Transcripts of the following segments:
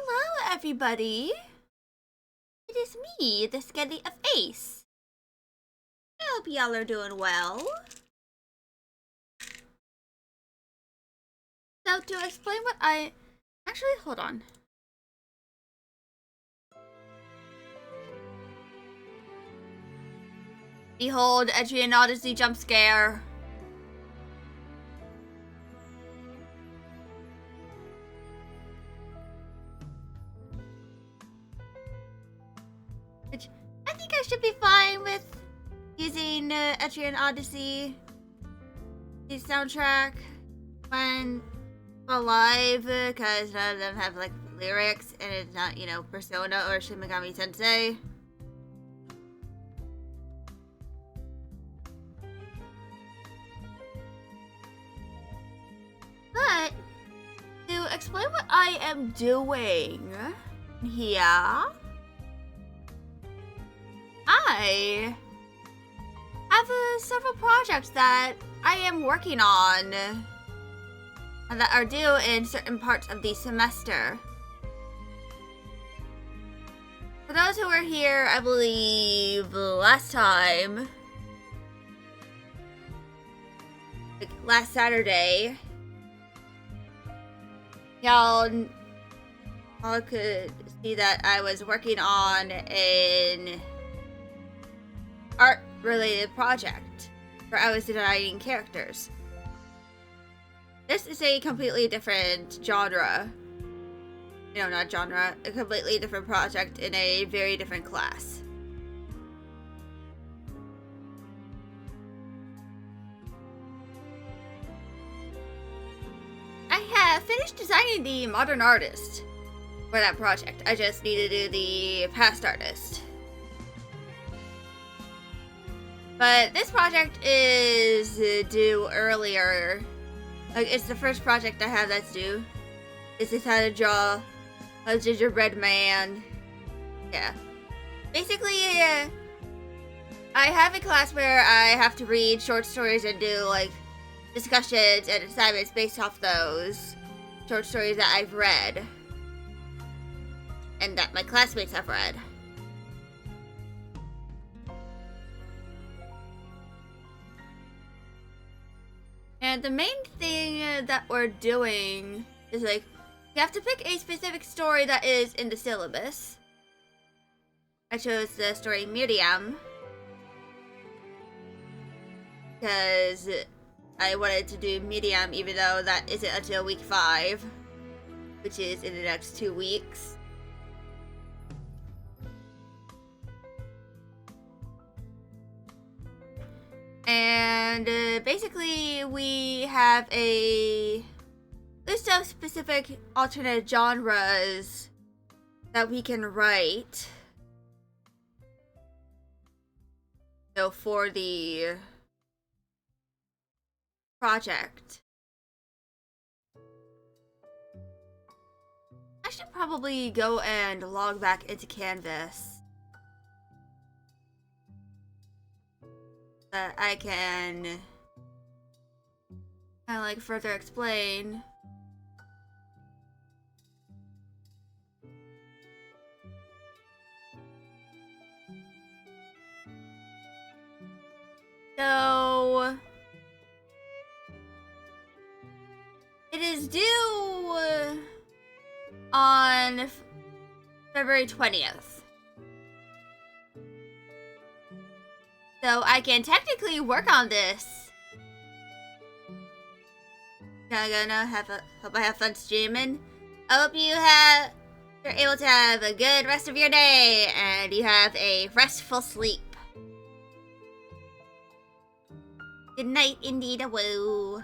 Hello, everybody. It is me, the Skelly of Ace. I hope y'all are doing well. So, to explain what I... Actually, hold on. Behold, Etrian Odyssey jump scare. Which I think I should be fine with using Etrian Odyssey, the soundtrack, when alive, because none of them have like lyrics and it's not, you know, Persona or Shin Megami Tensei. But to explain what I am doing here, I have several projects that I am working on and that are due in certain parts of the semester. For those who were here, I believe last time, like last Saturday, y'all could see that I was working on an art-related project where I was designing characters. This is a completely different genre. No, not genre. A completely different project in a very different class. I have finished designing the modern artist for that project. I just need to do the past artist. But this project is due earlier. Like, it's the first project I have that's due. It's just how to draw a gingerbread man. Yeah. Basically, I have a class where I have to read short stories and do, like, discussions and assignments based off those short stories that I've read. And that my classmates have read. And the main thing that we're doing is, like, you have to pick a specific story that is in the syllabus. I chose the story Miriam because I wanted to do Miriam even though that isn't until week 5, which is in the next 2 weeks. And basically we have a list of specific alternate genres that we can write. So for the project, I should probably go and log back into Canvas. That I can kind of like further explain. So it is due on February 20th. So I can technically work on this. Hope I have fun streaming. I hope you're able to have a good rest of your day and you have a restful sleep. Good night, indeed. Woo.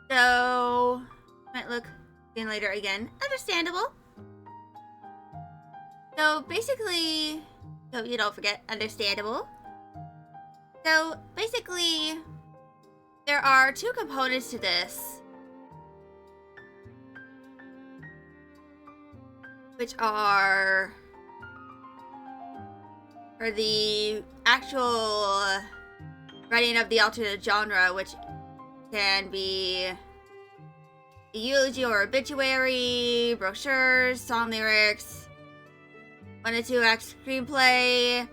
So might look again later again. Understandable. So basically, so you don't forget, understandable. So basically, there are 2 components to this, which are for the actual writing of the alternate genre, which can be eulogy or obituary, brochures, song lyrics, 1 to 2 act screenplay,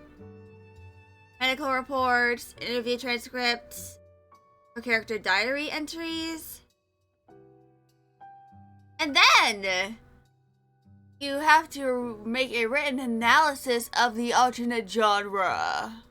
medical reports, interview transcripts, or character diary entries. And then you have to make a written analysis of the alternate genre.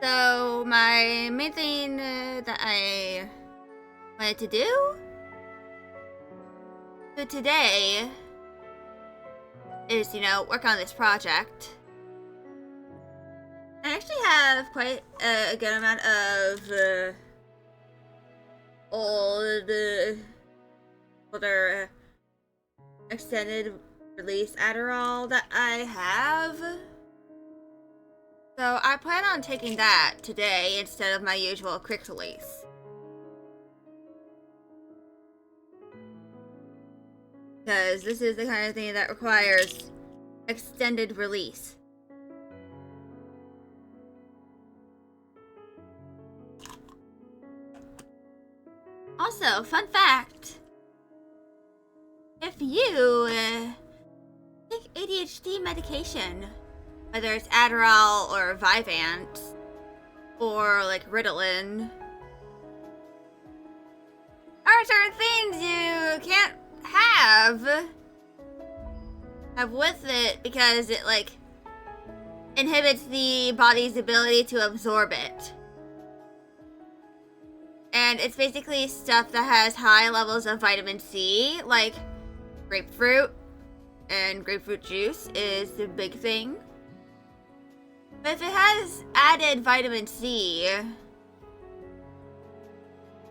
So my main thing that I wanted to do today is, work on this project. I actually have quite a good amount of older extended release Adderall that I have. So I plan on taking that today instead of my usual quick release. Because this is the kind of thing that requires extended release. Also, fun fact. If you take ADHD medication, whether it's Adderall or Vyvanse, or like Ritalin, there are certain things you can't have with it because it like inhibits the body's ability to absorb it. And it's basically stuff that has high levels of vitamin C, like grapefruit, and grapefruit juice is the big thing. But if it has added vitamin C,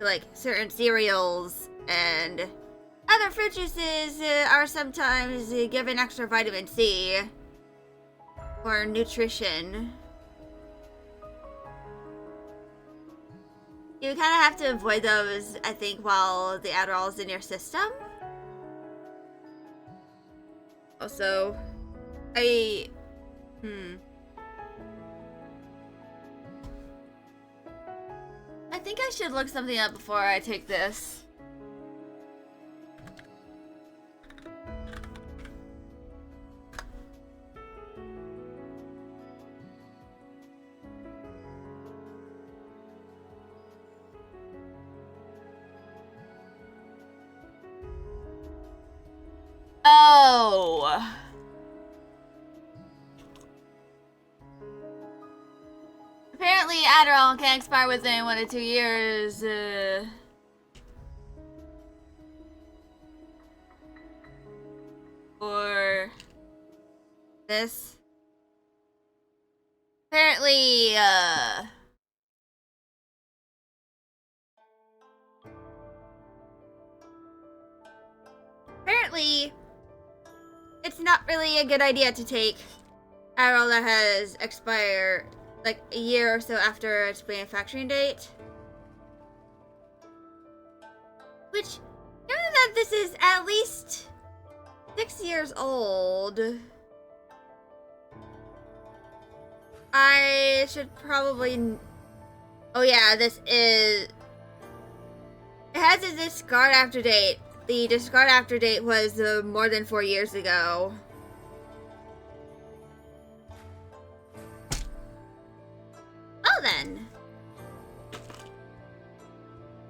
like certain cereals and other fruit juices are sometimes given extra vitamin C for nutrition. You kind of have to avoid those, I think, while the Adderall is in your system. Also, I think I should look something up before I take this. Oh. Apparently Adderall can expire within 1 to 2 years. For this. Apparently, it's not really a good idea to take Adderall that has expired like a year or so after its manufacturing date. Which, given that this is at least 6 years old, I should probably... Oh yeah, this is... It has a discard after date. The discard after date was more than 4 years ago. Well then.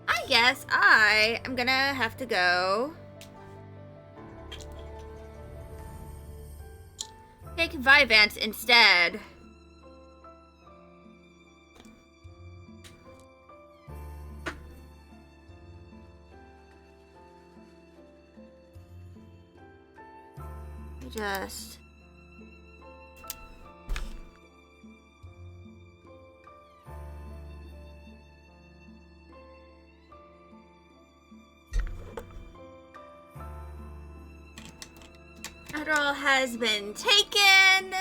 I guess I am gonna have to go take Vyvanse instead. Just... Adderall has been taken.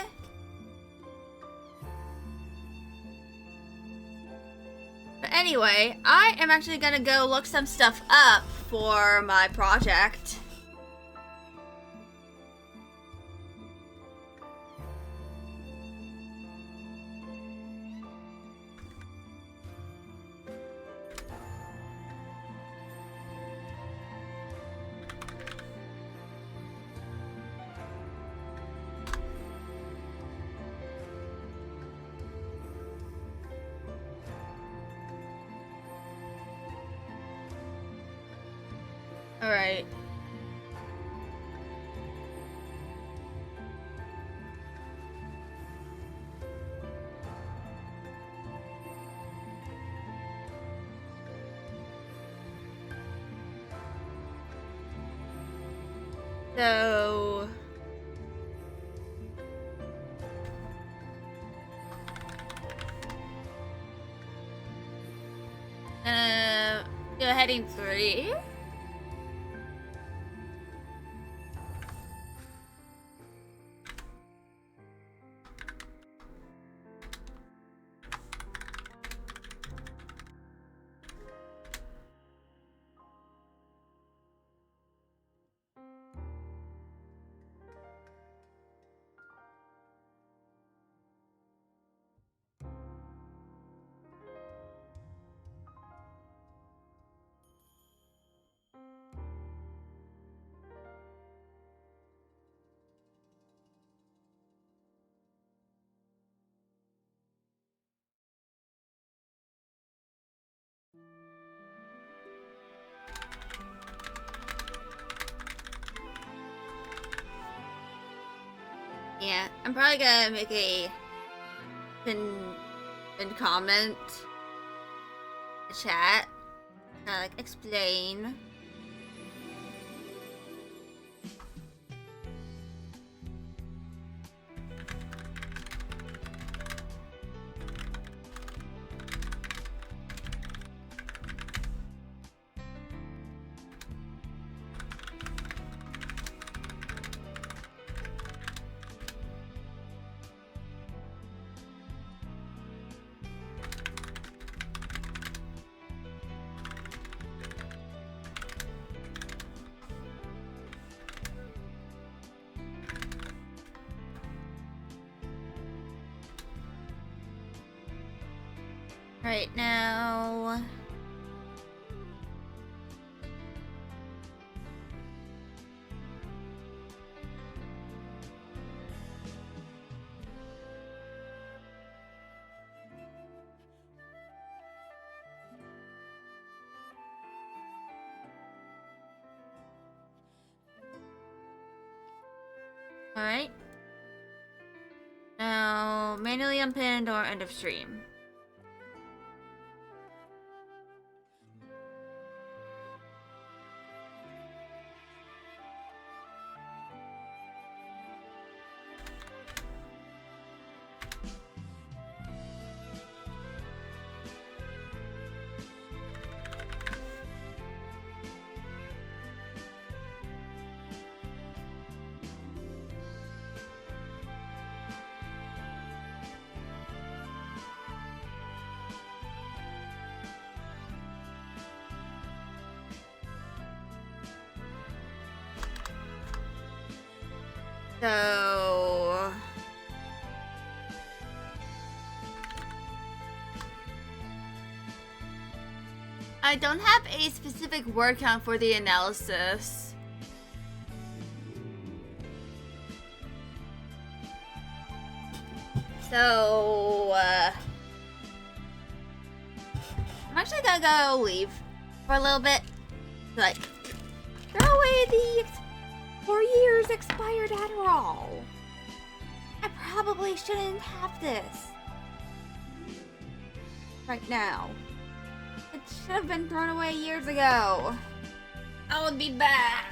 But anyway, I am actually gonna go look some stuff up for my project. All right. So go heading 3. Yeah, I'm probably gonna make a pin comment chat, like explain. Right now. Alright. Now, manually unpinned or end of stream. So I don't have a specific word count for the analysis. So I'm actually gonna go leave for a little bit. Like, throw away the 4 years expired Adderall. I probably shouldn't have this right now. It should have been thrown away years ago. I would be back.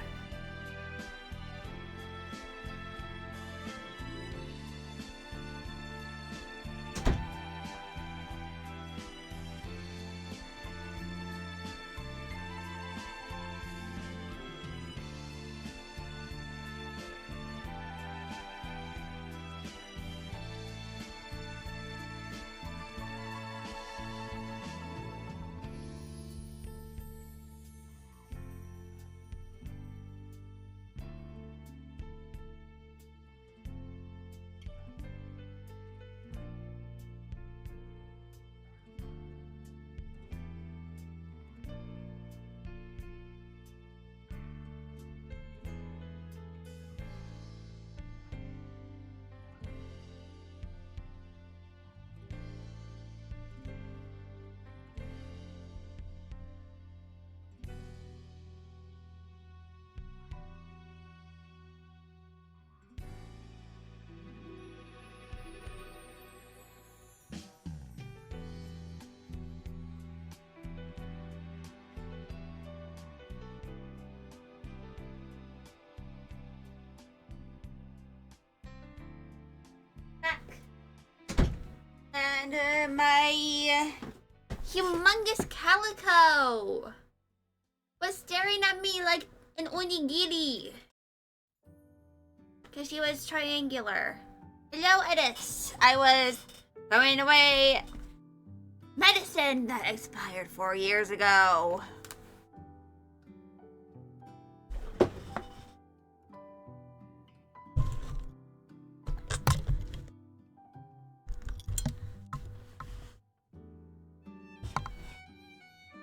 And my humongous calico was staring at me like an onigiri. Because she was triangular. Hello, Edis. I was throwing away medicine that expired 4 years ago.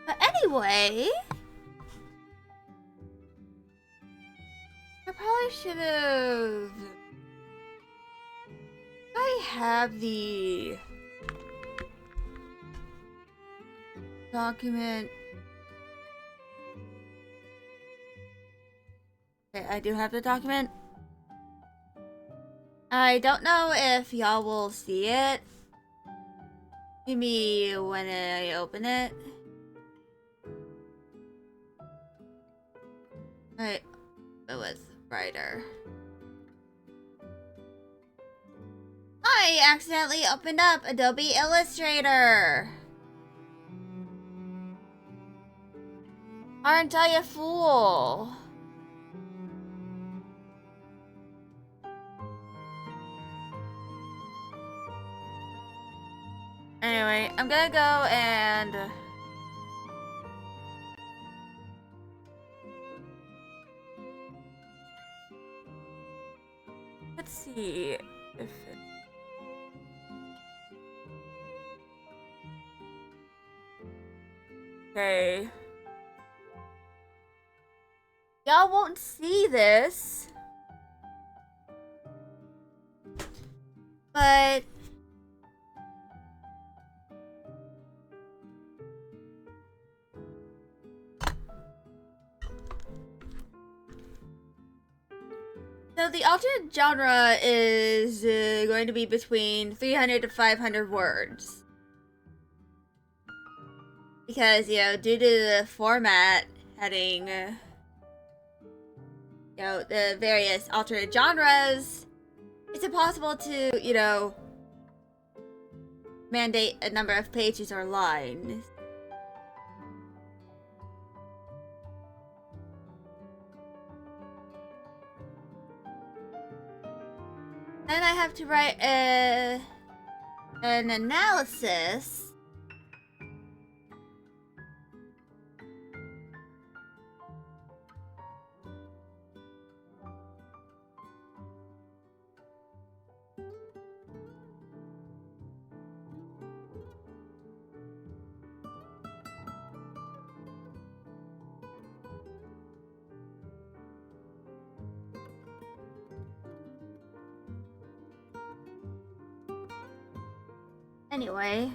But anyway, I probably should have. I have the document. Okay, I do have the document. I don't know if y'all will see it. Maybe when I open it. Right, it was brighter. I accidentally opened up Adobe Illustrator. Aren't I a fool? Anyway, I'm gonna go and let's see if it... Okay. Y'all won't see this. But so the alternate genre is going to be between 300 to 500 words. Because, you know, due to the format having, you know, the various alternate genres, it's impossible to, you know, mandate a number of pages or lines. Then I have to write an analysis. Anyway.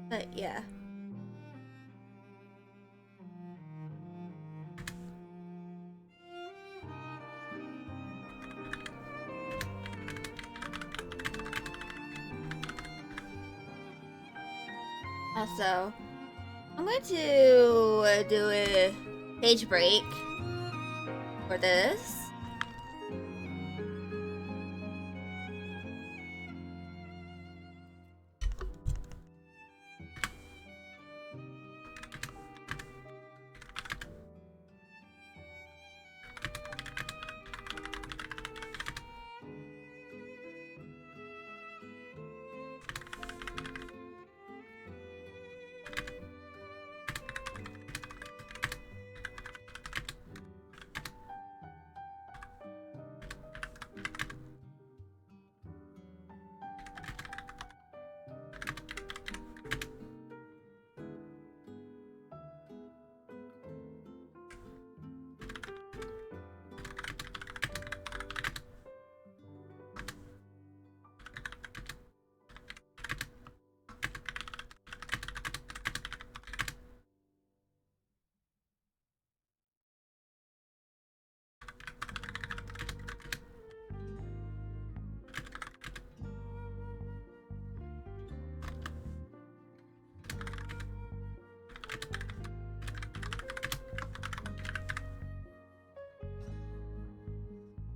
But yeah. Also, I'm going to do a page break for this.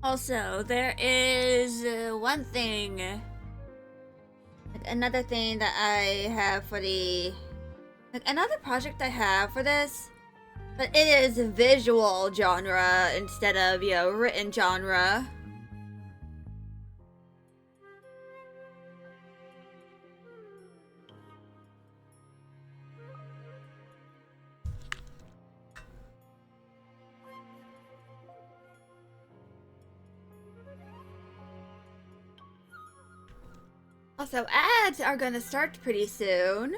Also, there is one thing, another thing that I have for the, another project I have for this, but it is visual genre instead of, written genre. Also, ads are gonna start pretty soon.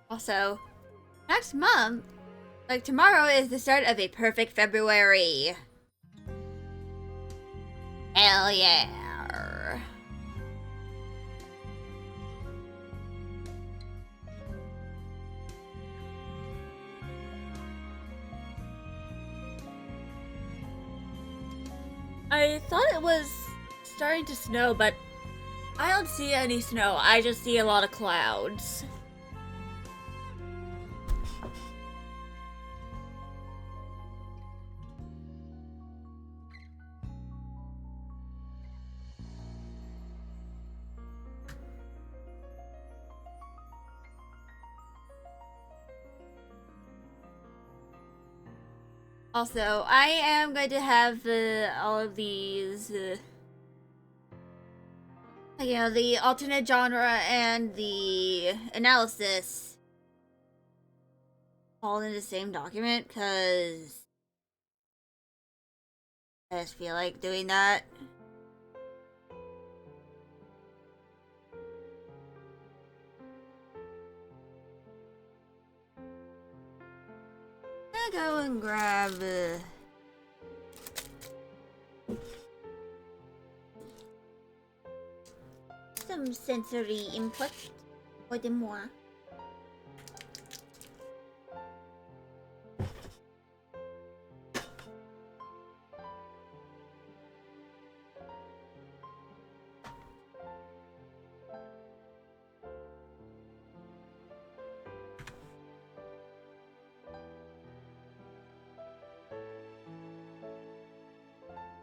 Also, next month, tomorrow is the start of a perfect February. Hell yeah. I thought it was starting to snow, but I don't see any snow. I just see a lot of clouds. Also, I am going to have all of these, the alternate genre and the analysis all in the same document, because I just feel like doing that. I'm gonna go and grab some sensory input for the moi.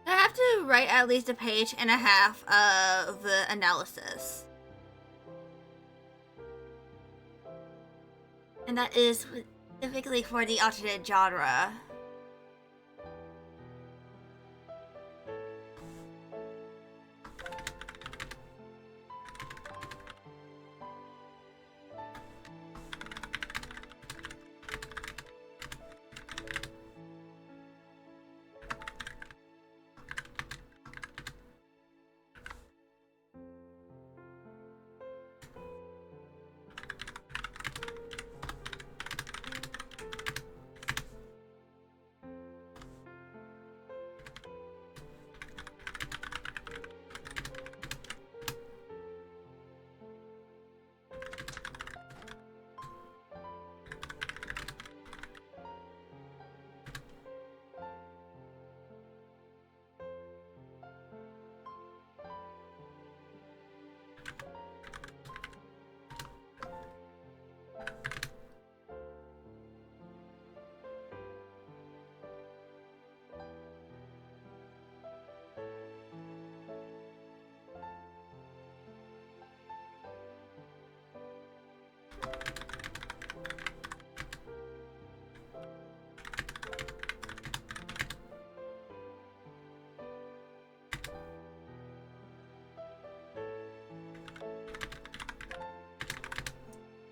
I have to write at least a page and a half of analysis. And that is specifically for the alternate genre.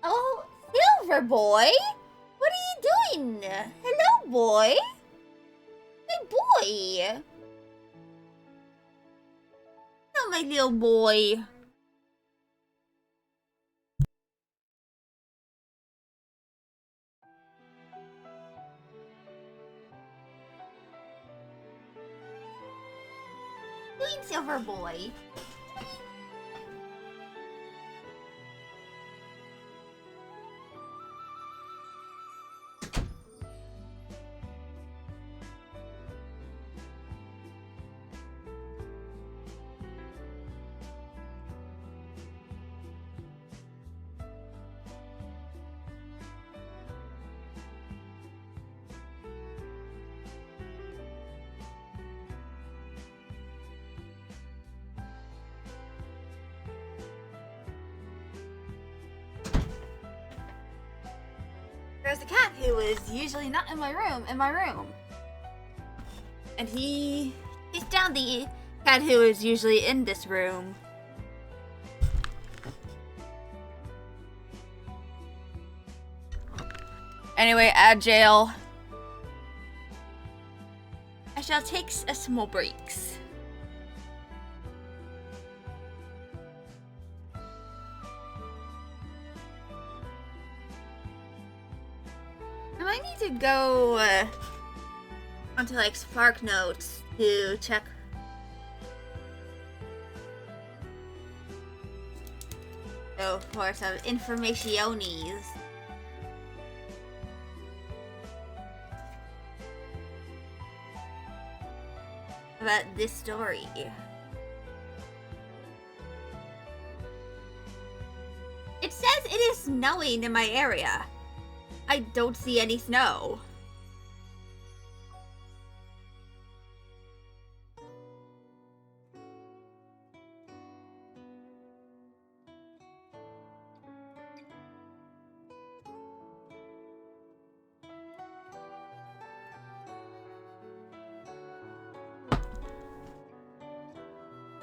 Oh, Silver Boy? What are you doing? Hello, boy? Hey, boy! Oh, my little boy. Doing Silver Boy. was a cat who was usually not in my room. And he's down the cat who is usually in this room. Anyway, at jail, I shall take a small breaks. I might need to go onto like Spark Notes to check. So for some informationies. About this story. It says it is snowing in my area. I don't see any snow.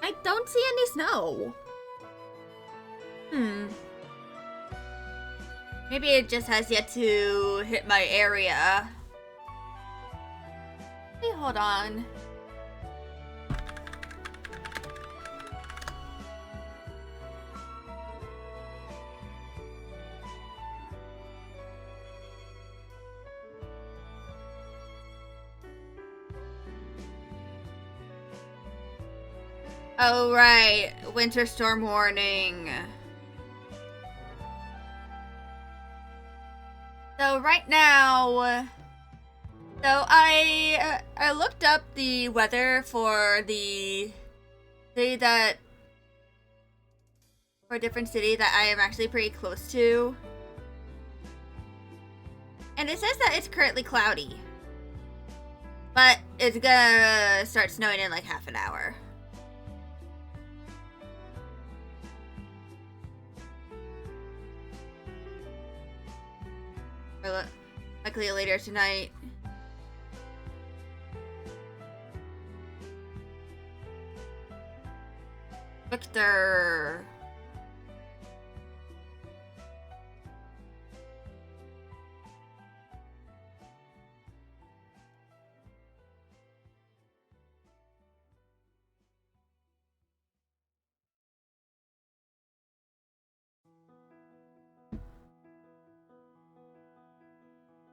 I don't see any snow. Maybe it just has yet to hit my area. Hey, hold on. Oh, right. Winter storm warning. So right now, I looked up the weather for the city for a different city that I am actually pretty close to. And it says that it's currently cloudy. But it's gonna start snowing in like half an hour. Or likely later tonight. Victor.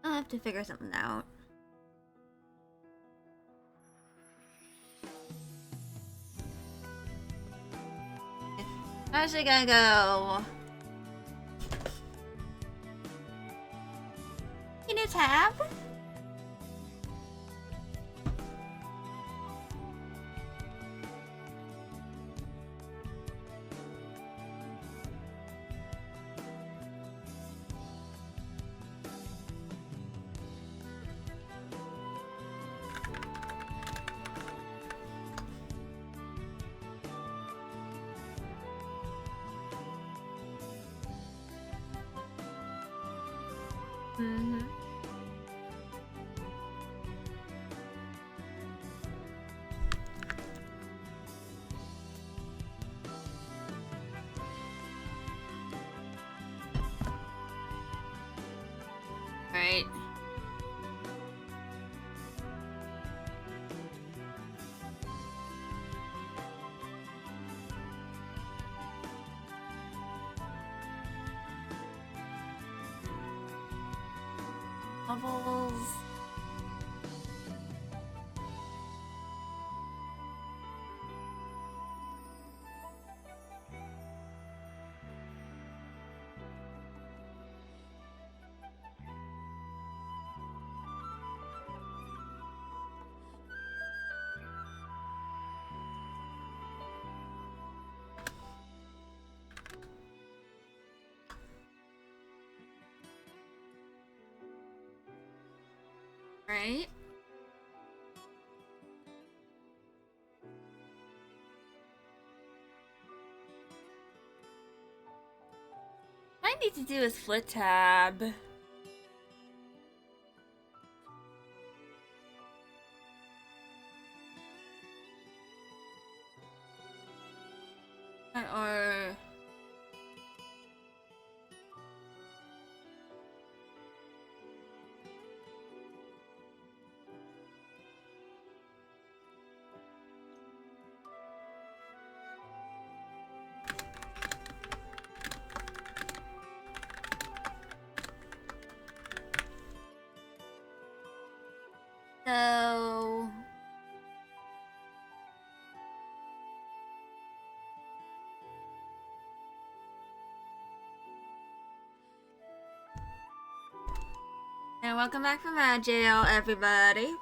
I'll have to figure something out. I'm actually gonna go. In a tab? Mm-hmm. Right. Bubbles. Right. What I need to do is flip tab. Or so and welcome back from that jail, everybody.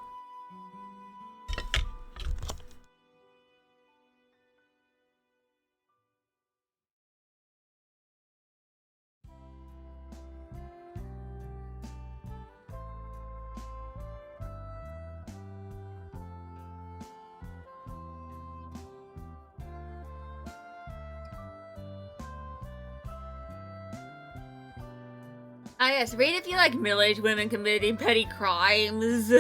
Ah yes, read if you like middle-aged women committing petty crimes.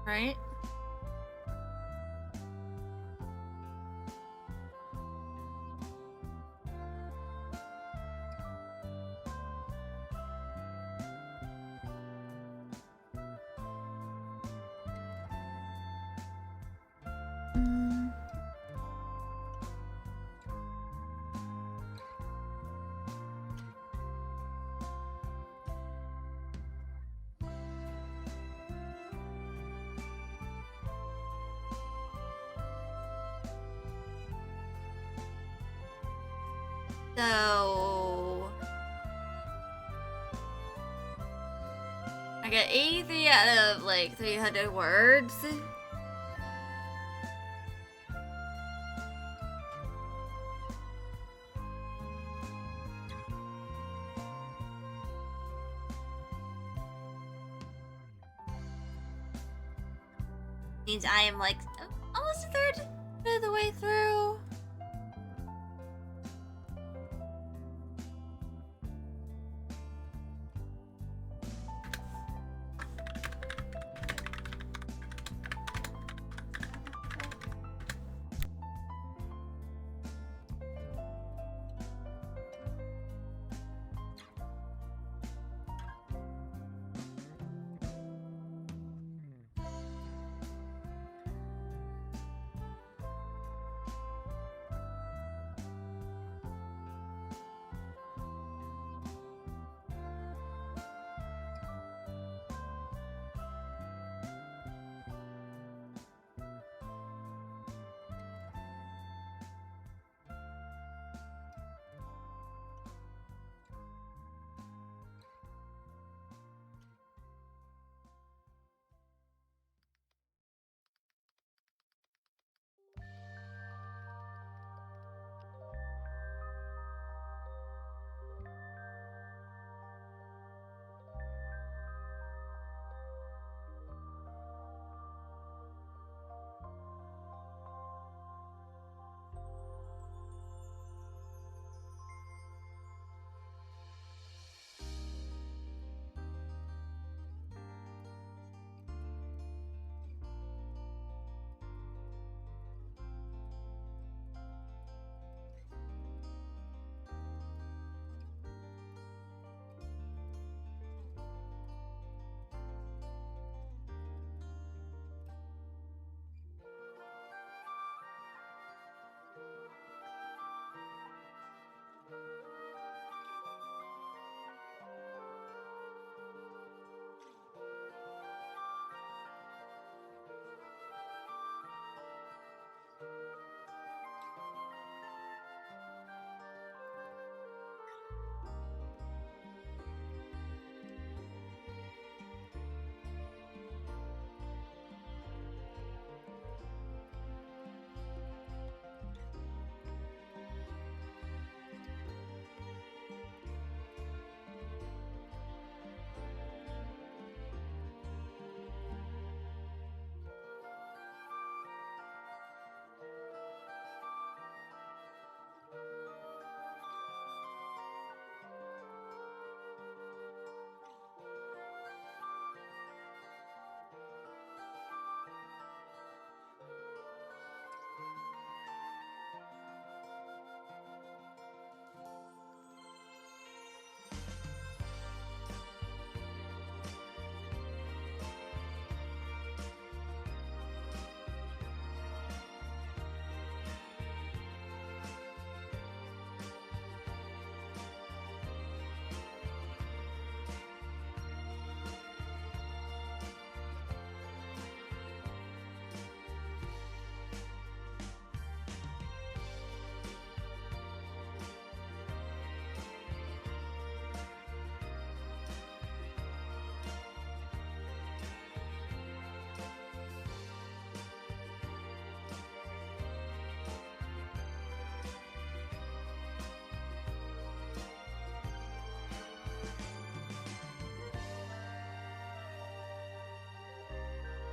Right? So I got 83 out of like 300 words. Means I am like almost a third of the way through.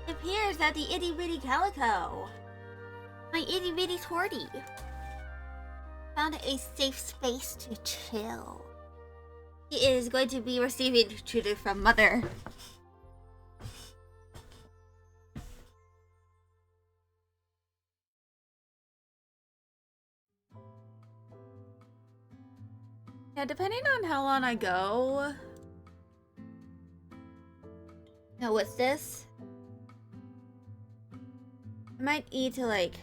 appears that the itty bitty calico, my itty bitty torty, found a safe space to chill. He is going to be receiving tutor from Mother. Yeah, depending on how long I go. Now, what's this? I might need to, like,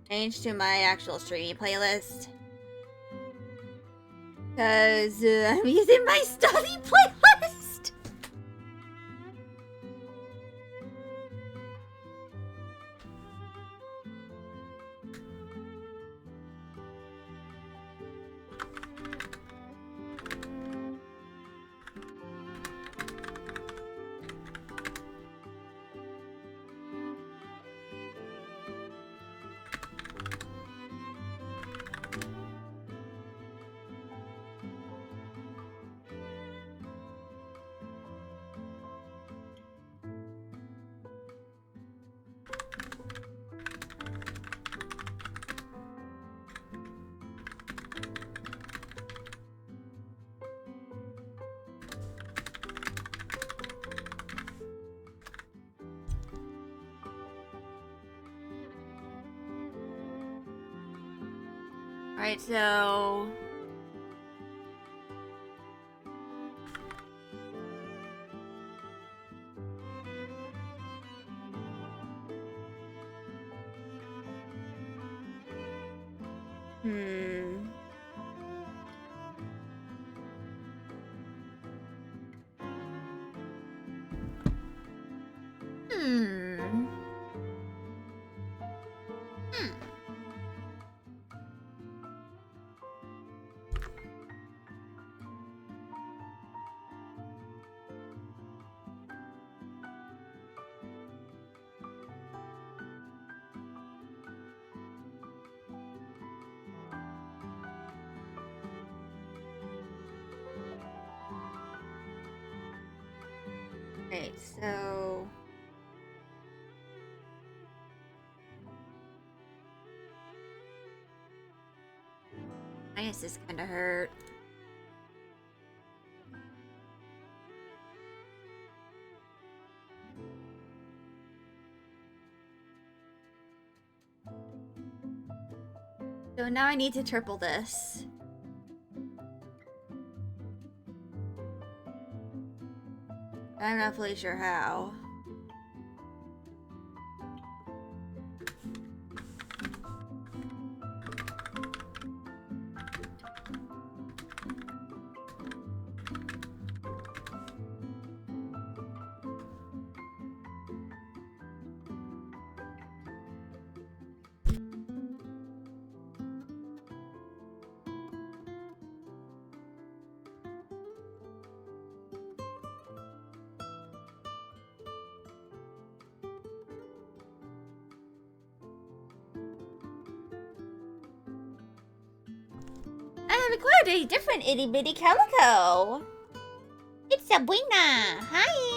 change to my actual streaming playlist. Because I'm using my study playlist! Alright, so... Right, so... My ass is kinda hurt. So now I need to triple this. I'm not fully sure how. I have acquired a different itty bitty calico. It's Sabrina. Hi.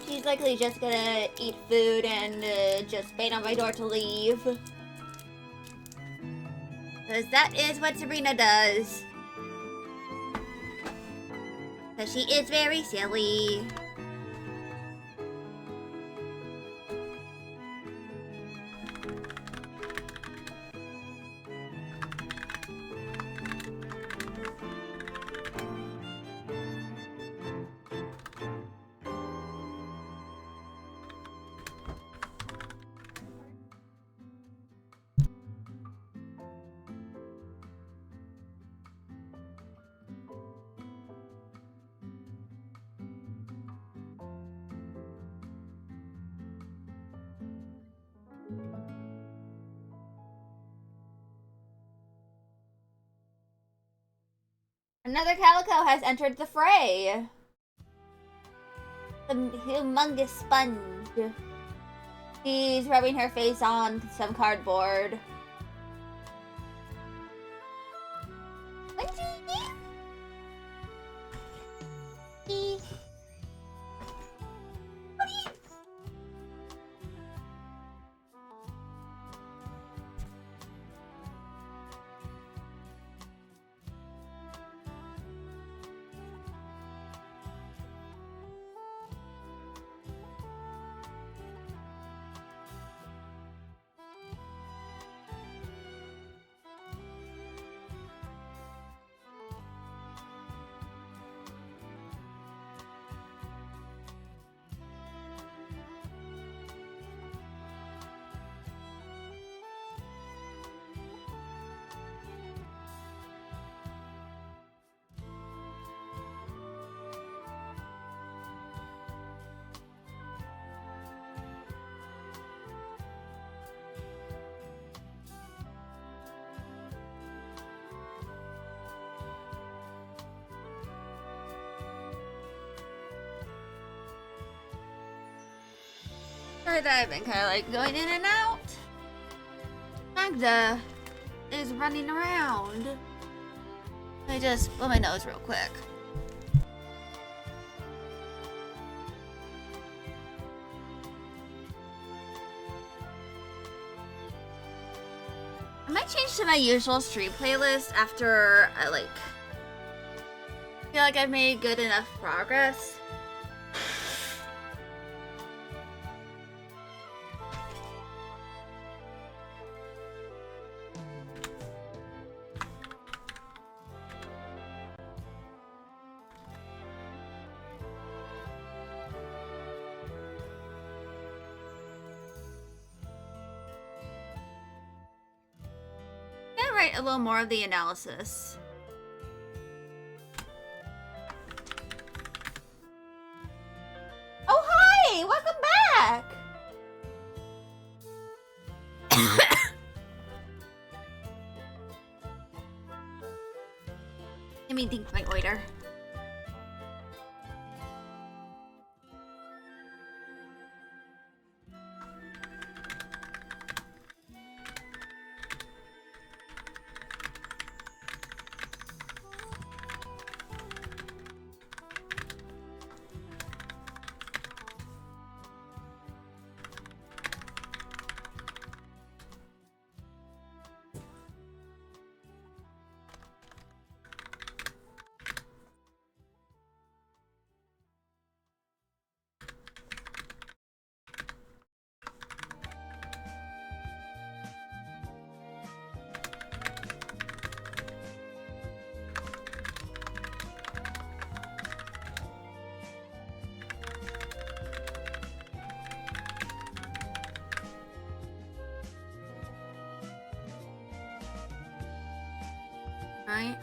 She's likely just gonna eat food and just bang on my door to leave. Because that is what Sabrina does. Because she is very silly. Another calico has entered the fray. The humongous sponge. She's rubbing her face on some cardboard. Sorry that I've been kind of like going in and out. Magda is running around. Let me just blow my nose real quick. I might change to my usual stream playlist after I feel like I've made good enough progress. A little more of the analysis. Oh, hi! Welcome back! Let me think my order. Right?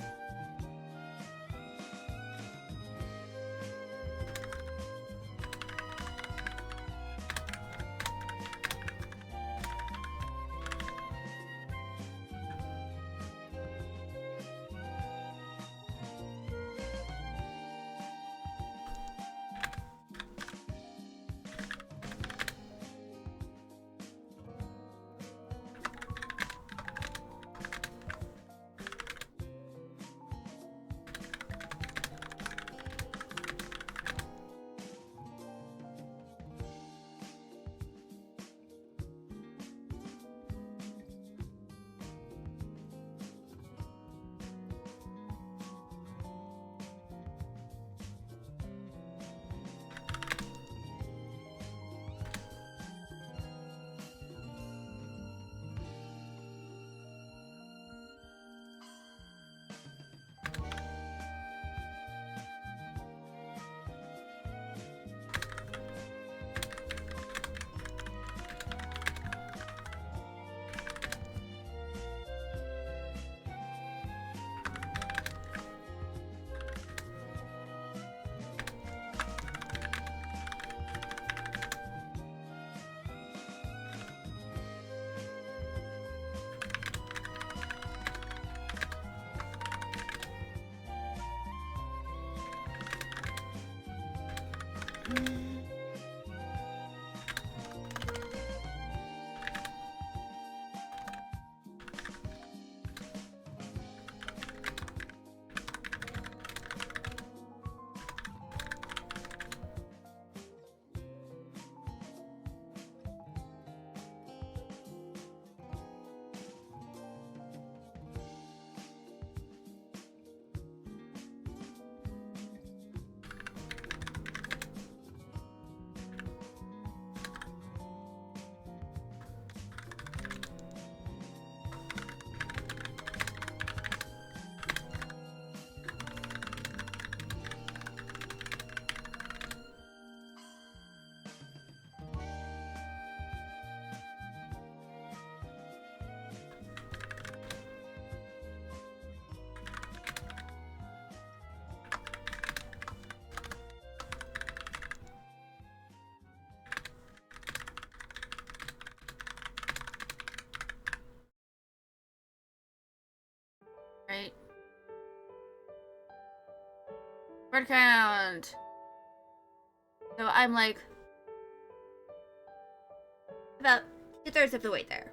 Right. Word count. So I'm like about 2/3 of the way there.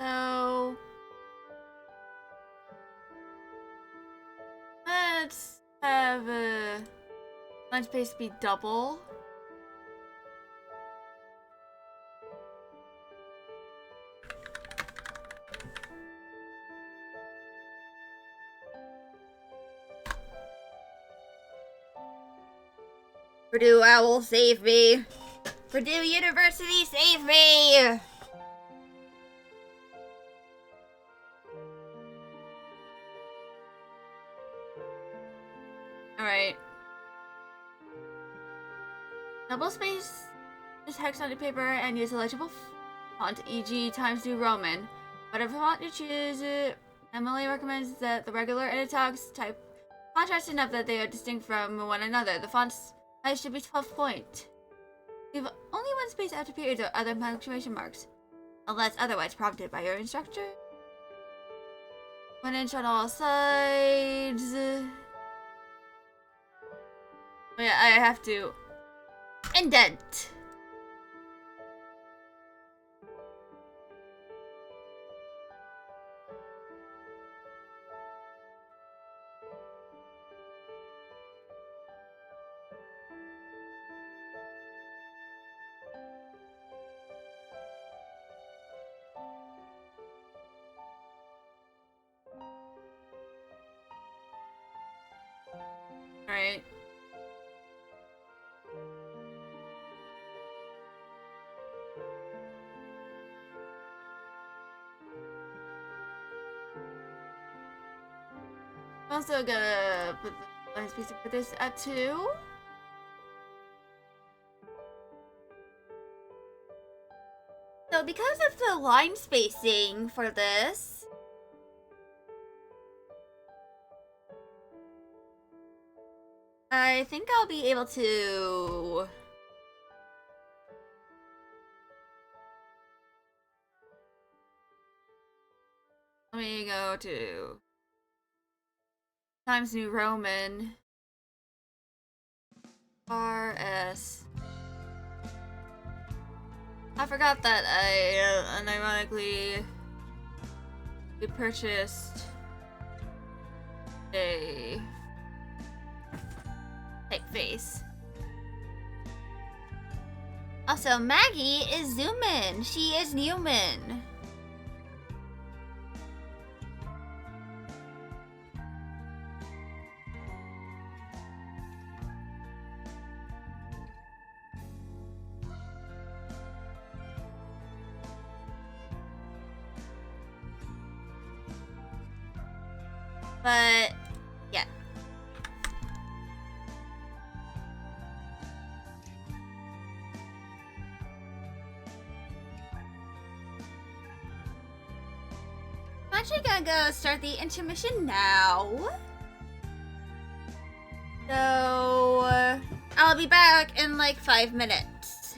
So let's have lunch pace be double. Purdue Owl, save me! Purdue University, save me! Alright. Double space is text on the paper and use a legible font, e.g. Times New Roman. Whatever font you choose, Emily recommends that the regular and italics type contrast enough that they are distinct from one another. The font's size should be 12 point. Leave only one space after periods or other punctuation marks, unless otherwise prompted by your instructor. 1 inch on all sides. Oh yeah, I have to indent. Alright. I'm also gonna put the line spacing for this at 2. So because of the line spacing for this, I think I'll be able to let me go to Times New Roman RS. I forgot that I unironically purchased a typeface. Also, Maggie is Zoomin. She is Newman. But, yeah. I'm actually gonna go start the intermission now. So, I'll be back in like 5 minutes.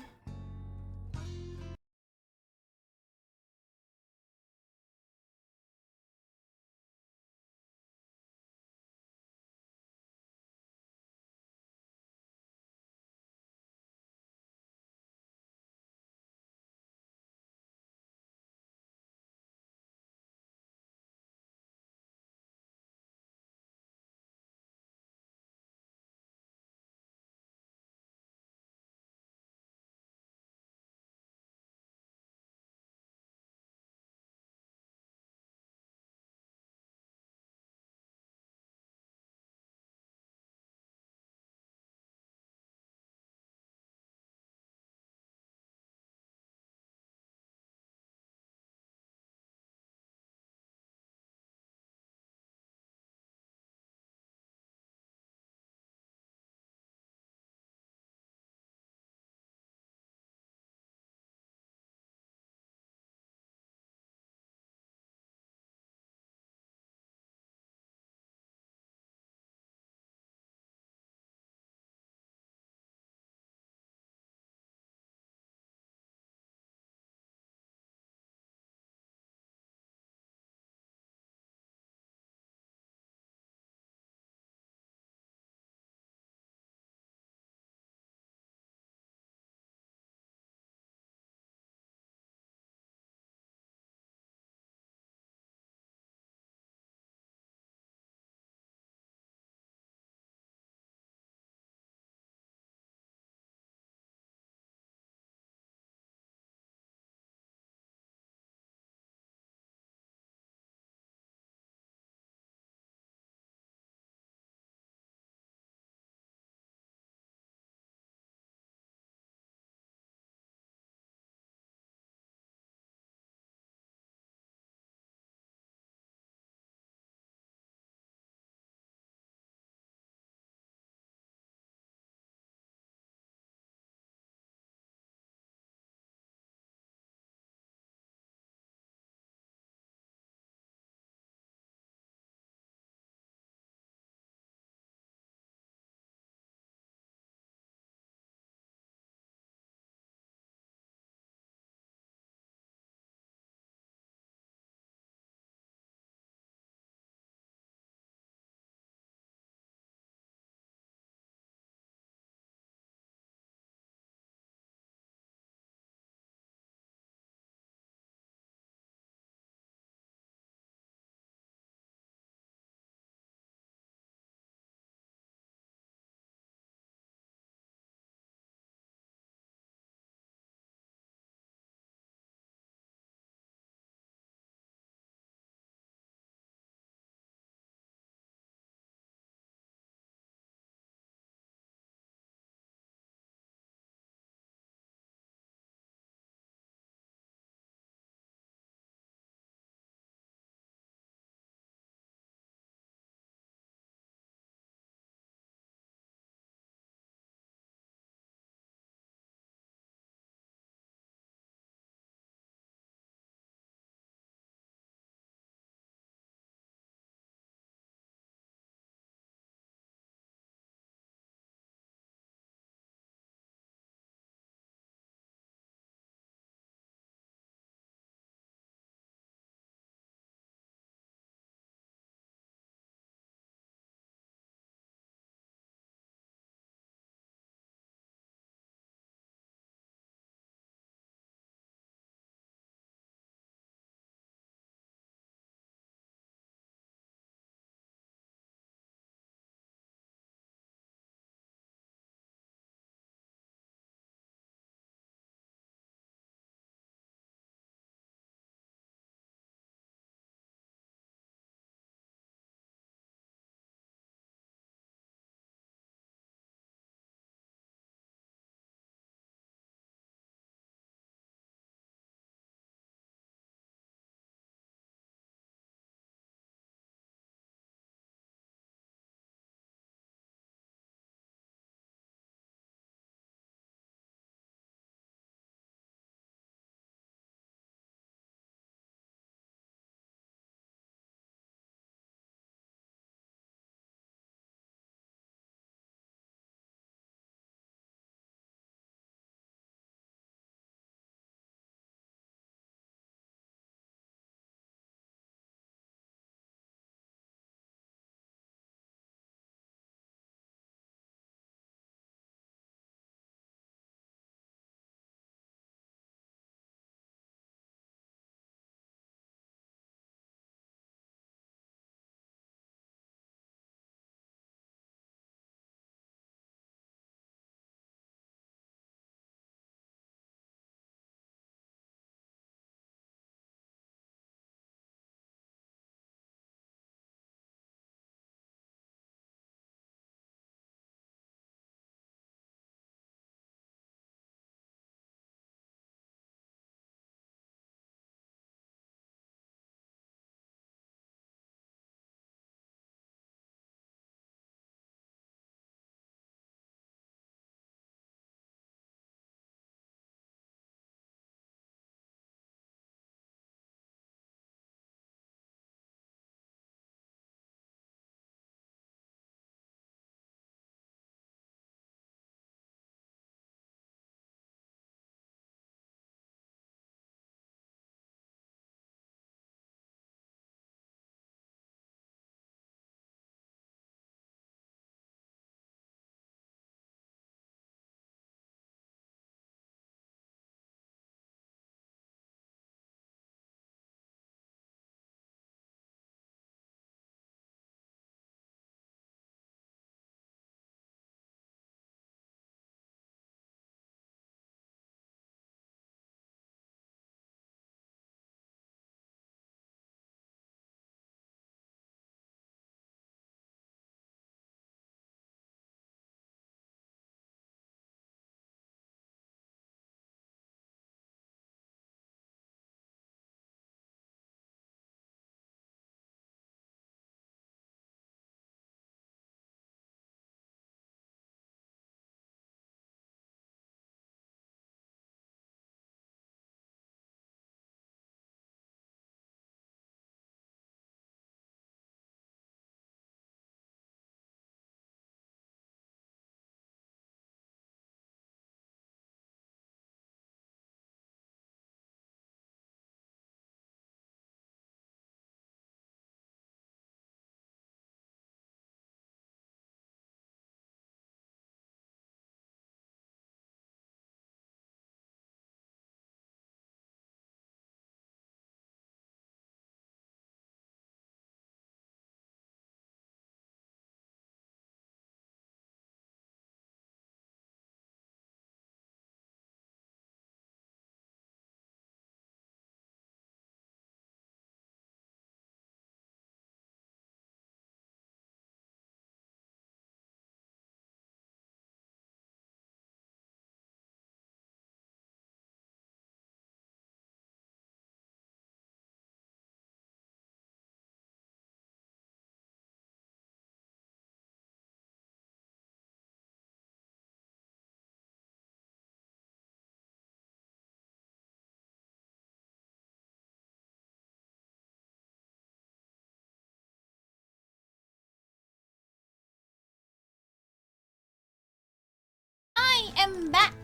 am back.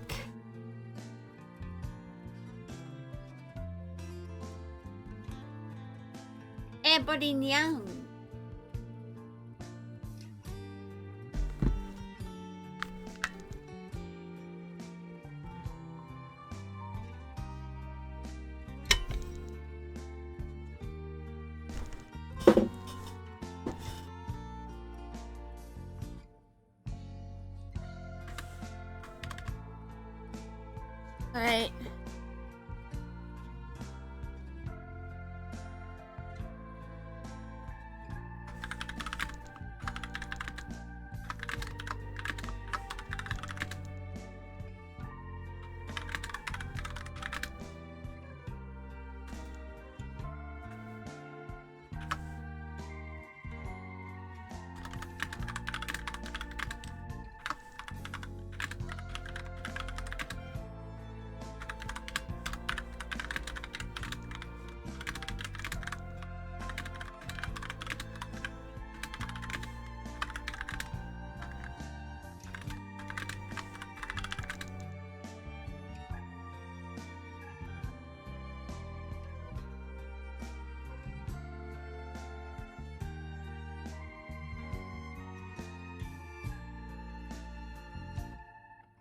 Everybody young. All right.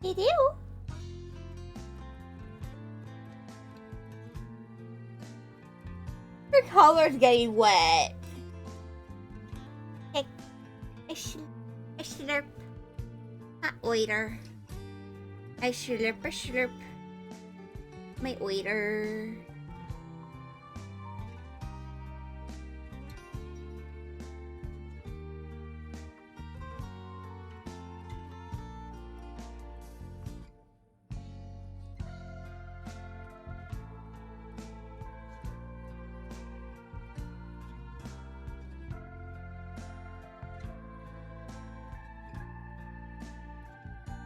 You do? Your collar's getting wet. Hey, I slurp. Hot waiter. I slurp. My waiter.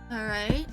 All right.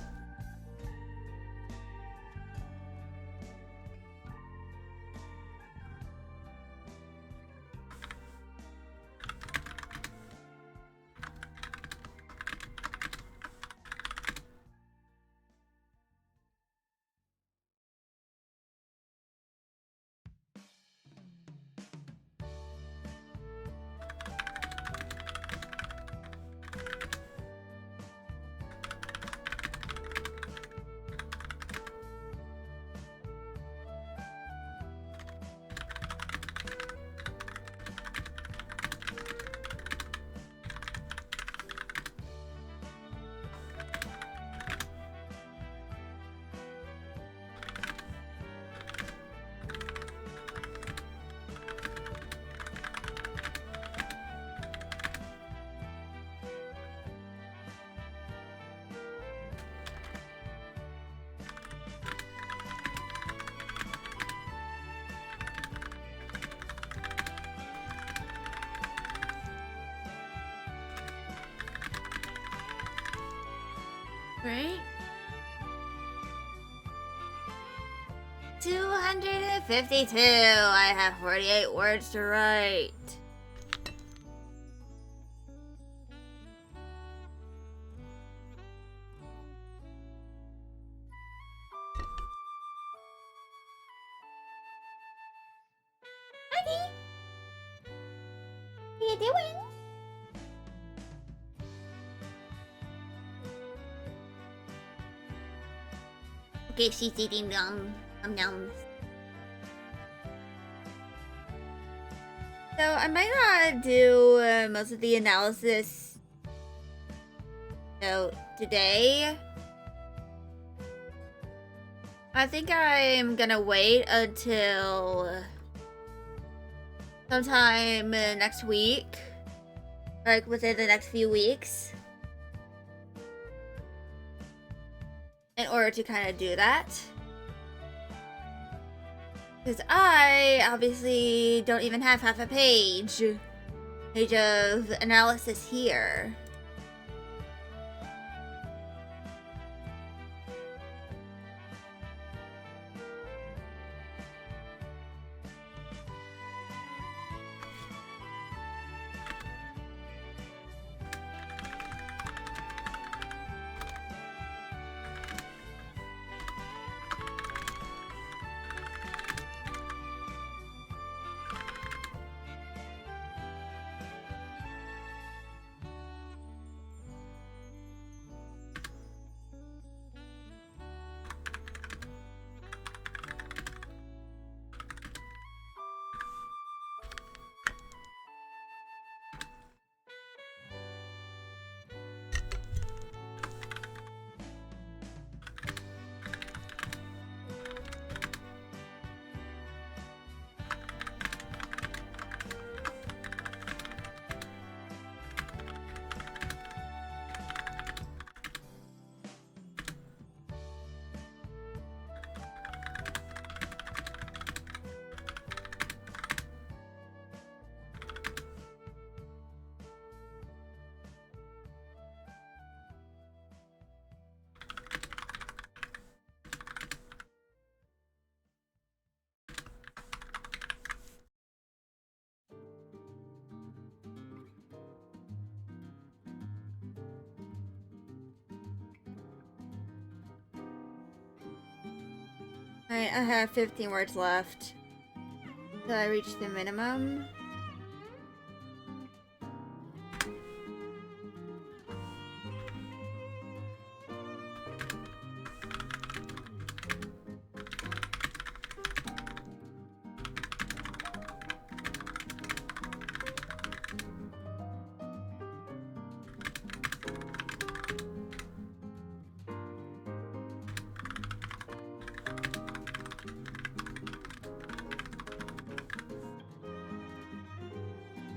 Right? 252. I have 48 words to write. Honey, what are you doing? Okay, she's eating yum. So I might not do most of the analysis. So today, I think I'm gonna wait until sometime next week, like within the next few weeks, in order to kind of do that. Because I obviously don't even have half a page of analysis here. Alright, I have 15 words left. So I reached the minimum.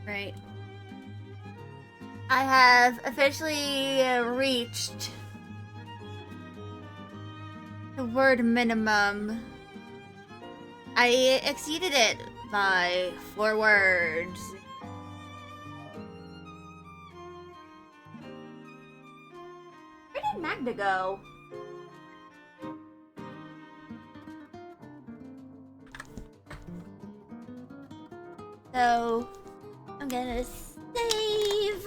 Right. I have officially reached the word minimum. I exceeded it by 4 words. Where did Magda go? So, I'm gonna save,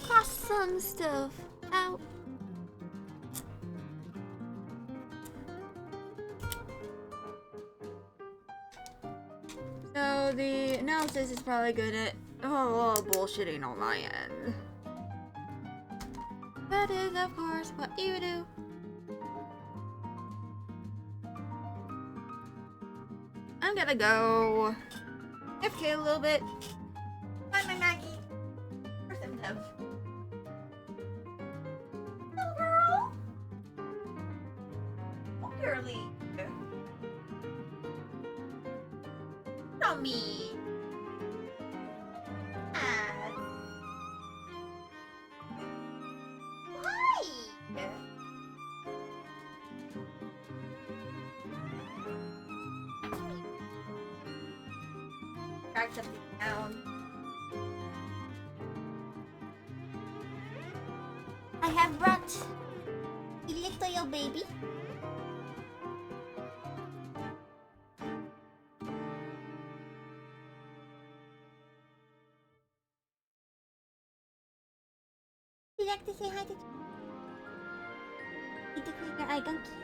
cross some stuff out. So the analysis is probably gonna bullshitting on my end. That is, of course, what you do. I'm gonna go FK a little bit. Find my Maggie. Where's Eminem? Little girl. Oh, girly. Not me. Ah. Why? Track something down. I have brought a little baby. Would you like to say hi to need to clean your eye, Gunky?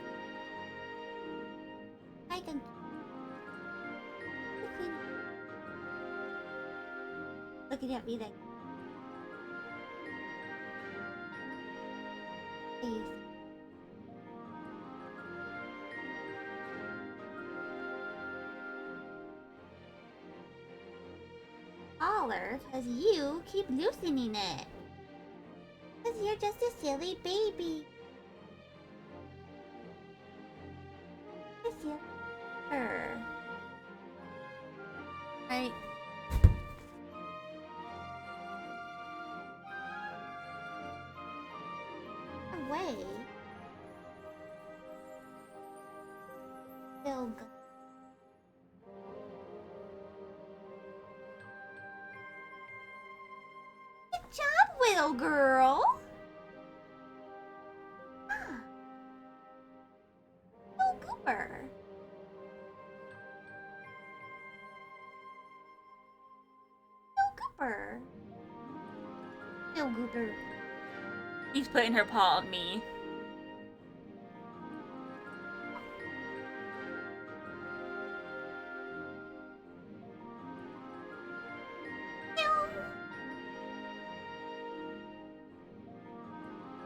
Hi, Gunky. Looking at me like, please. Holler, cause you keep loosening it. Cause you're just a silly baby. Cause you're her. Right. Away. Still good. Good job, little girl. Ah. Oh, Gooper. Oh, Gooper. Oh, Gooper. He's putting her paw on me.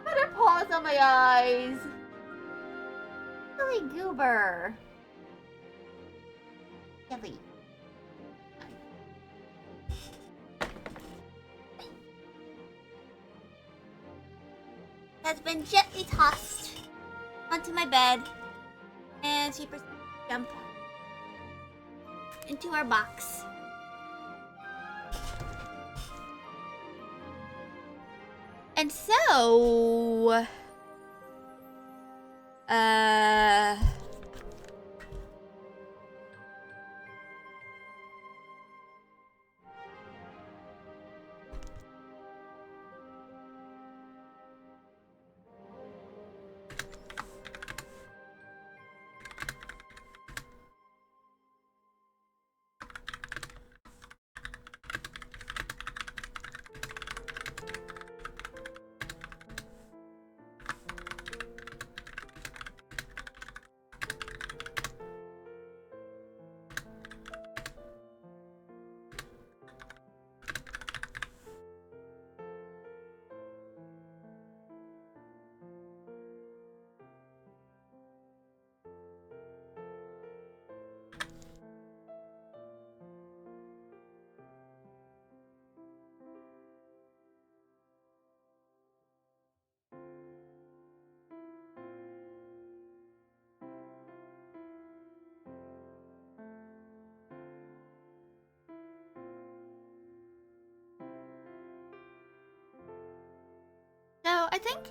Put her paws on my eyes. Silly Goober. Silly. Has been gently tossed onto my bed, and she proceeds to jump into our box. And so, I think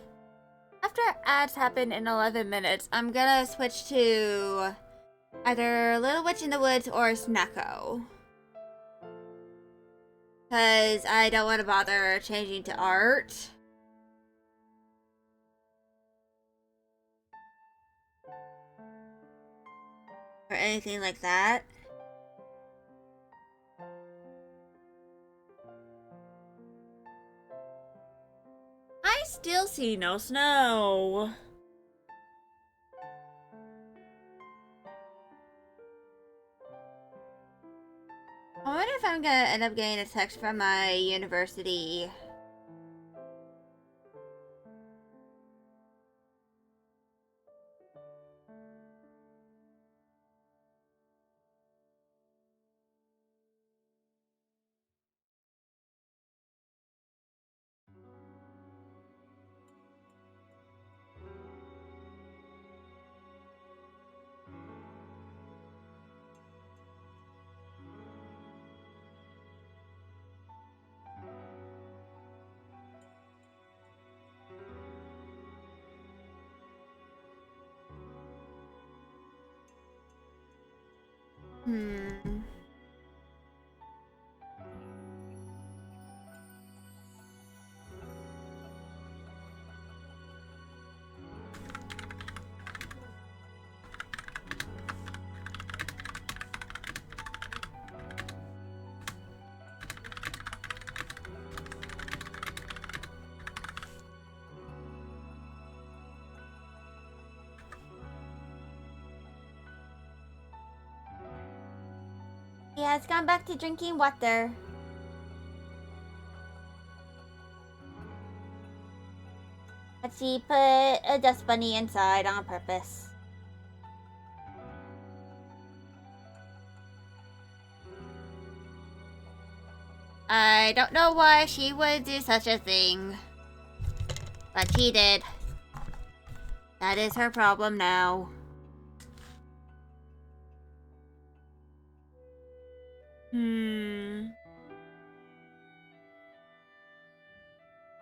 after ads happen in 11 minutes, I'm gonna switch to either Little Witch in the Woods or Snacko. Because I don't want to bother changing to art. Or anything like that. I still see no snow. I wonder if I'm gonna end up getting a text from my university. Yeah, it's gone back to drinking water. But she put a dust bunny inside on purpose. I don't know why she would do such a thing. But she did. That is her problem now.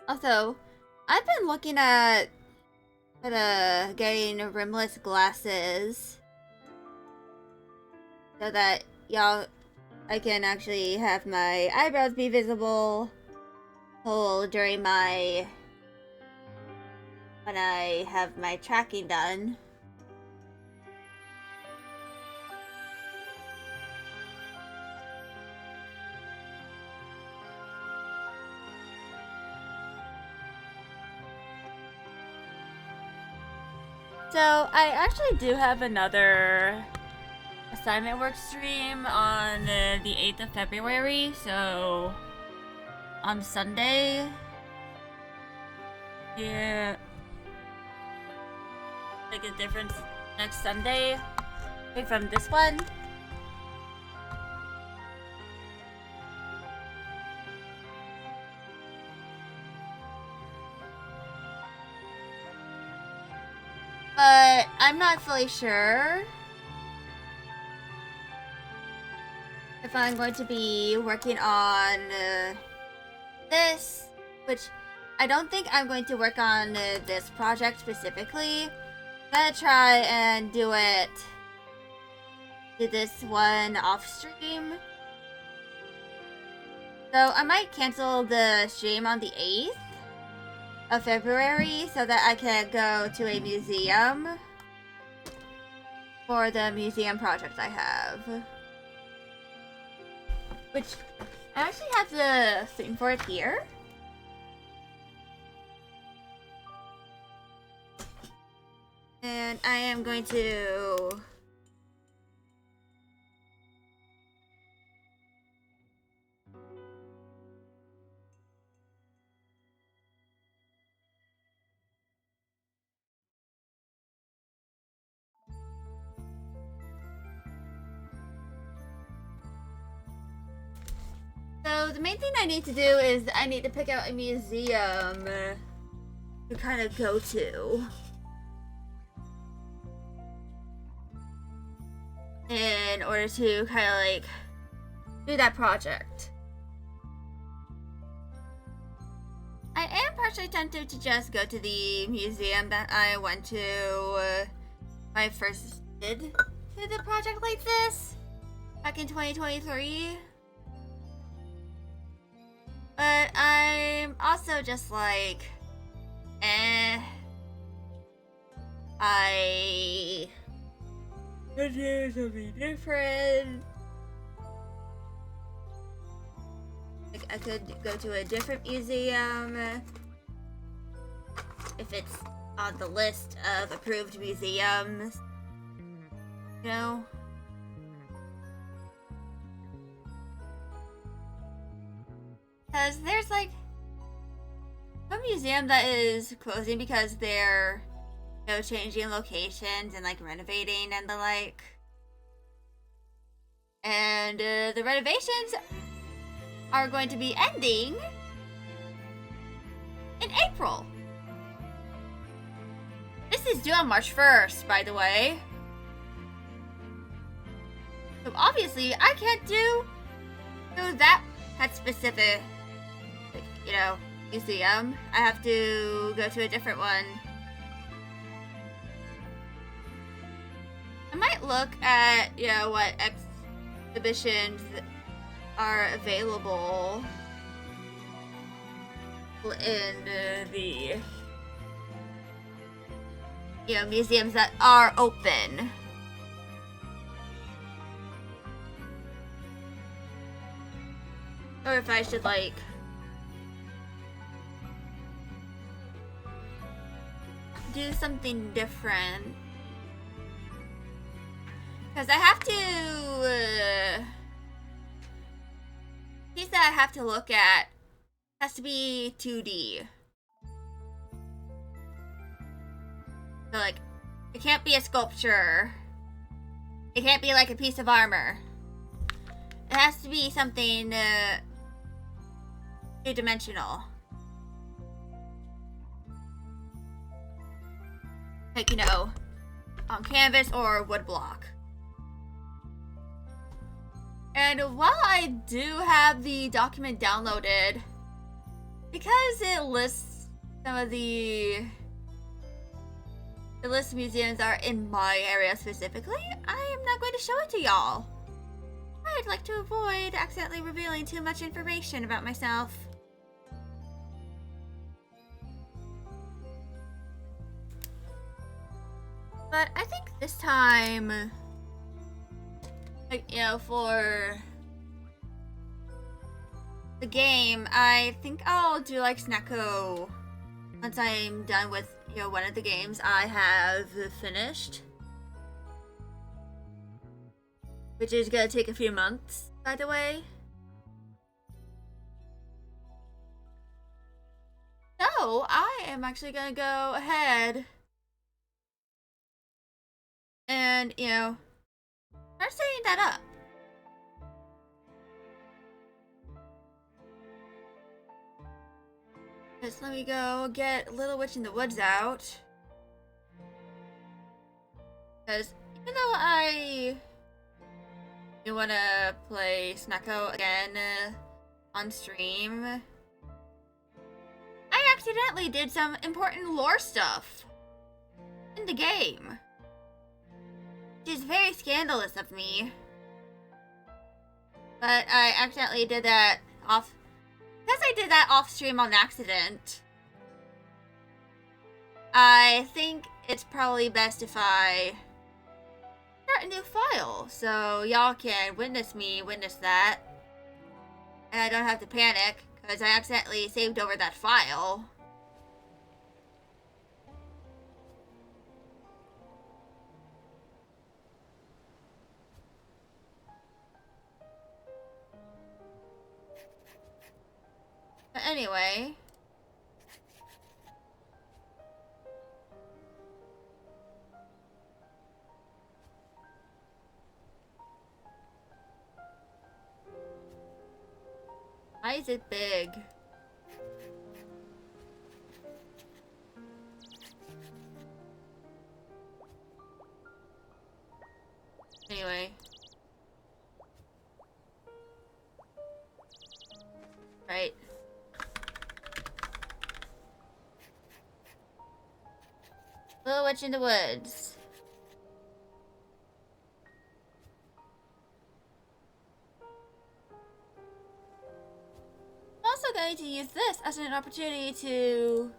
Also, I've been looking at getting rimless glasses so that I can actually have my eyebrows be visible during when I have my tracking done. So, I actually do have another assignment work stream on the 8th of February, so on Sunday. Yeah. Make a difference next Sunday from this one. But I'm not fully sure if I'm going to be working on this, which I don't think I'm going to work on this project specifically. I'm gonna try and do this one off stream. So I might cancel the stream on the 8th of February so that I can go to a museum for the museum project I have. Which, I actually have the thing for it here. And I am going to... So the main thing I need to do is I need to pick out a museum to kind of go to. In order to kind of like do that project. I am partially tempted to just go to the museum that I went to when I first did a project like this back in 2023. But I'm also just like, I could do something different. Like, I could go to a different museum if it's on the list of approved museums, you know? Because there's like a museum that is closing because they're, you know, changing locations and like renovating and the like. And the renovations are going to be ending in April. This is due on March 1st, by the way. So obviously I can't do that specific, you know, museum. I have to go to a different one. I might look at, you know, what exhibitions are available in the, you know, museums that are open. Or if I should, like, do something different. Because I have to, piece that I have to look at has to be 2D. So, like, it can't be a sculpture. It can't be like a piece of armor. It has to be something, two-dimensional. Like, you know, on canvas or woodblock. And while I do have the document downloaded, because it lists some of the list museums are in my area specifically, I am not going to show it to y'all. I'd like to avoid accidentally revealing too much information about myself. But I think this time, like, you know, for the game, I think I'll do like Snacko once I'm done with, you know, one of the games I have finished. Which is gonna take a few months, by the way. So, I am actually gonna go ahead and, you know, start setting that up. Just let me go get Little Witch in the Woods out. Because even though you wanna play Snacko again on stream, I accidentally did some important lore stuff in the game, which is very scandalous of me. But I accidentally did that off, because I did that off stream on accident. I think it's probably best if I start a new file so y'all can witness me witness that, and I don't have to panic because I accidentally saved over that file. But anyway, why is it big? Anyway. Right. Little Witch in the Woods. I'm also going to use this as an opportunity to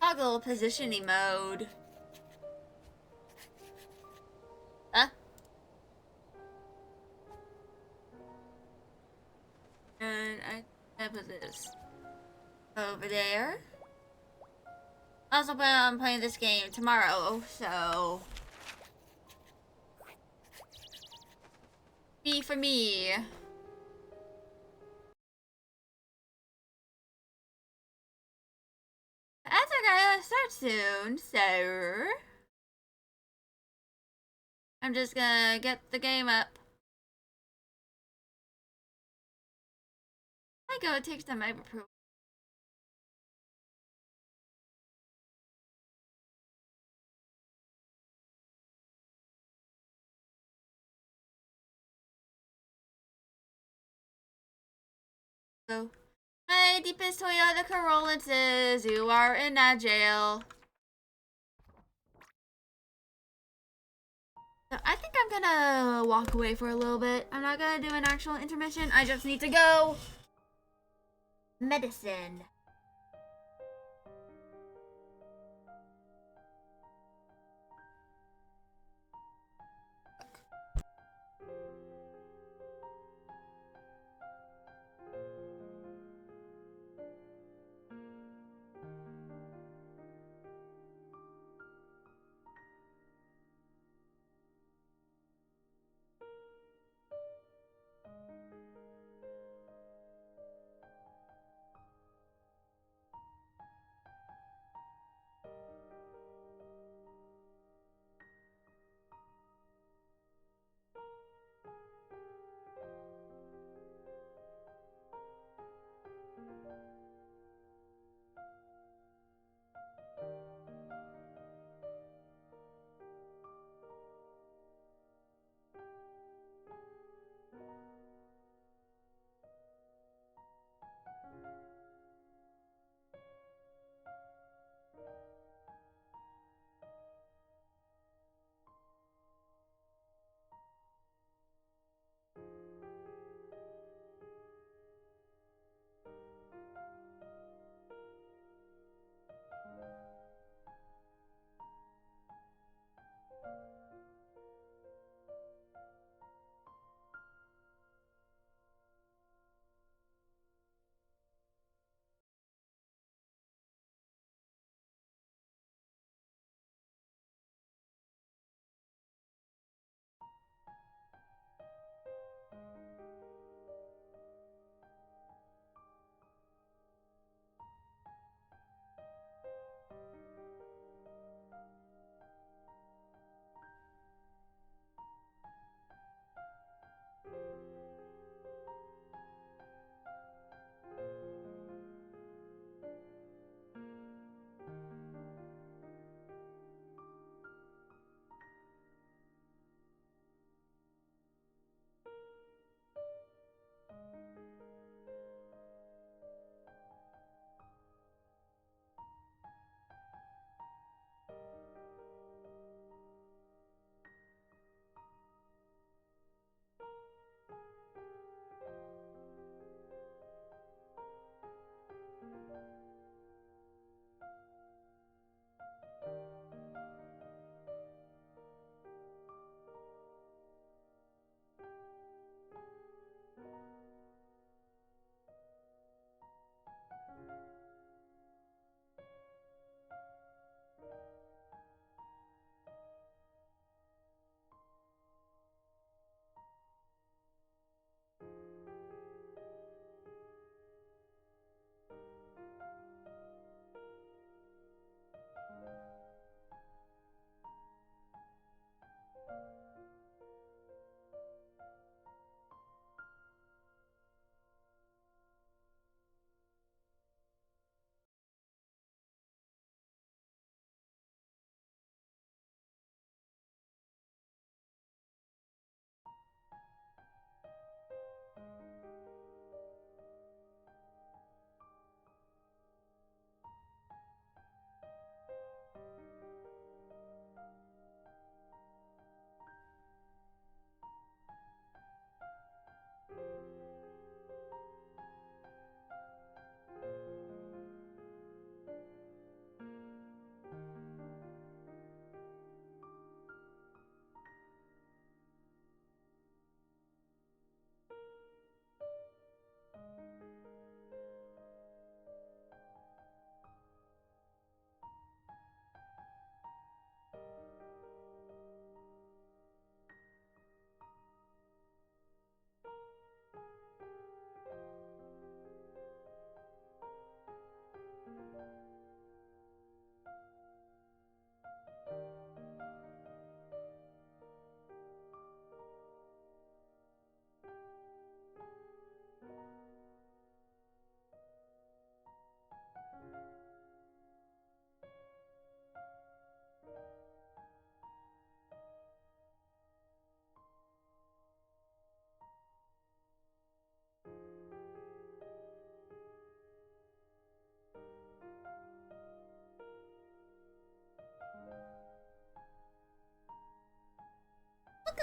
toggle positioning mode. Huh? And I put this over there. I also plan on playing this game tomorrow, so me for me. That's okay, let's start soon, so I'm just gonna get the game up. I go, it takes time to approve. So, hi, deepest Toyota Corolla says you are in a jail. So I think I'm gonna walk away for a little bit. I'm not gonna do an actual intermission. I just need to go. Medicine.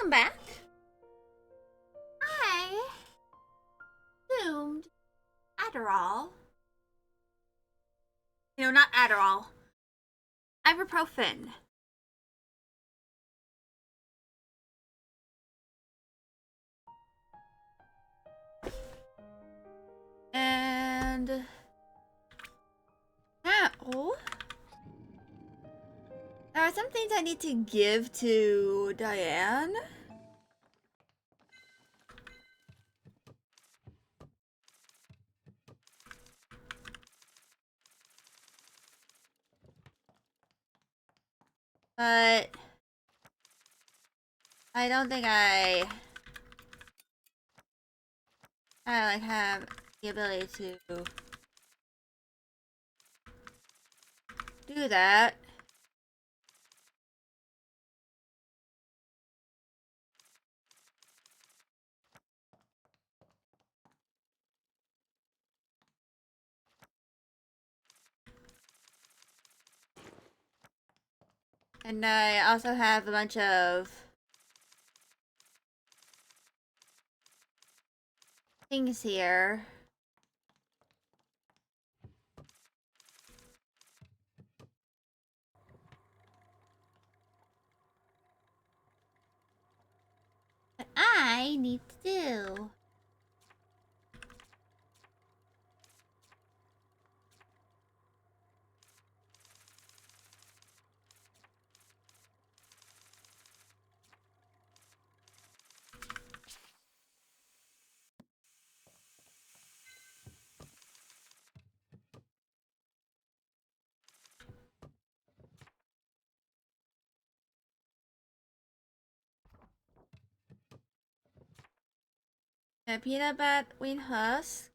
Welcome back. I consumed Adderall. No, not Adderall. Ibuprofen. And now there are some things I need to give to Diane. But I don't think I like have the ability to do that. And I also have a bunch of things here. That I need to do. A peanut butter wheat husk.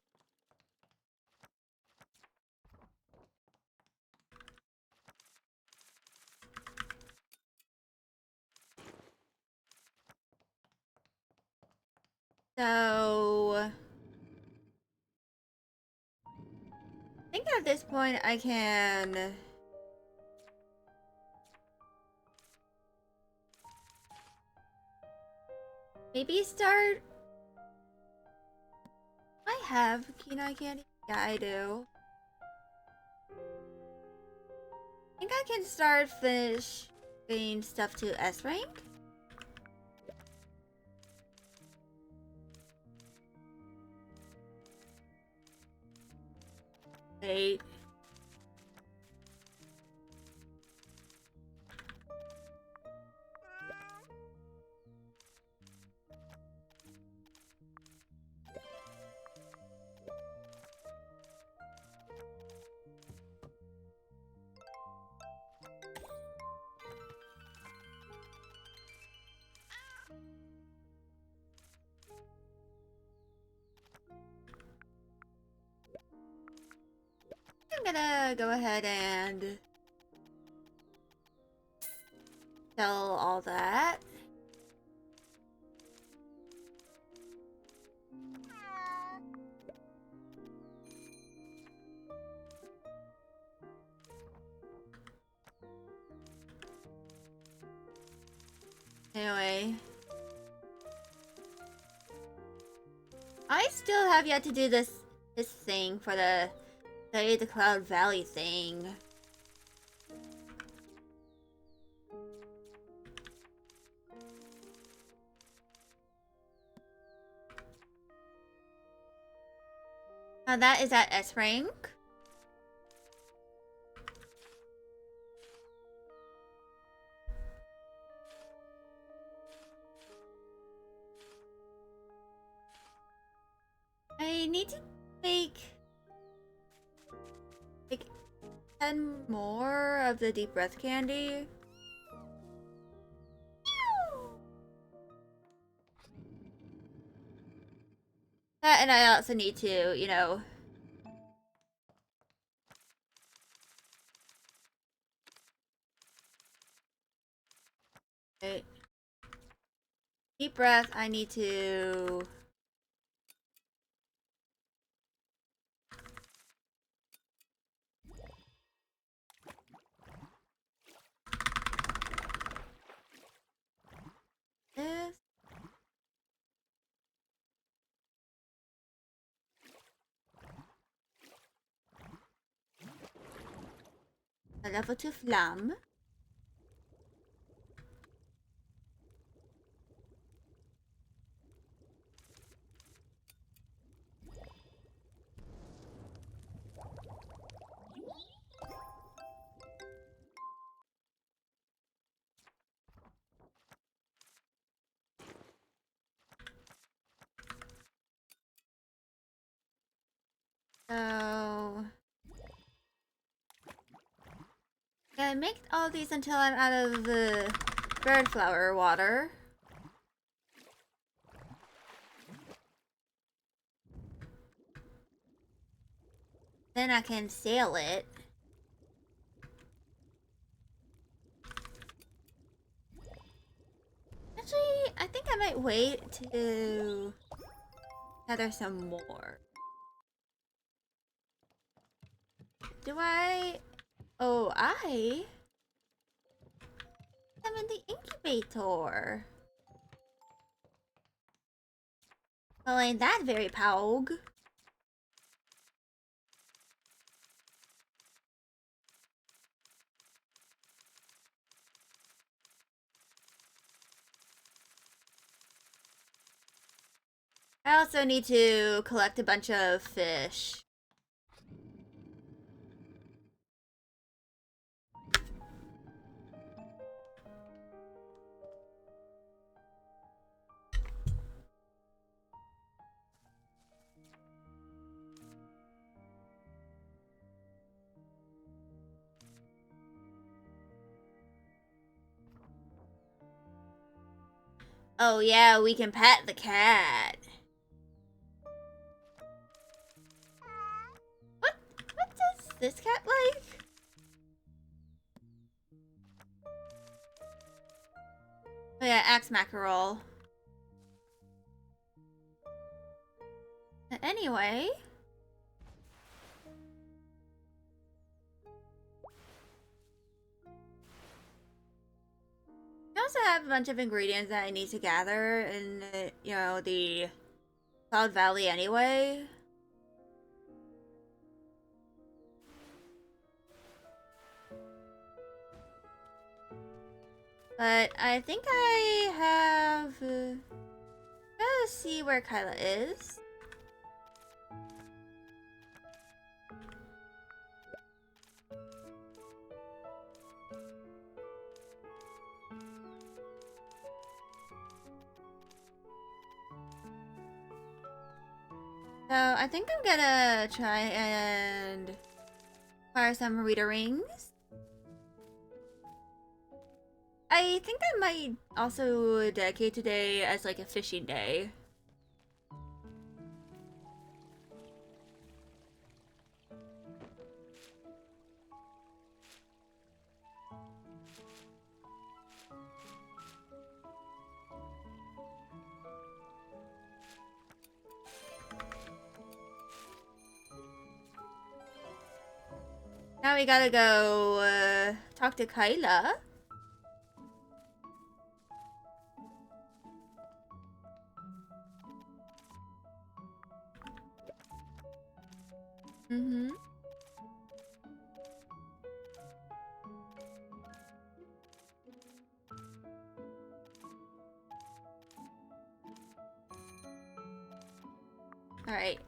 So I think at this point I can maybe start. I have Kenai candy. Yeah, I do. I think I can start finishing stuff to S rank. Wait. I'm gonna go ahead and sell all that. Anyway, I still have yet to do this thing for the Study the Cloud Valley thing. Now that is at S rank. I need to make like 10 more of the deep breath candy. That, and I also need to, you know, wait. Deep breath, I need to this. A level 2 flam. So yeah, make all these until I'm out of the bird flower water. Then I can sail it. Actually, I think I might wait to gather some more. Do I? Oh, I am in the incubator. Well, ain't that very pog? I also need to collect a bunch of fish. Oh yeah, we can pet the cat. What does this cat like? Oh yeah, axe mackerel. Anyway. I also have a bunch of ingredients that I need to gather in, you know, the Cloud Valley anyway. But I think I have... gotta see where Kyla is. So I think I'm gonna try and acquire some Rita rings. I think I might also dedicate today as like a fishing day. Now we gotta go talk to Kyla. Mm-hmm. Alright.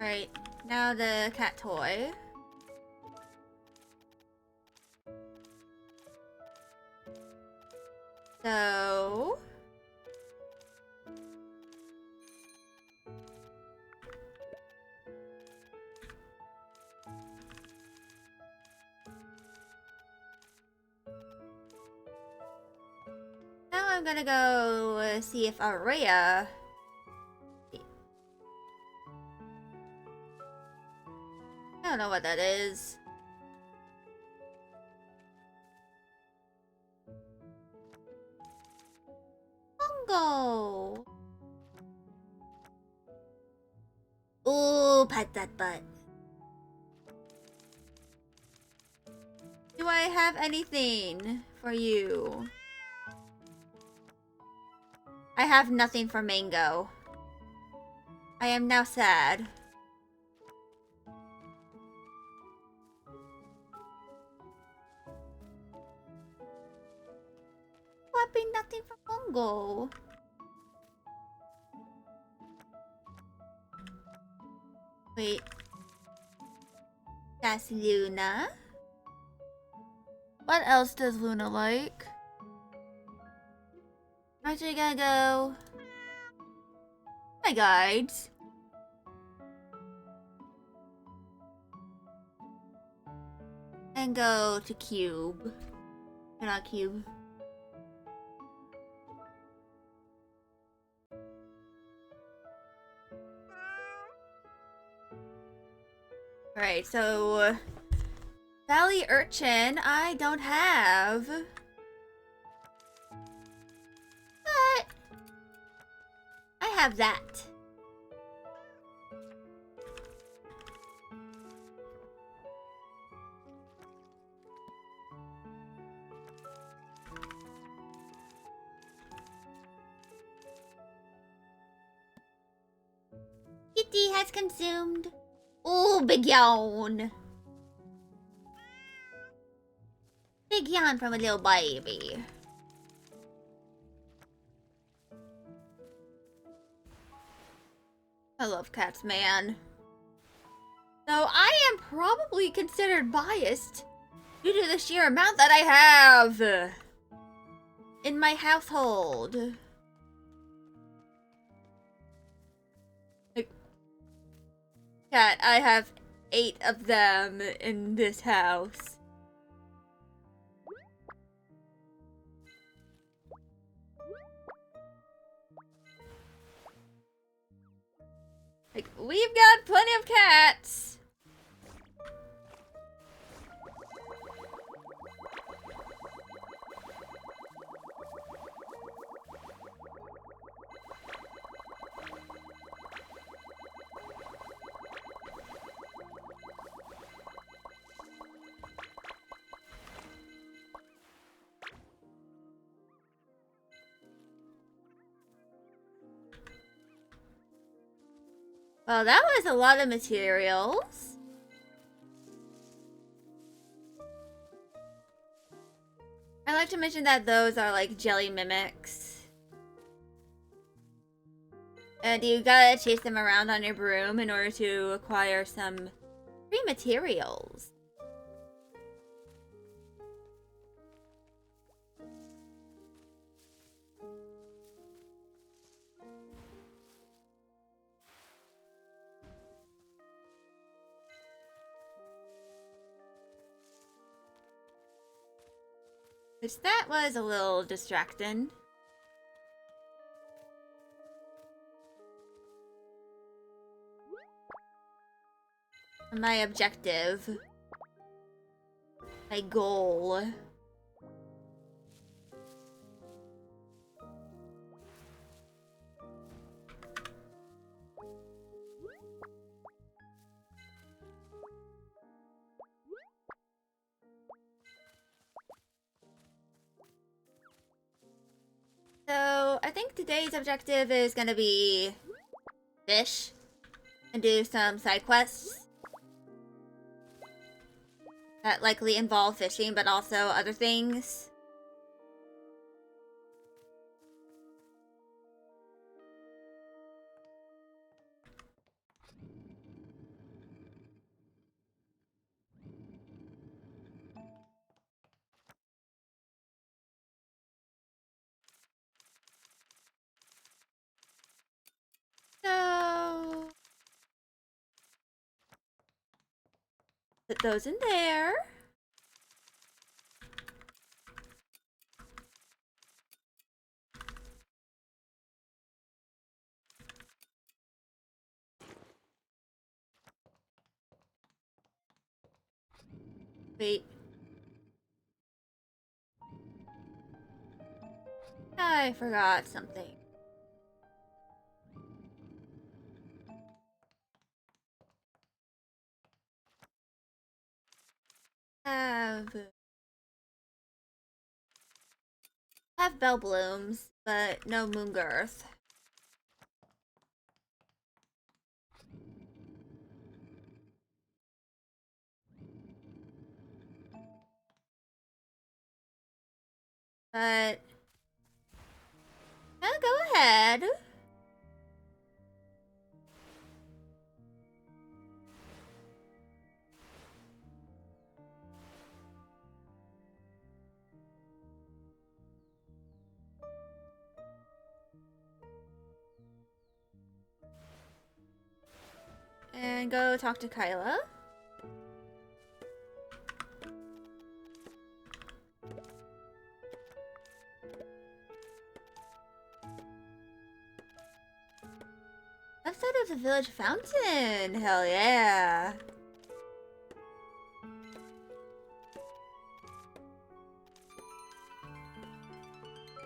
Alright, now the cat toy. So... now I'm gonna go see if Araya... I don't know what that is. Pongo! Ooh, pet that butt. Do I have anything for you? I have nothing for Mango. I am now sad. be nothing for Bungo. Wait. That's Luna. What else does Luna like? Actually, gotta go. My guides. And go to Cube. Or not Cube. Alright, so Valley Urchin I don't have. But I have that. Kitty has consumed. Ooh, big yawn. Big yawn from a little baby. I love cats, man. Though I am probably considered biased due to the sheer amount that I have in my household. Like, cat, I have 8 of them in this house. Like, we've got plenty of cats. Well, that was a lot of materials. I like to mention that those are like jelly mimics. And you gotta chase them around on your broom in order to acquire some free materials. Which that was a little distracting. My objective. My goal. So, I think today's objective is gonna be fish and do some side quests that likely involve fishing, but also other things. So, put those in there. Wait. I forgot something. Have bell blooms, but no moongirth. But ahead. And go talk to Kyla. Left side of the village fountain. Hell yeah.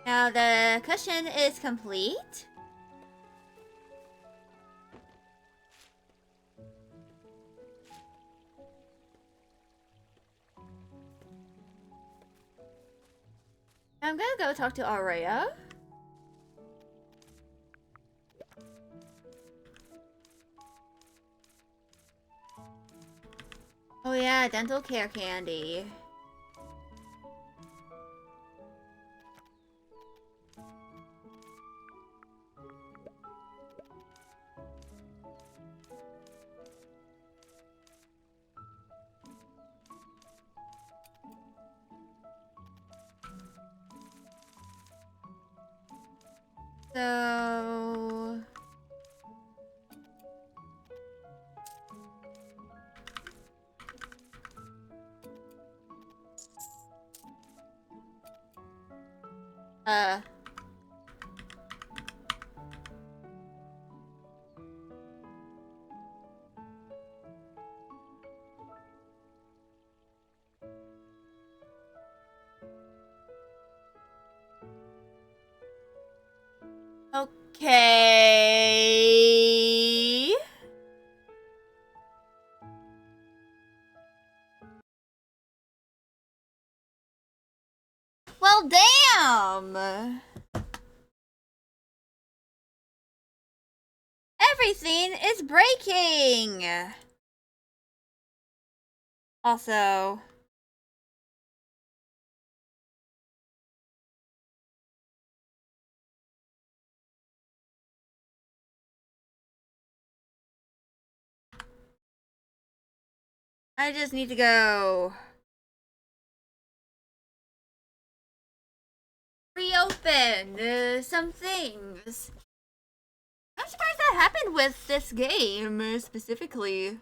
Now the cushion is complete. I'm gonna go talk to Aurea. Oh yeah, dental care candy. So... Uh... Okay... Well, damn! Everything is breaking! Also... I just need to go... reopen some things. I'm surprised that happened with this game specifically.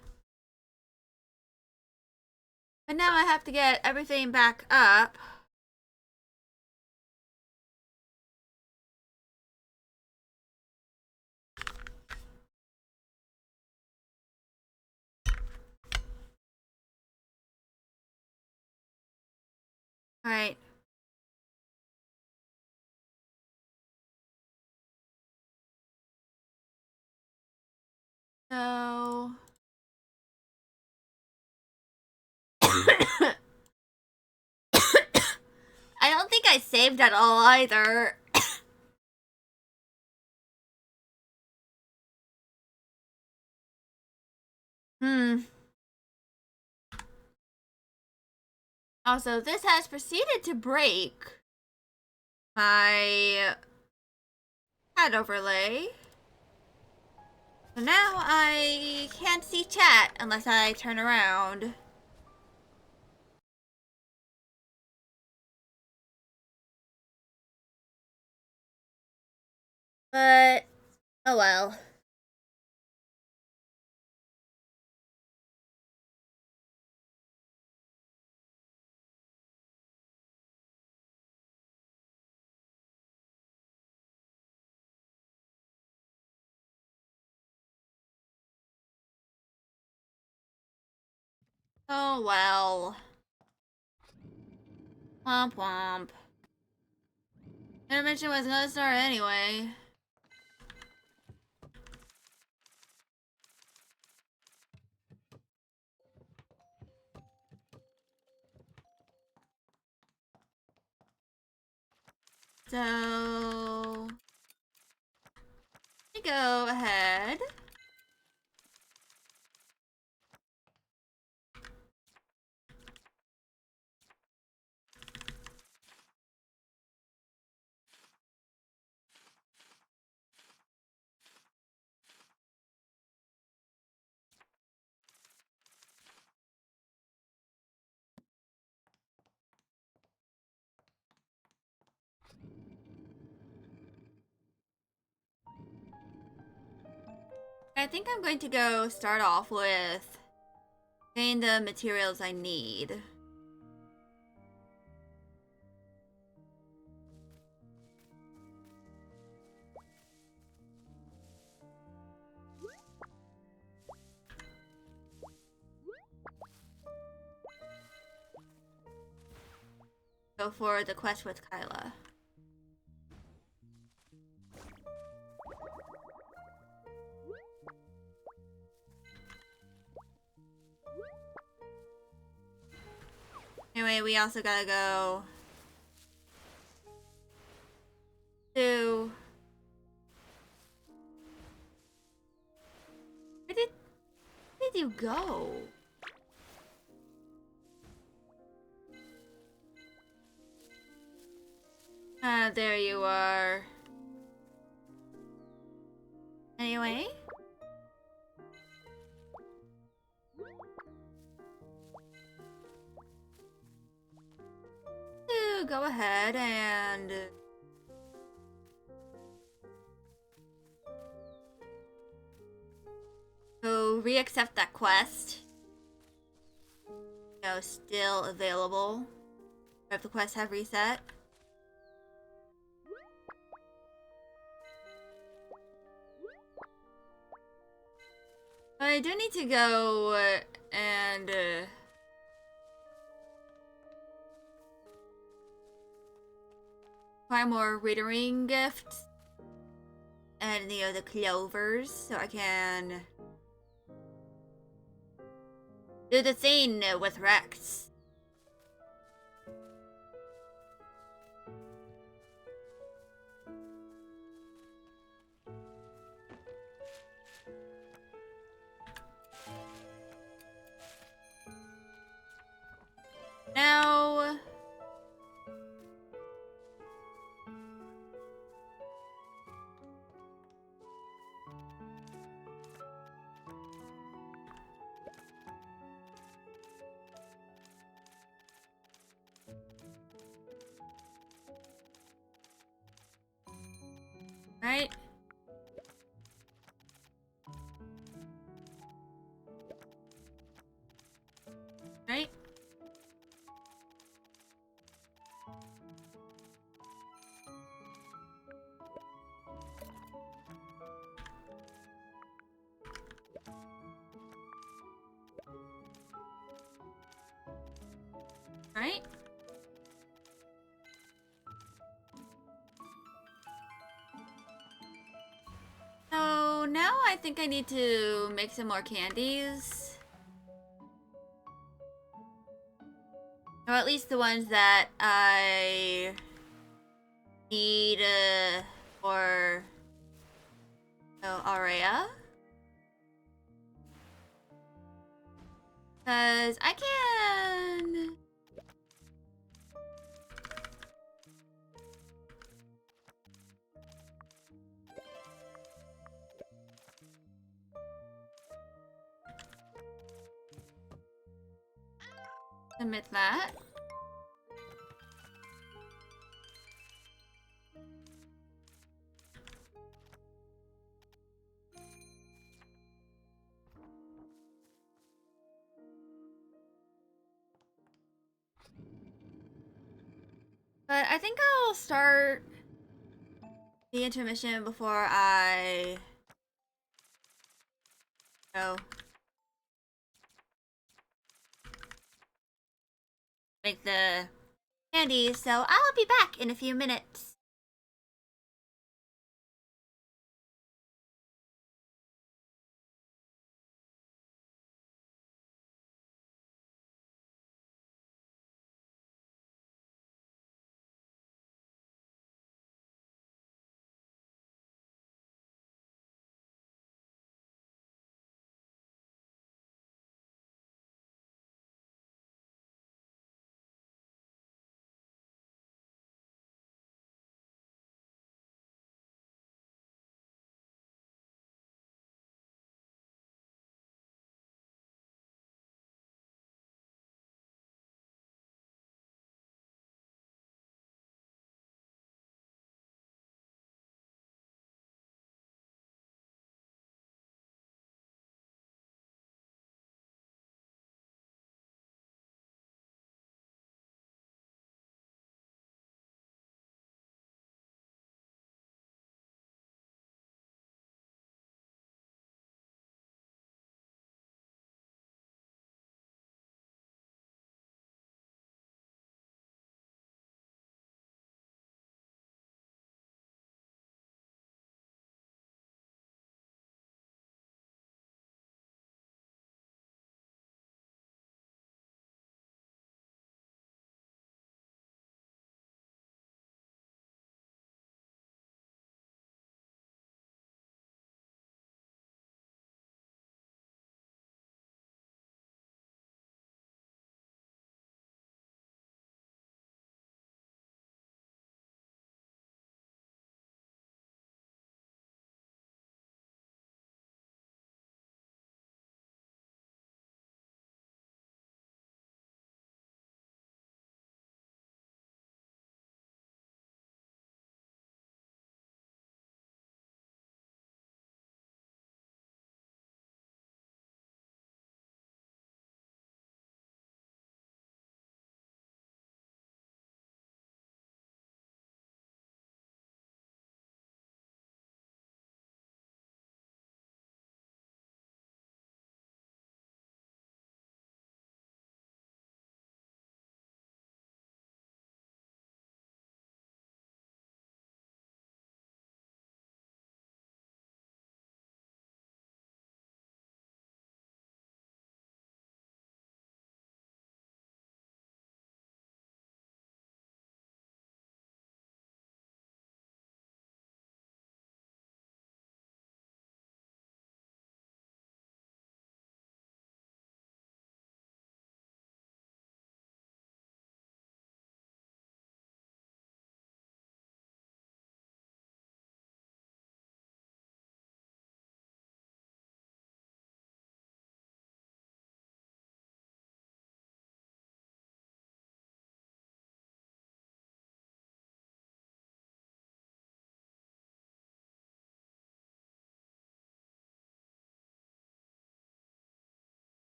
But now I have to get everything back up. Alright. So... I don't think I saved at all either. Also, this has proceeded to break my chat overlay. So now I can't see chat unless I turn around. But, oh well. Oh well. Womp womp. Intervention was gonna start anyway. So... let me go ahead. I think I'm going to go start off with getting the materials I need. Go for the quest with Kyla. Anyway, we also gotta go to... Where did you go? Ah, there you are. Anyway. Go ahead and... go re-accept that quest. No, still available. If the quests have reset. But I do need to go and buy more Rittering gifts. And, you know, the clovers, so I can do the thing with Rex. Now... right? Right? Right? So now I think I need to make some more candies. Or at least the ones that I need for Aurea. Because I can... submit that. But I think I'll start the intermission before I make the candies. So I'll be back in a few minutes.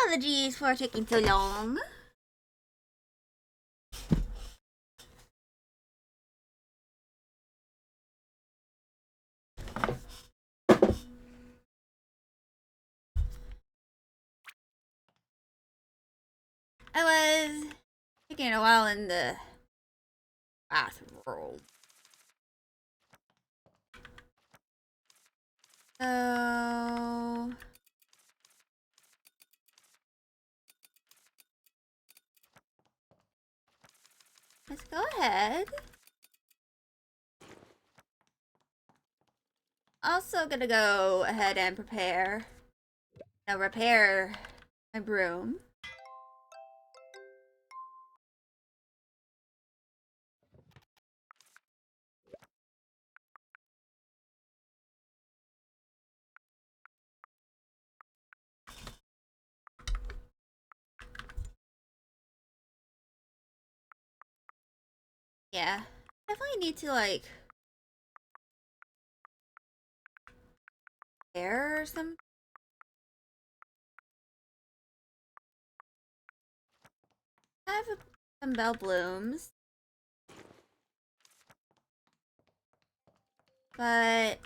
Apologies for taking so long. I was taking a while in the bathroom. So let's go ahead. Also gonna go ahead and repair my broom. Yeah, definitely need to like air or some. I have some bell blooms, but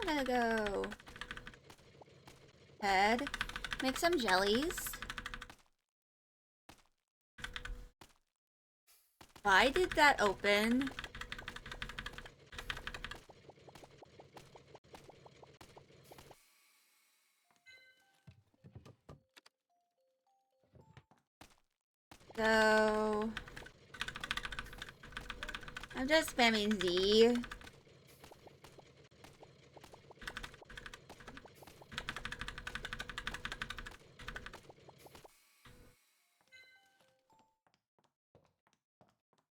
I'm gonna go ahead, make some jellies. Why did that open? So I'm just spamming Z.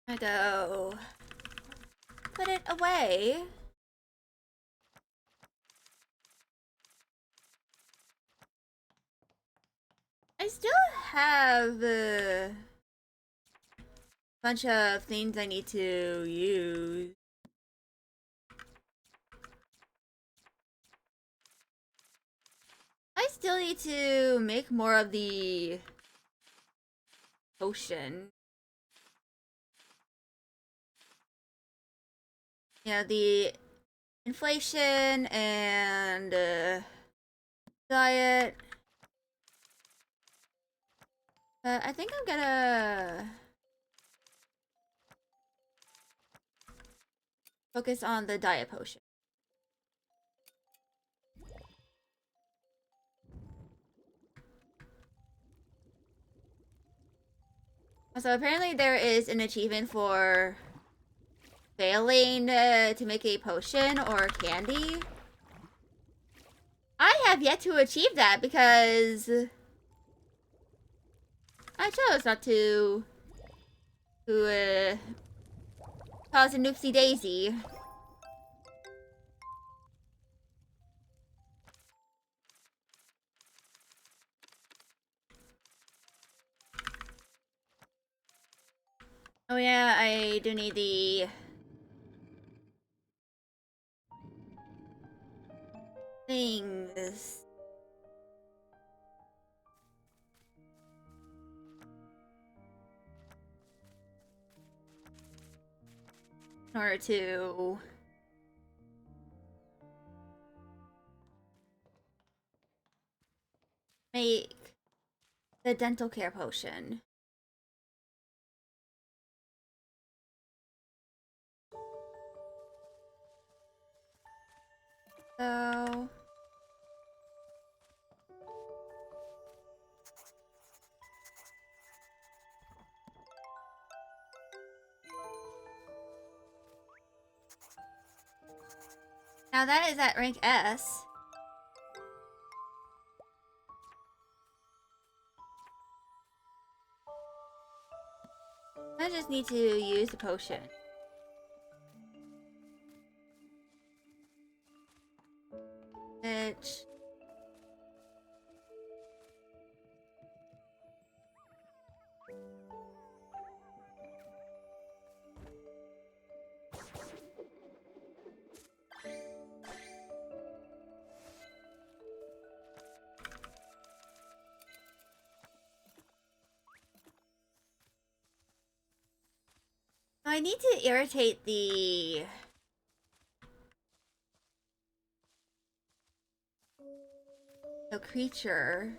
I go put it away. I still have a bunch of things I need to use. I still need to make more of the potion. Yeah, the inflation and diet. I think I'm gonna focus on the diet potion. So apparently there is an achievement for failing to make a potion or candy. I have yet to achieve that because I chose not to cause a noopsie daisy. Oh yeah, I do need the things. In order to make the dental care potion. So now that is at rank S. I just need to use the potion. Which I need to irritate the creature.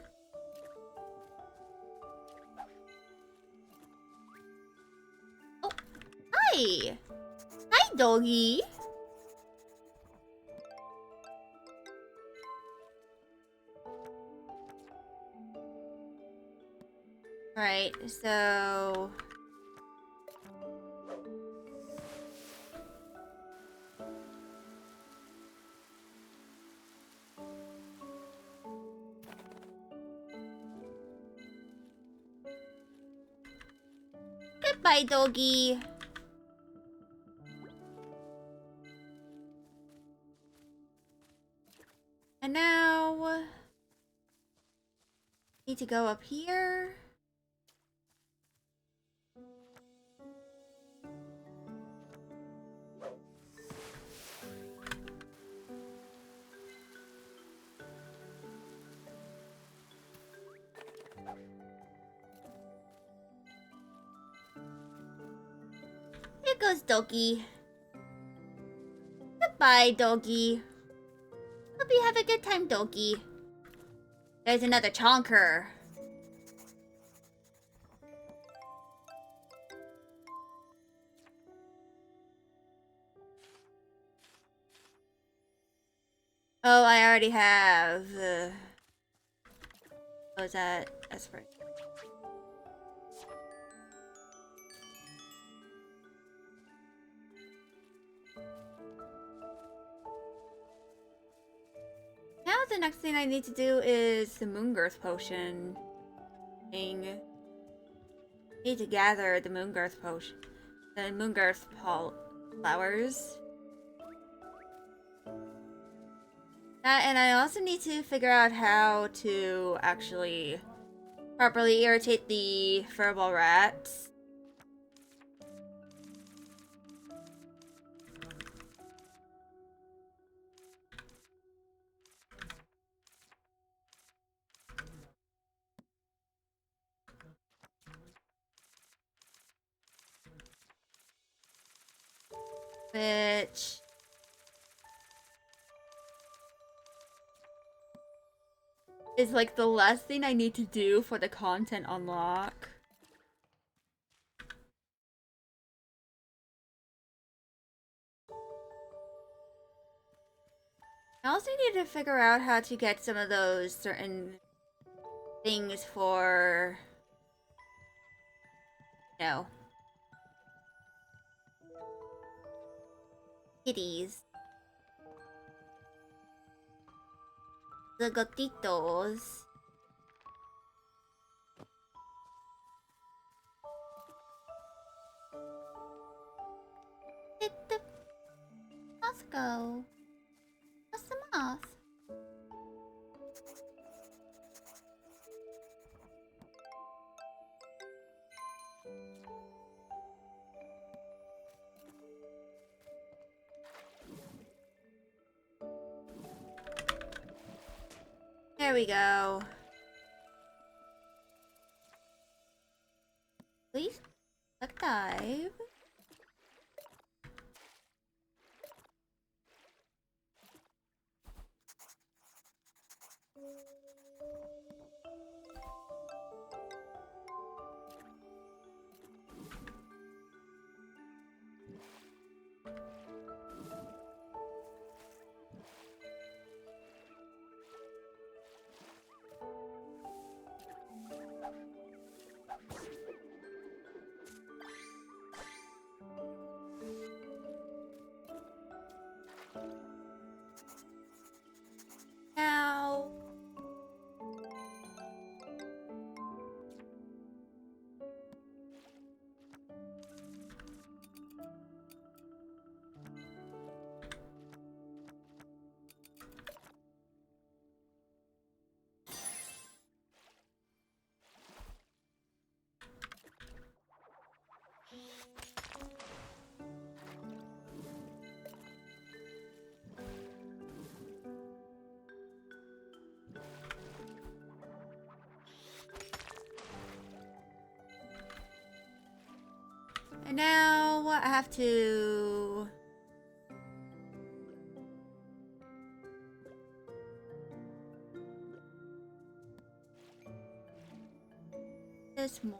Oh, hi! Hi, doggy! Right, so... Goodbye, doggy! And now... Need to go up here. Here goes doggy. Goodbye, doggy. Hope you have a good time, doggy. There's another chonker. Oh, I already have. What was that? That's right. Now the next thing I need to do is the Moongirth potion thing. I need to gather the Moongirth potion. The Moongirth flowers. And I also need to figure out how to actually properly irritate the furball rats. Which... is like the last thing I need to do for the content unlock. I also need to figure out how to get some of those certain things for... No. Kitties. The gatitos. Let's go. What's the moth? There we go. Please, let's dive. Now... And now I have to... This more?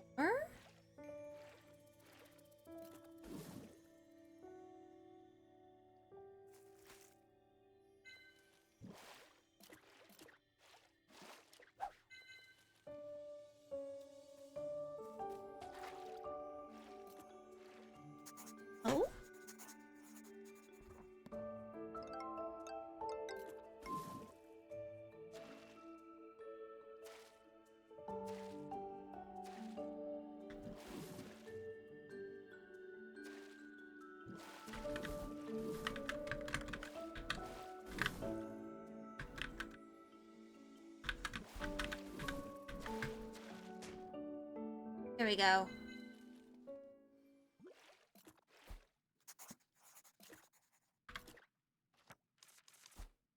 Oh? There we go.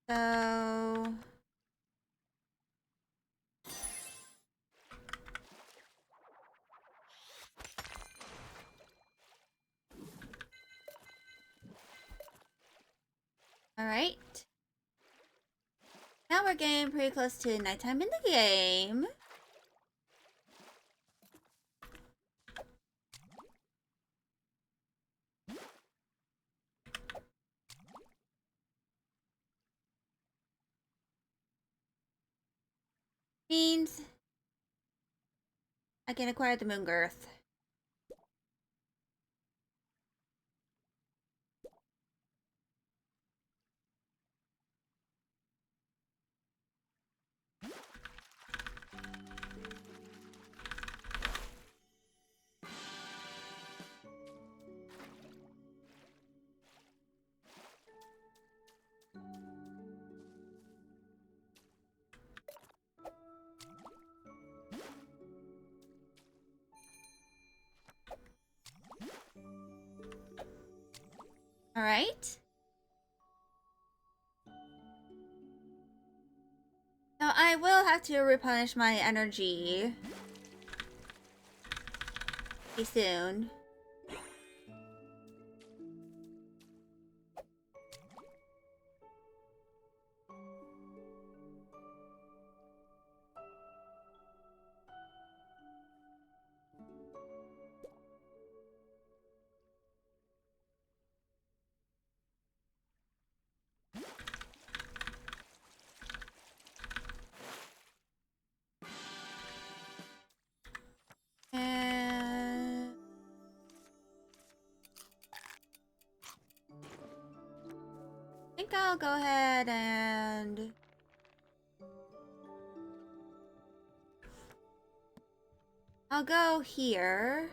So... Alright. Now we're getting pretty close to nighttime in the game. Means I can acquire the Moon Girth. Alright. Now I will have to replenish my energy pretty soon. And I think I'll go ahead and I'll go here.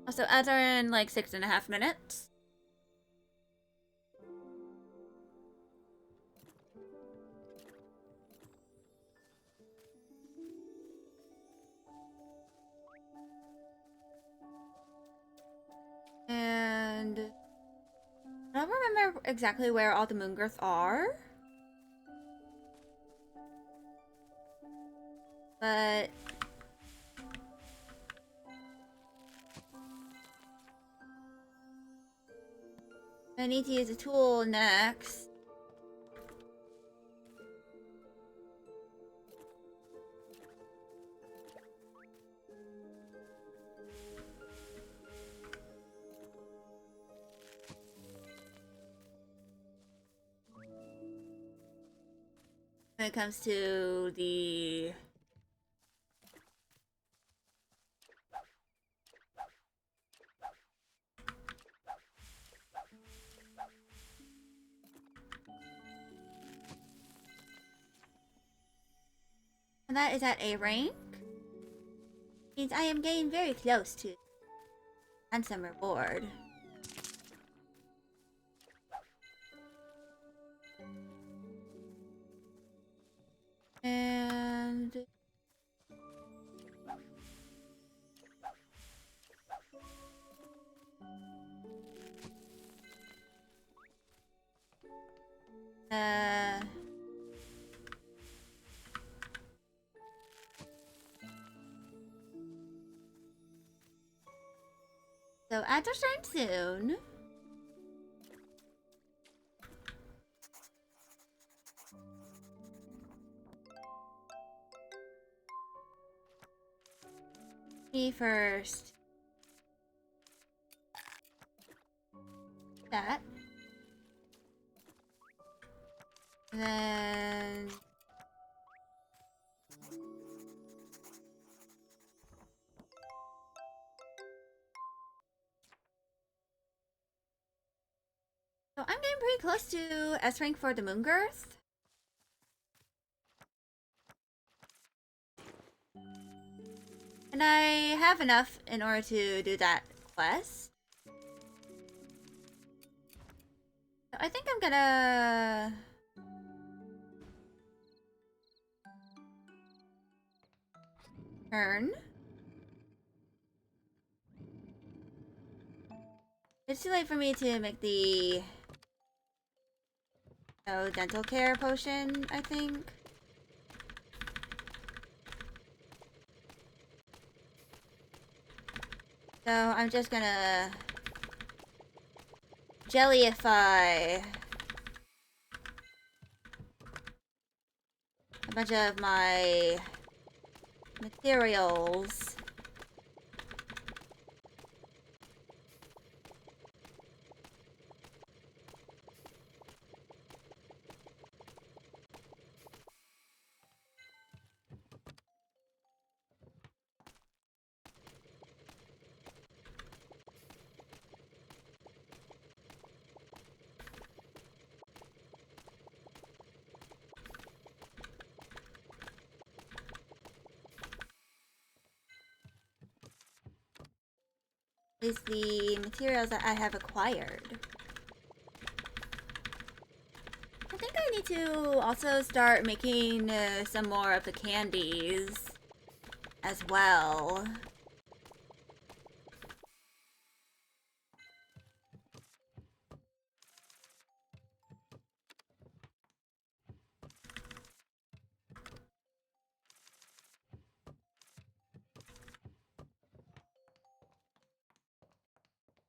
Also, ads are in like 6.5 minutes. And I don't remember exactly where all the Moon Girths are. But I need to use a tool next. When it comes to the and that is at A rank. Means I am getting very close to handsome reward. And So ads are starting soon. Me first. That. And then so I'm getting pretty close to S rank for the Moongirth. And I have enough in order to do that quest. So I think I'm gonna turn. It's too late for me to make the dental care potion, I think. So I'm just gonna jellyify a bunch of my materials. Is the materials that I have acquired. I think I need to also start making some more of the candies as well.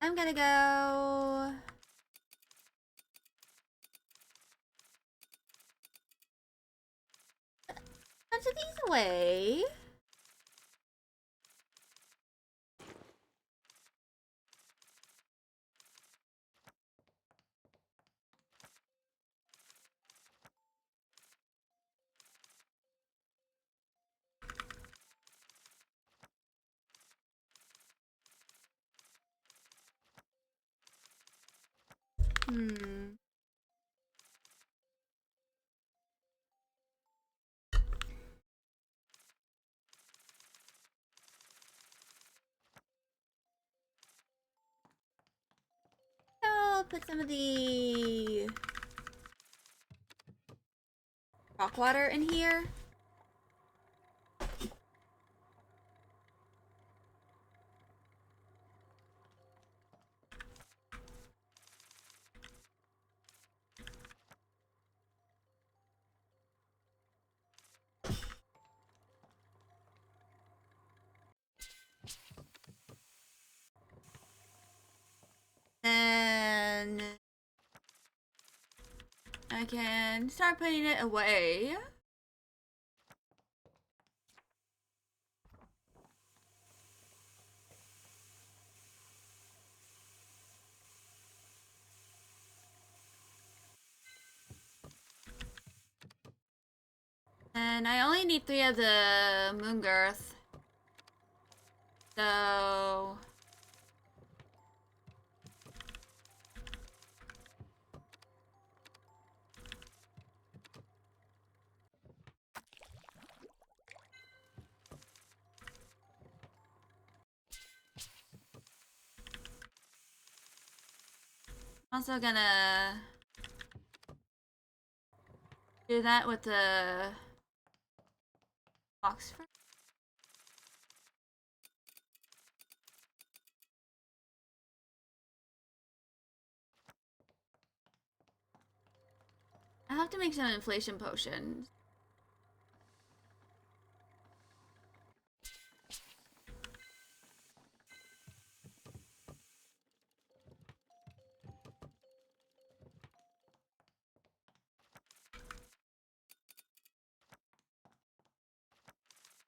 I'm gonna go bunch of these away. Hmm. I'll put some of the rock water in here. And I can start putting it away. And I only need 3 of the Moongirth. So also gonna do that with the box first. I have to make some inflation potions.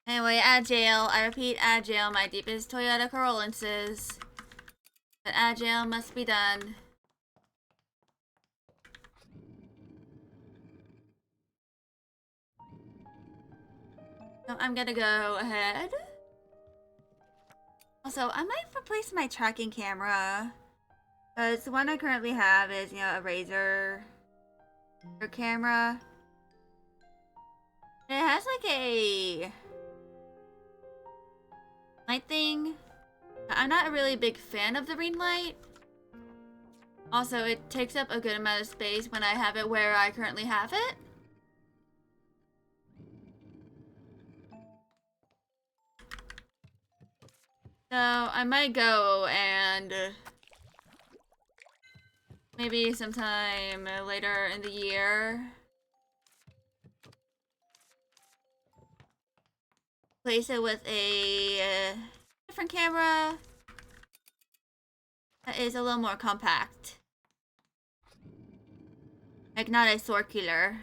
Anyway, Agile. I repeat, Agile. My deepest Toyota condolences. But Agile must be done. So I'm gonna go ahead. Also, I might replace my tracking camera. Because the one I currently have is, you know, a Razer camera. It has like a light thing. I'm not a really big fan of the ring light. Also, it takes up a good amount of space when I have it where I currently have it. So I might go and maybe sometime later in the year place it with a different camera that is a little more compact. Like not a circular.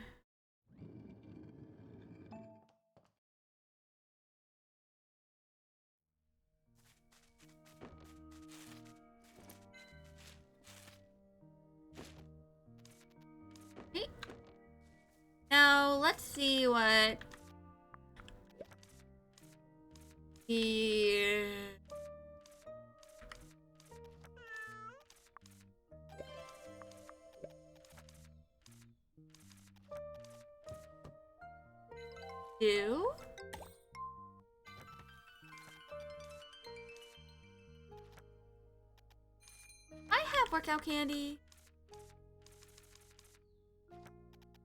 Okay. Now let's see what the do. I have workout candy.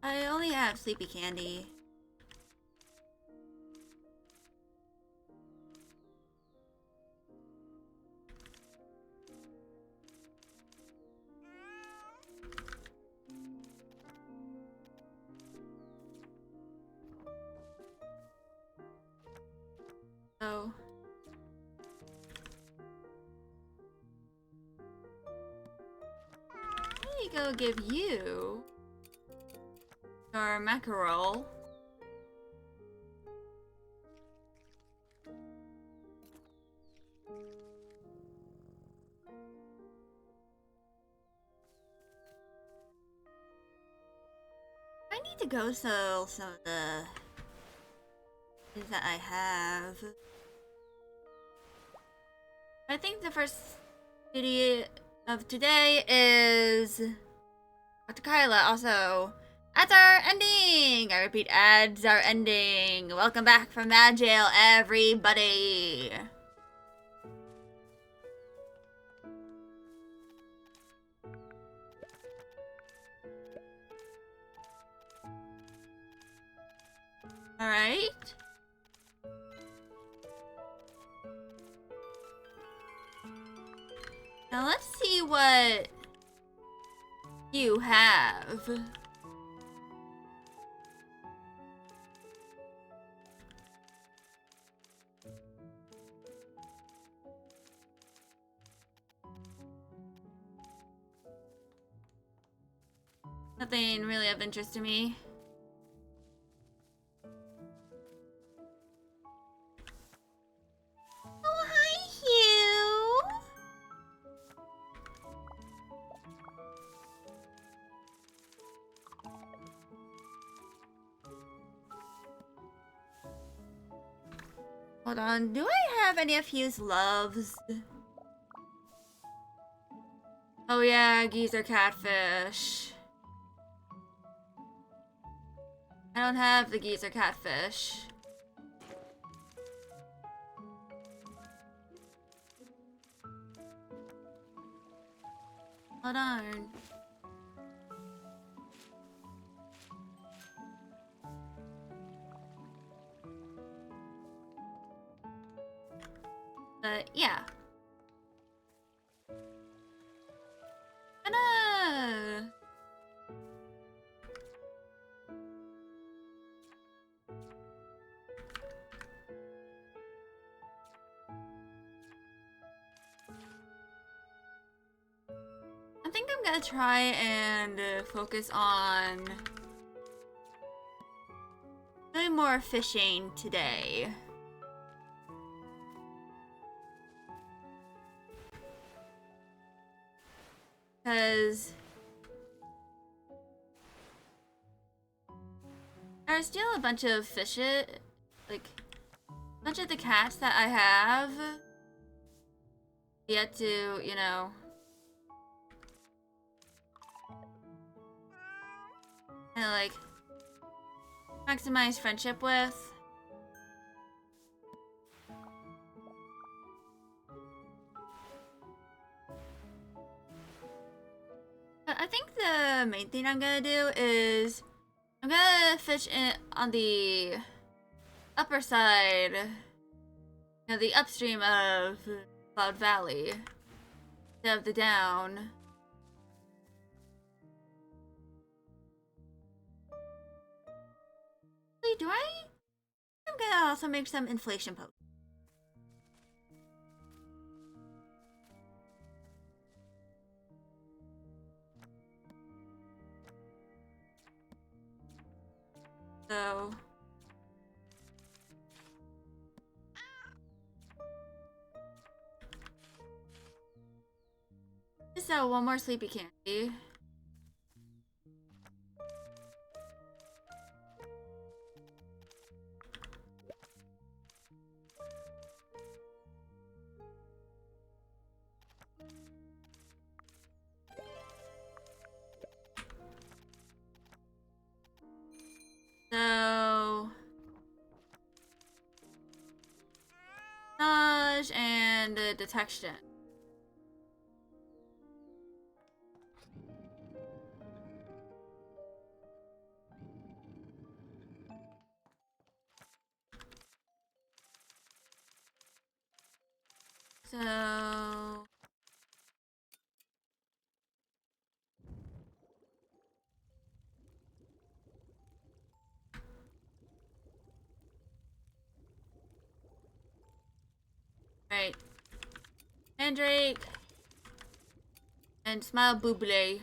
I only have sleepy candy. Oh. Let me go give you your mackerel. I need to go sell some of the things that I have. I think the first video of today is Dr. Kyla. Also, ads are ending! I repeat, ads are ending. Welcome back from Mad Jail, everybody. Alright. Now let's see what you have. Nothing really of interest to me. Oh, hi, Hugh. Hold on, do I have any of Hugh's loves? Oh yeah, geezer catfish. I don't have the geezer catfish. Hold on. But yeah. Gonna I think I'm gonna try and focus on doing more fishing today. Because there's still a bunch of fishes, like a bunch of the cats that I have yet to, you know, kind of like maximize friendship with. But I think the main thing I'm gonna do is I'm gonna fish in on the upper side, you know, the upstream of Cloud Valley, instead of the down. Do I'm gonna also make some inflation potions. So just sell one more sleepy candy. So knowledge and detection. So right. Mandrake and Smile Buble.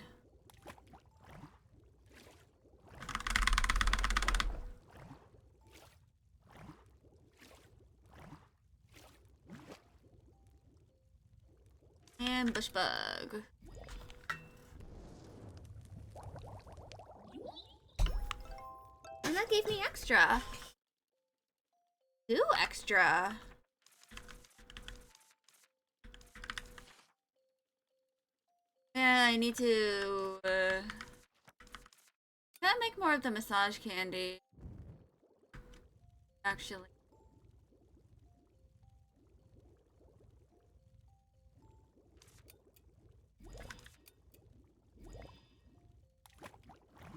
And Bushbug. And that gave me extra. 2 extra. Yeah, I need to gotta make more of the massage candy. Actually.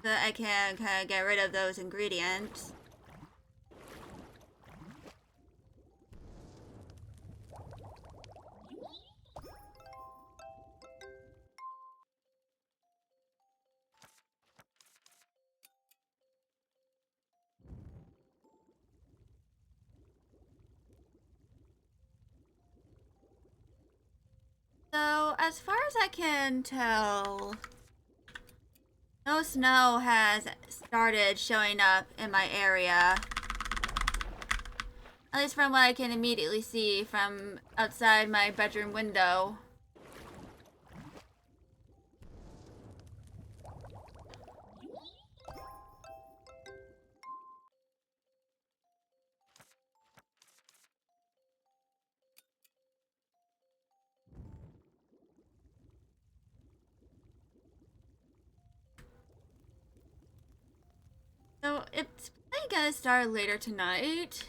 So that I can kind of get rid of those ingredients. So, as far as I can tell, no snow has started showing up in my area. At least from what I can immediately see from outside my bedroom window. So, it's probably gonna start later tonight.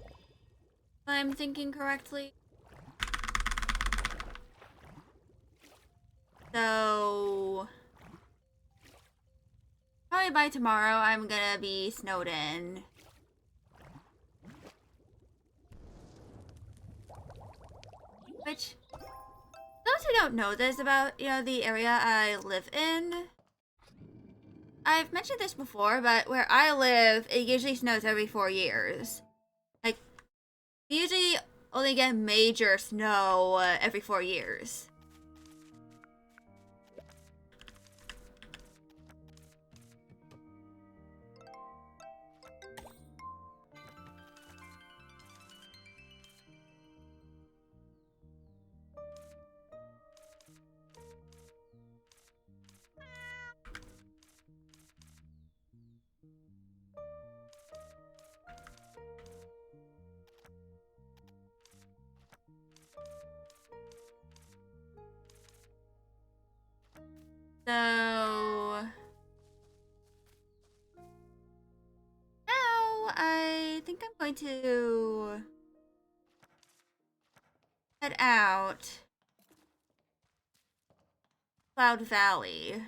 If I'm thinking correctly. So, probably by tomorrow I'm gonna be snowed in. Which, those who don't know this about, you know, the area I live in, I've mentioned this before, but where I live, it usually snows every 4 years. Like, we usually only get major snow every 4 years. So now I think I'm going to head out Cloud Valley.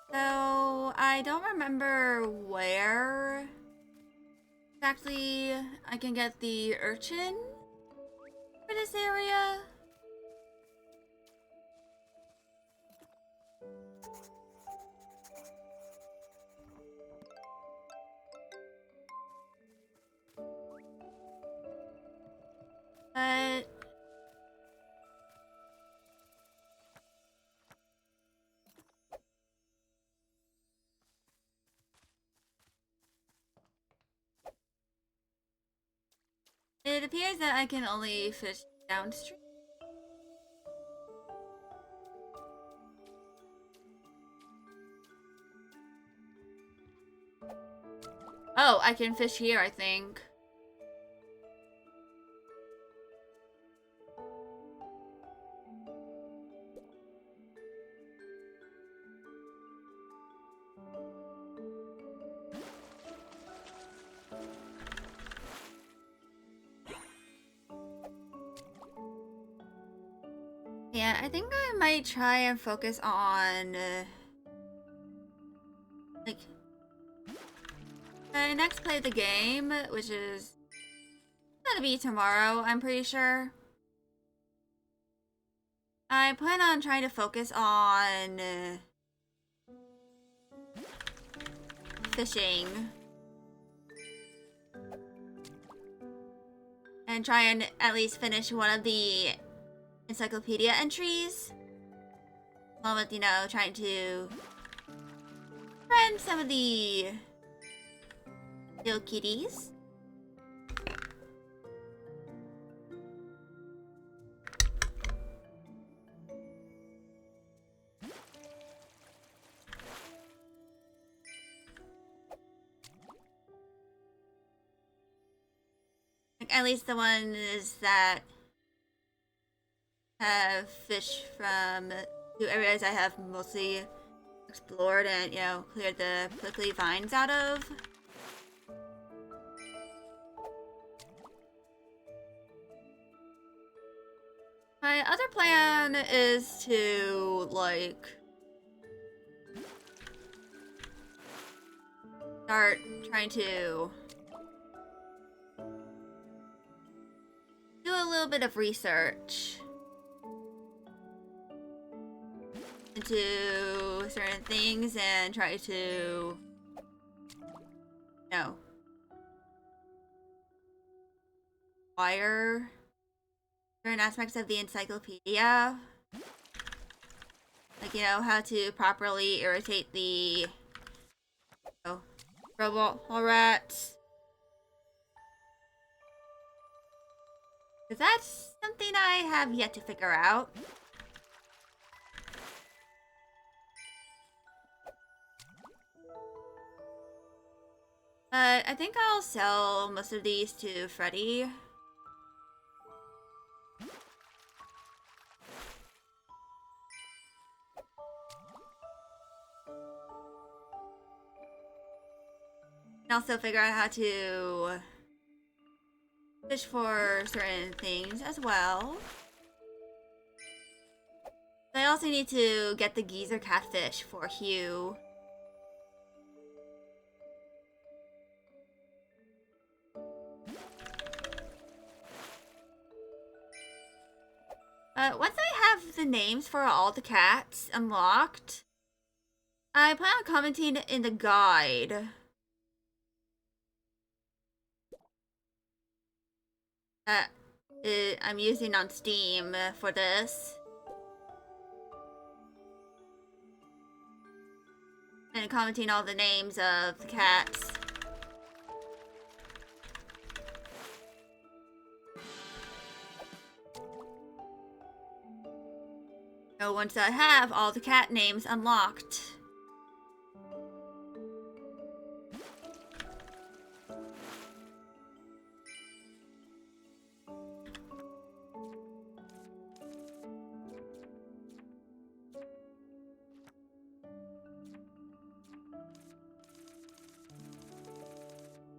So I don't remember where exactly I can get the urchin for this area. But it appears that I can only fish downstream. Oh, I can fish here, I think. Yeah, I think I might try and focus on like my next play of the game, which is gonna be tomorrow, I'm pretty sure. I plan on trying to focus on fishing and try and at least finish one of the encyclopedia entries, along with, you know, trying to friend some of the little kitties. Like, at least the ones that have fish from the areas I have mostly explored and, you know, cleared the prickly vines out of. My other plan is to, like, start trying to do a little bit of research into certain things and try to, you know, acquire certain aspects of the encyclopedia. Like, you know, how to properly irritate the, you know, robot rats. Because that's something I have yet to figure out. But I think I'll sell most of these to Freddy. And also figure out how to fish for certain things as well. But I also need to get the geezer catfish for Hugh. Once I have the names for all the cats unlocked, I plan on commenting in the guide that I'm using on Steam for this. And commenting all the names of the cats. So once I have all the cat names unlocked,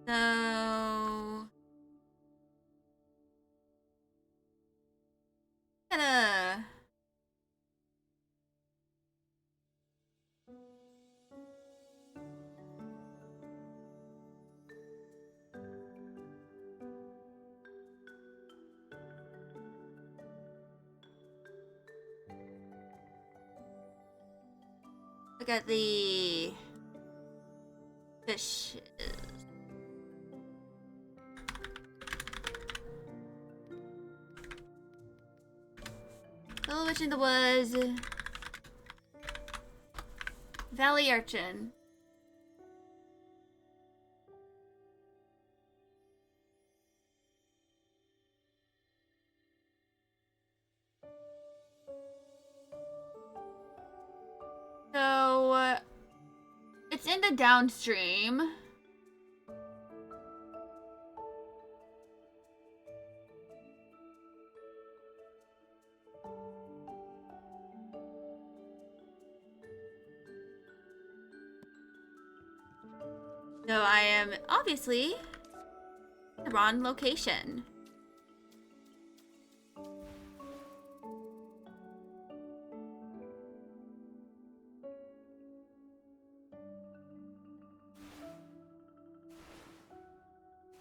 so gotta look at the fish. Little Witch in the Woods. Valley Urchin. So, it's in the downstream. So I am obviously in the wrong location.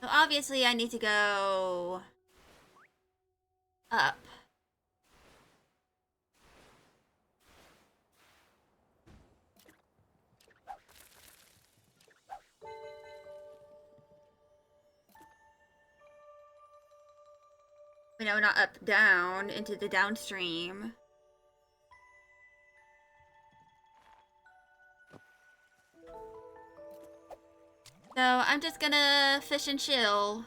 So obviously I need to go up. No, not up, down, into the downstream. So I'm just gonna fish and chill.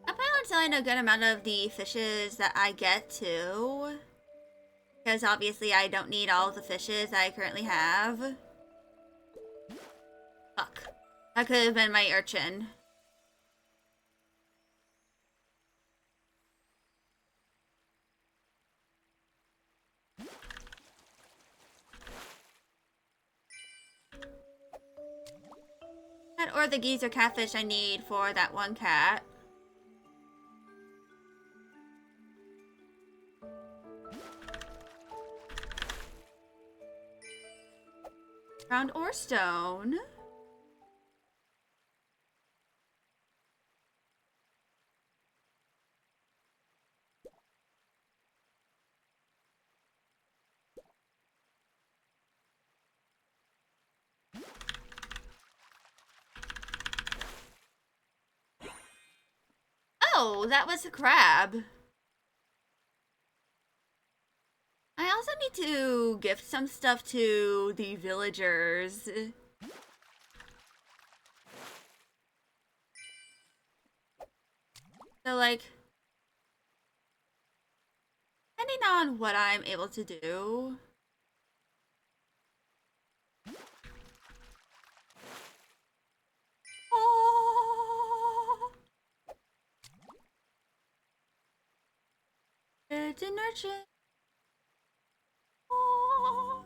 I'm planning on selling a good amount of the fishes that I get too. Because obviously I don't need all the fishes I currently have. Fuck. That could have been my urchin. That or the geese or catfish I need for that one cat. Round or stone. Oh, that was a crab. I also need to gift some stuff to the villagers. So, like, depending on what I'm able to do. Oh, it's an urchin. Oh.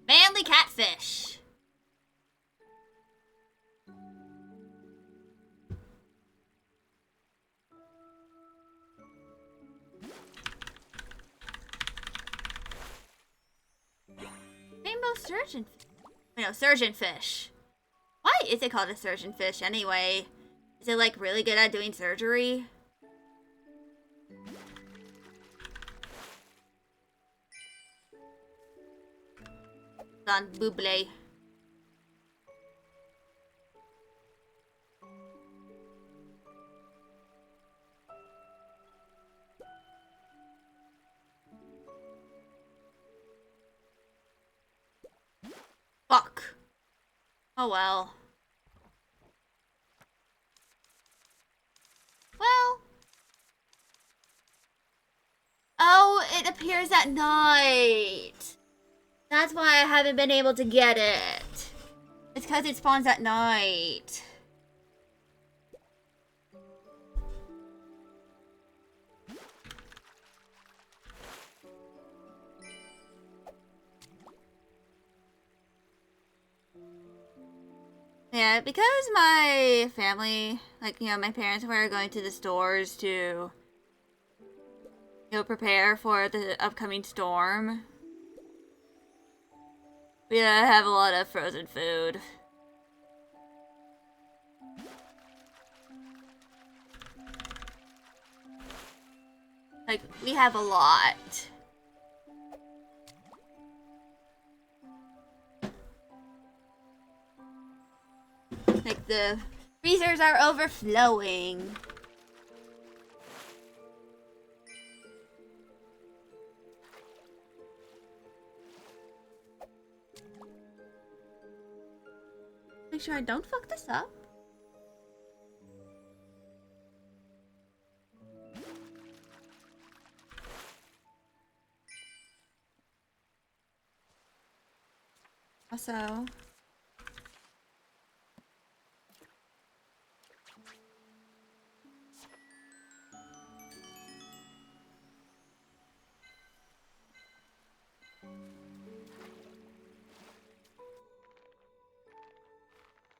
Manly catfish. Rainbow surgeon. Wait, no, surgeon fish. Why is it called a surgeon fish anyway? Is it like really good at doing surgery? On Buble. Fuck. Oh well. Well. Oh, it appears at night. That's why I haven't been able to get it. It's because it spawns at night. Yeah, because my family, like, my parents were going to the stores to, prepare for the upcoming storm. We have a lot of frozen food. Like, we have a lot. Like, the freezers are overflowing. Make sure I don't fuck this up. Also,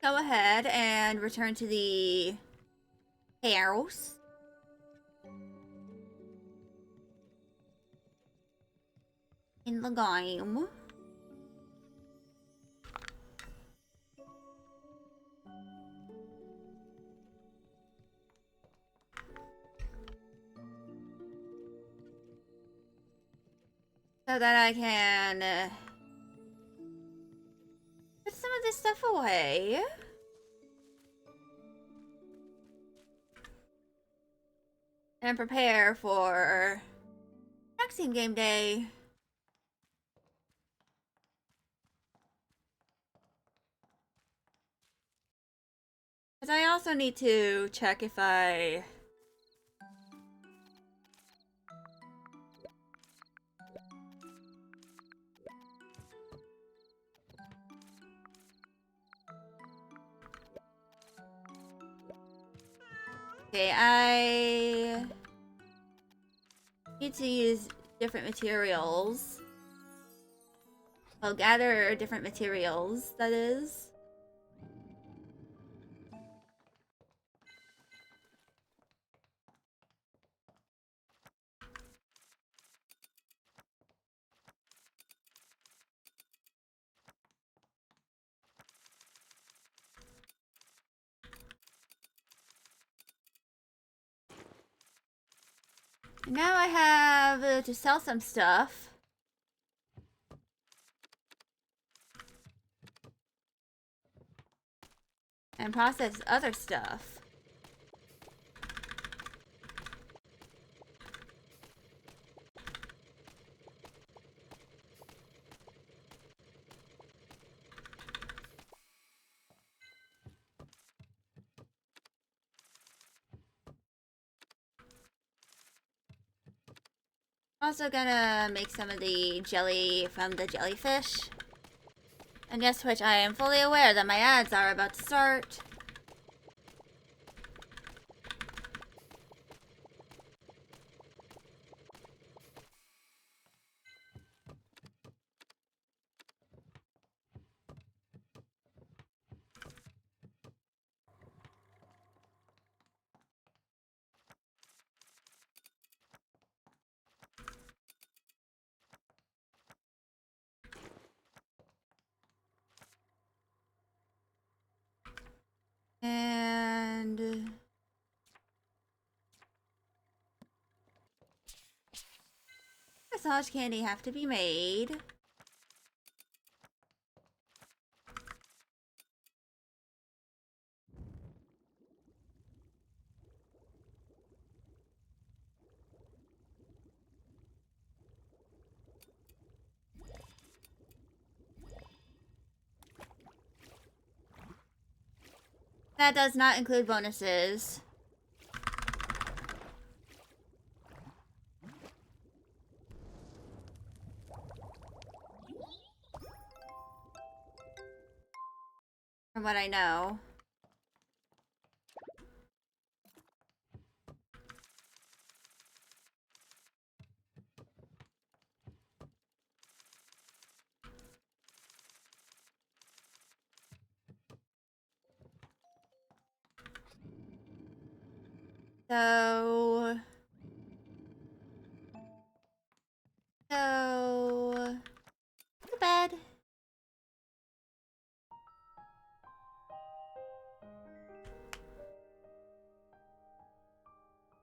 go ahead and return to the house. In the game. So that I can put some of this stuff away. And prepare for Vaccine Game Day. Because I also need to check if I... Okay, I need to use different materials. Well, gather different materials, that is. Now I have to sell some stuff. And process other stuff. Also gonna make some of the jelly from the jellyfish. And yes, Twitch, I am fully aware that my ads are about to start. And massage candy have to be made. That does not include bonuses. From what I know. So... To bed.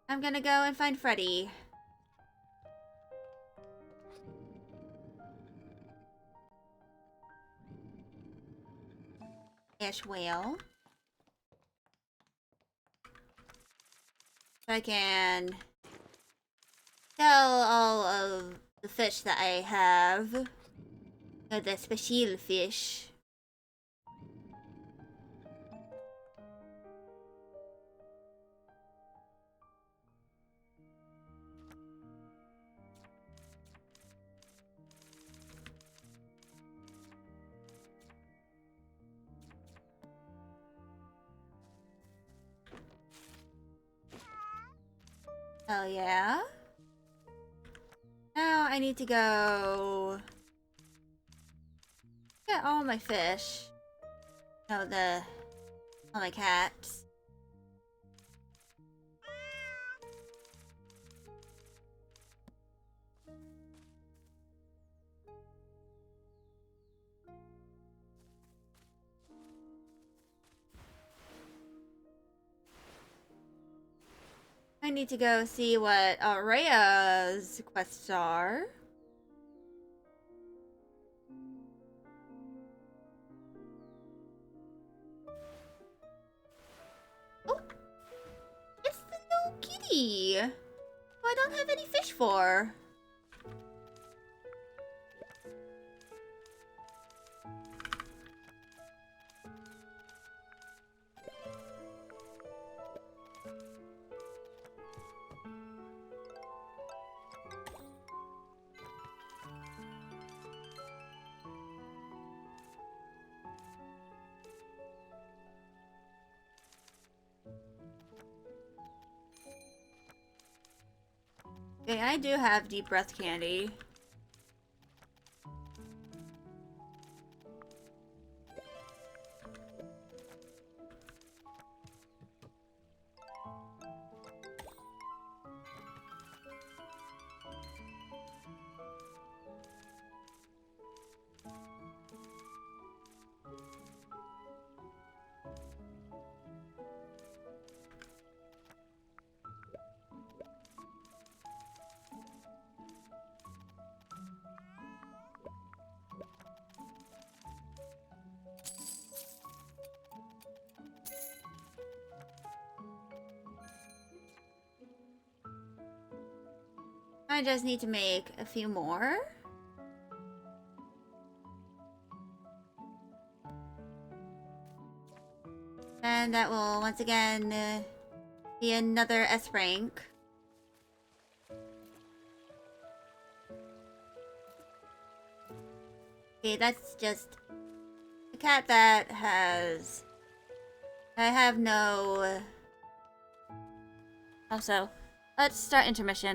I'm gonna go and find Freddy. Ash whale. So I can sell all of the fish that I have. The special fish. Oh yeah. Now I need to go get all my fish. Oh, all my cats. I need to go see what Rhea's quests are. Oh, it's the little kitty. Who I don't have any fish for. Okay, I do have deep breath candy. I just need to make a few more. And that will once again be another S rank. Okay, that's just a cat that has... I have no... Also, let's start intermission.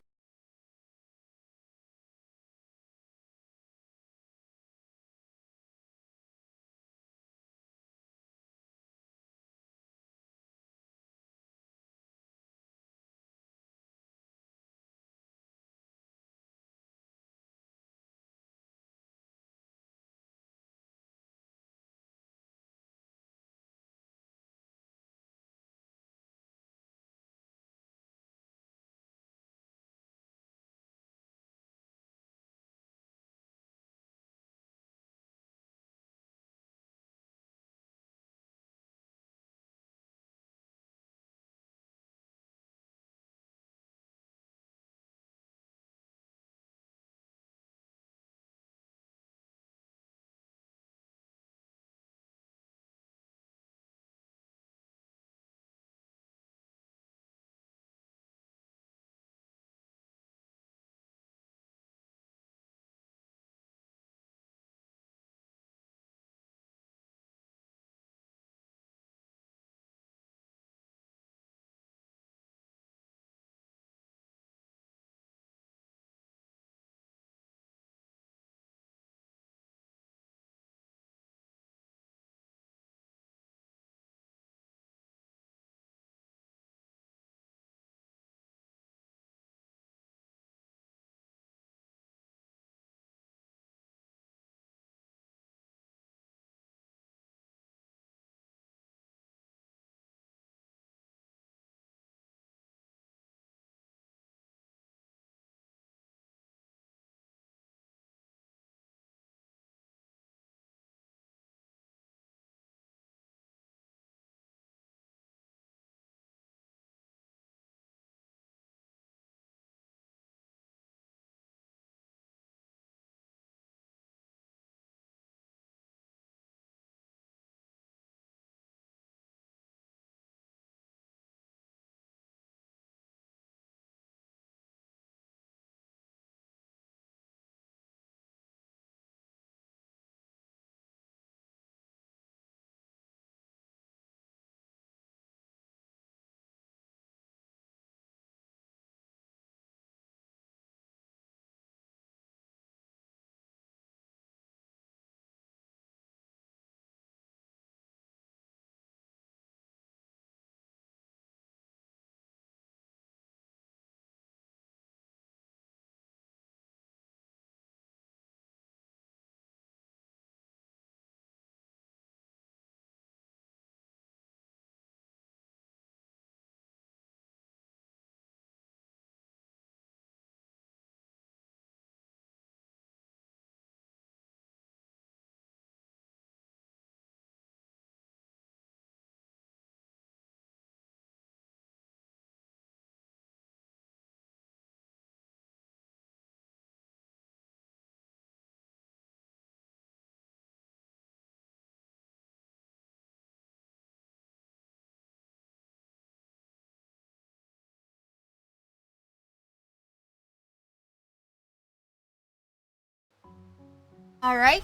Alright.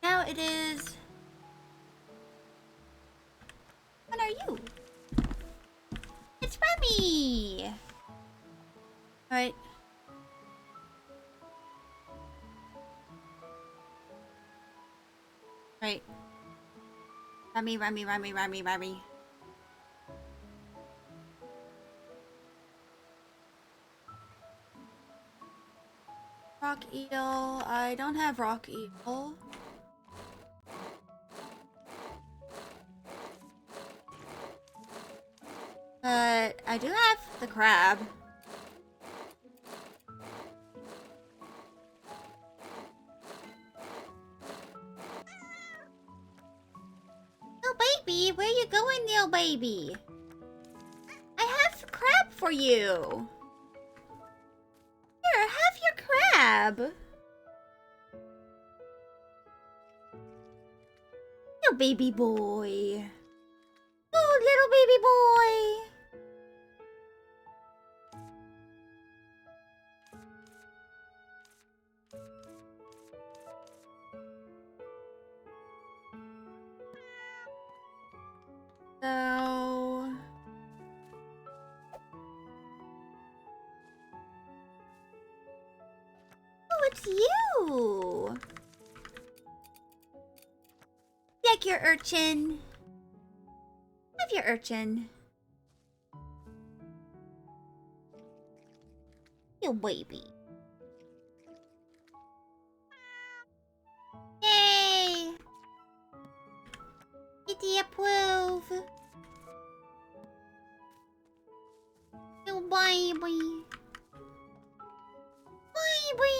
Now it is... When are you? It's Remy! Alright. Right. Remy. Rock eel. I don't have rock eel. But I do have the crab. Little baby, where you going, little baby? I have crab for you. Here, have your crab. Little baby boy. Oh, little baby boy. So... Oh, it's you! Like your urchin. Have your urchin. You baby. Yay! Kitty approve. You baby. Baby.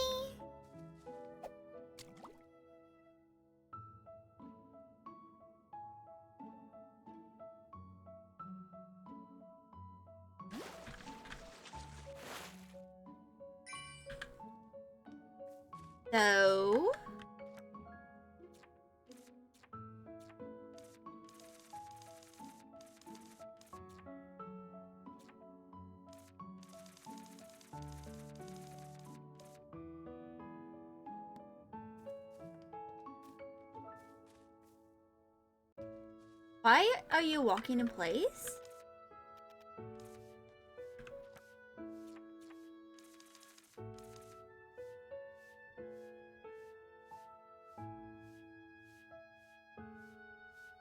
So... Why are you walking in place?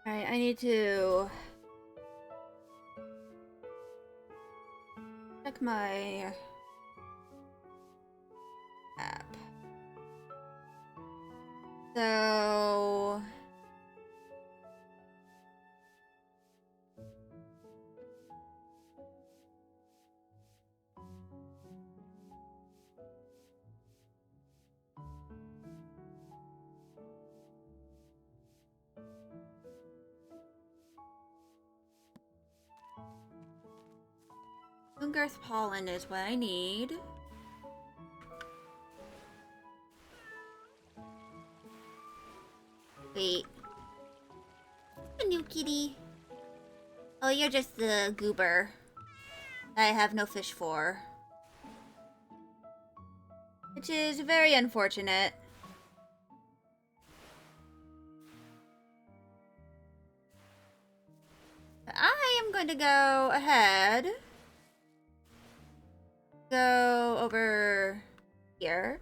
Alright, I need to check my app. So... Ungarth pollen is what I need. Wait. A new kitty. Oh, you're just the goober that I have no fish for. Which is very unfortunate. But I am going to go ahead. Go over here.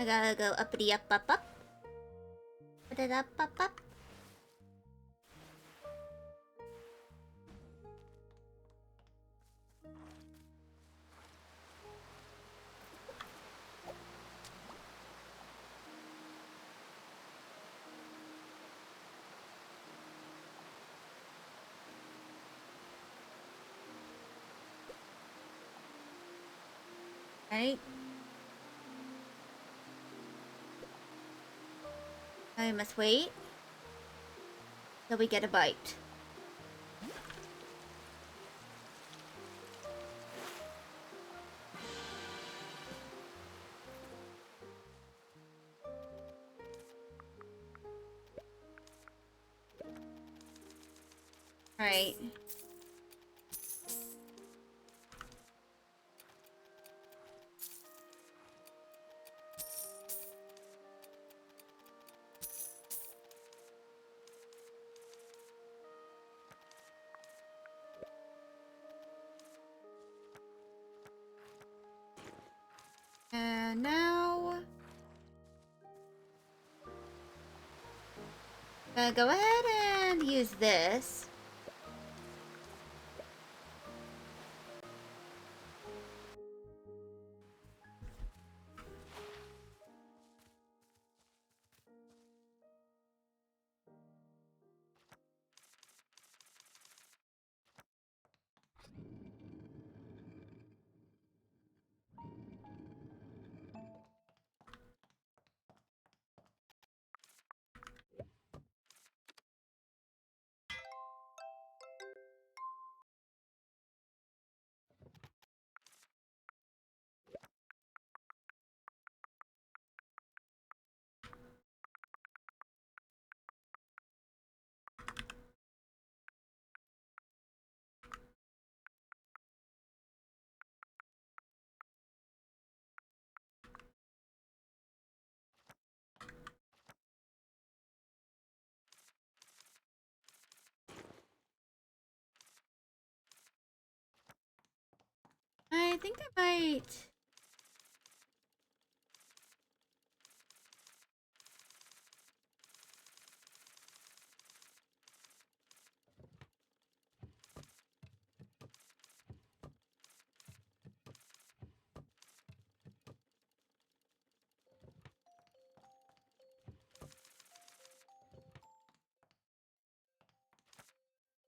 I gotta go uppity up up up. Put it up up up. Right. I must wait till we get a bite. Alright. And now, go ahead and use this. I think I might.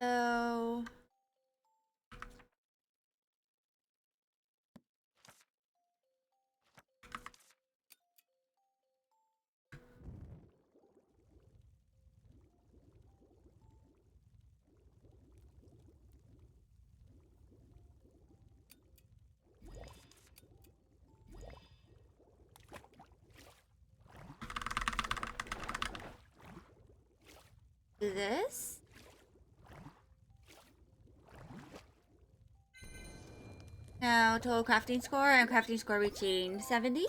So, do this. Now, total crafting score and crafting score reaching 70.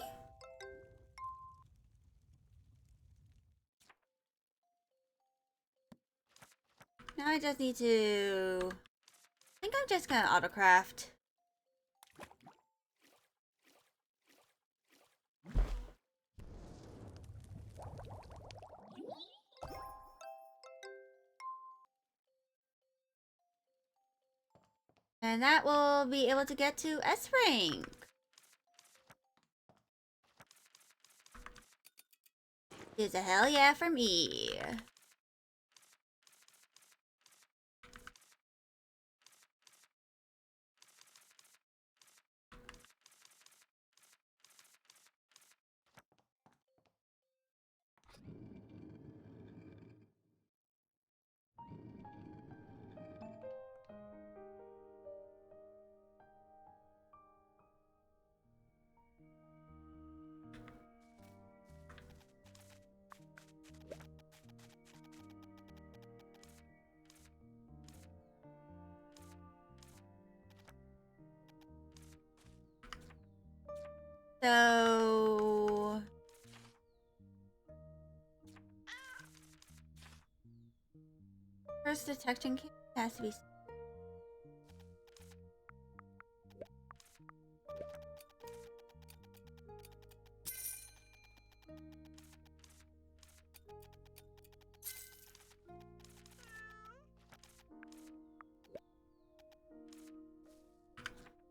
Now I just need to... I think I'm just gonna autocraft. And that will be able to get to S rank. Is a hell yeah for me. So... First detection kit has to be...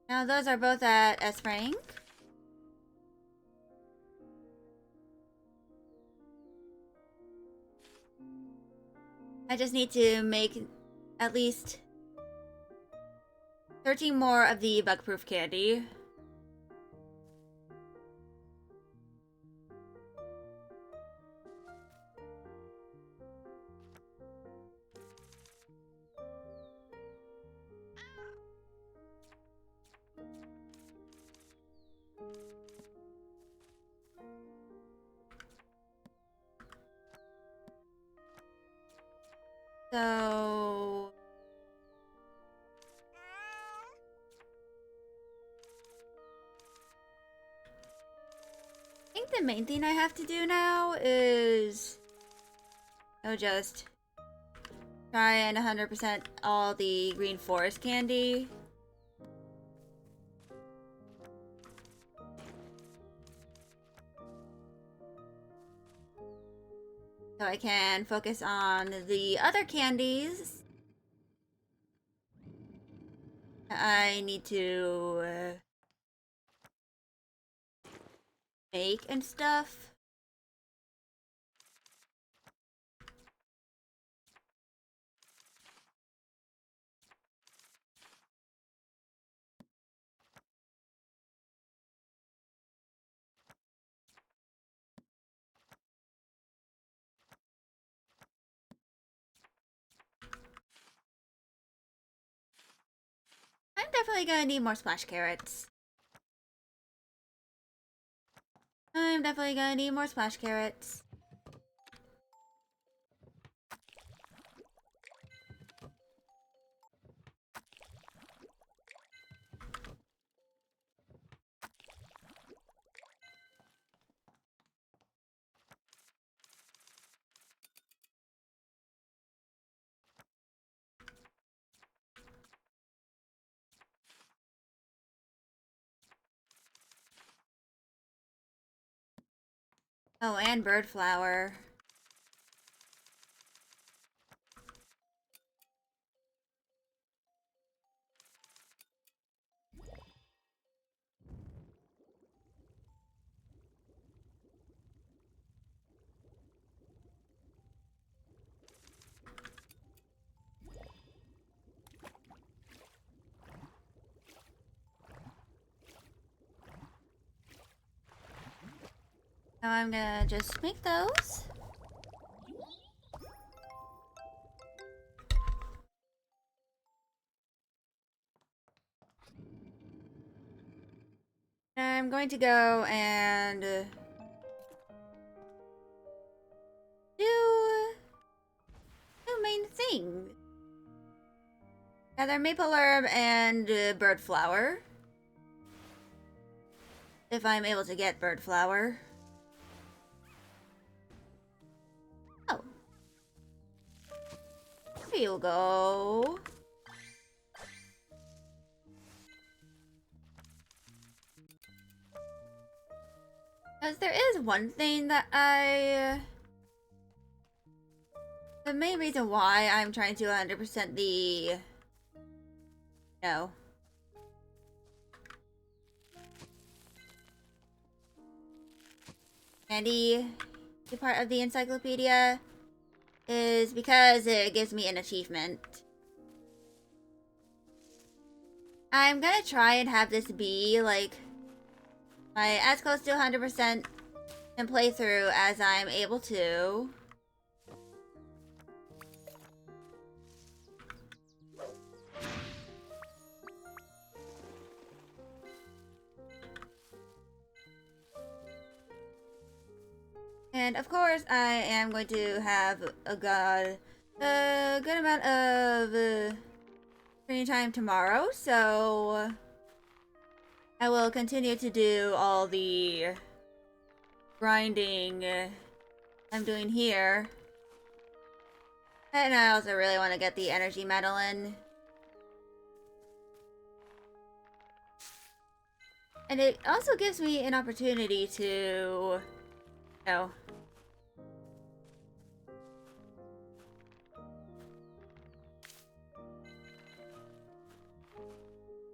Now those are both at S rank. I just need to make at least 13 more of the bug-proof candy. So think the main thing I have to do now is just try and 100% all the green forest candy. So I can focus on the other candies I need to make and stuff. I'm definitely gonna need more splash carrots. I'm definitely gonna need more splash carrots. Oh, and bird flower. Now I'm gonna just make those. I'm going to go and do main thing. Gather maple herb and bird flower. If I'm able to get bird flower. Oh. Here you go. Because there is one thing that the main reason why I'm trying to 100% the... No. Candy part of the encyclopedia is because it gives me an achievement. I'm gonna try and have this be, like, my as close to 100% and playthrough as I'm able to. And of course, I am going to have a good amount of screen time tomorrow, so I will continue to do all the grinding I'm doing here. And I also really want to get the energy medallion. And it also gives me an opportunity to, you know,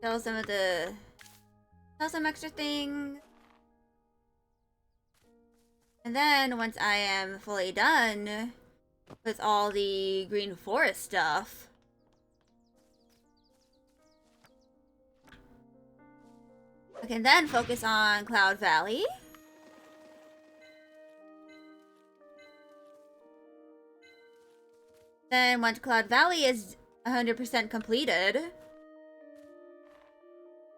sell some extra things. And then once I am fully done with all the green forest stuff, I can then focus on Cloud Valley. Then once Cloud Valley is 100% completed,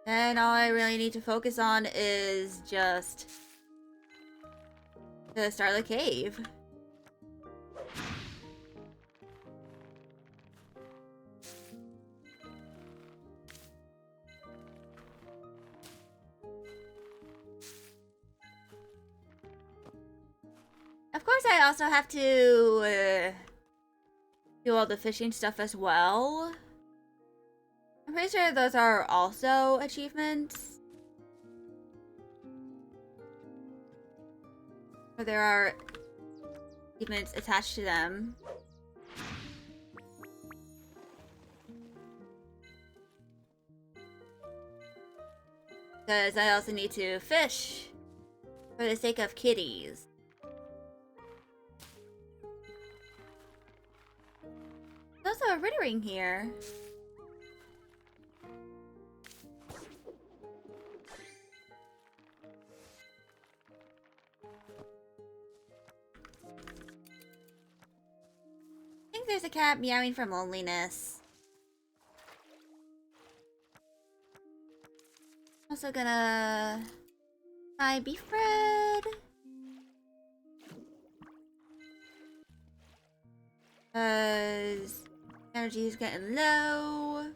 then all I really need to focus on is just the Starlit Cave. course, I also have to do all the fishing stuff as well. I'm pretty sure those are also achievements. Or there are achievements attached to them. Because I also need to fish for the sake of kitties. There's also a Rittering here. I think there's a cat meowing from loneliness. Also gonna buy beef bread. Cause energy is getting low.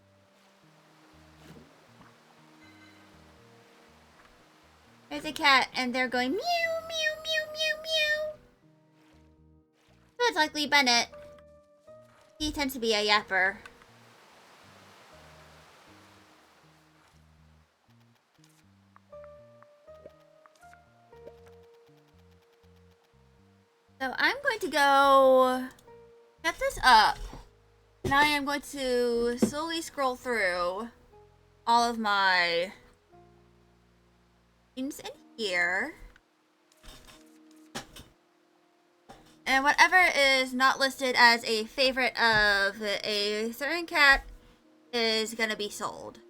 There's a cat and they're going meow, meow, meow, meow, meow. So it's likely Bennett. He tends to be a yapper. So I'm going to go set this up. And I am going to slowly scroll through all of my things in here. And whatever is not listed as a favorite of a certain cat is gonna be sold.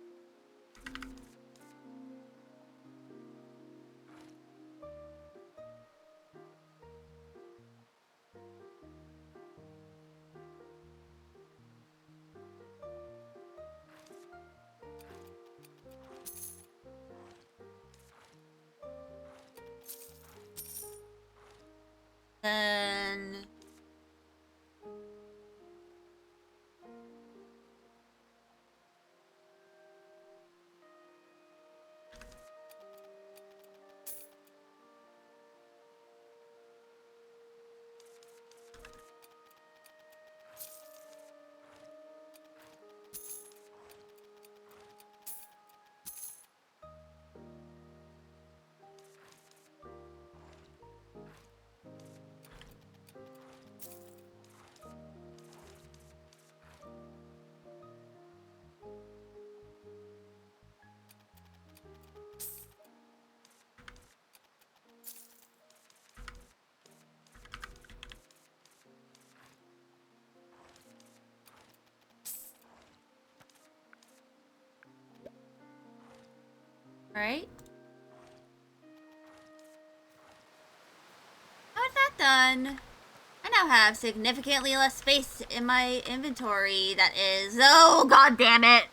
Then right? How's that done? I now have significantly less space in my inventory that is... Oh, god damn it!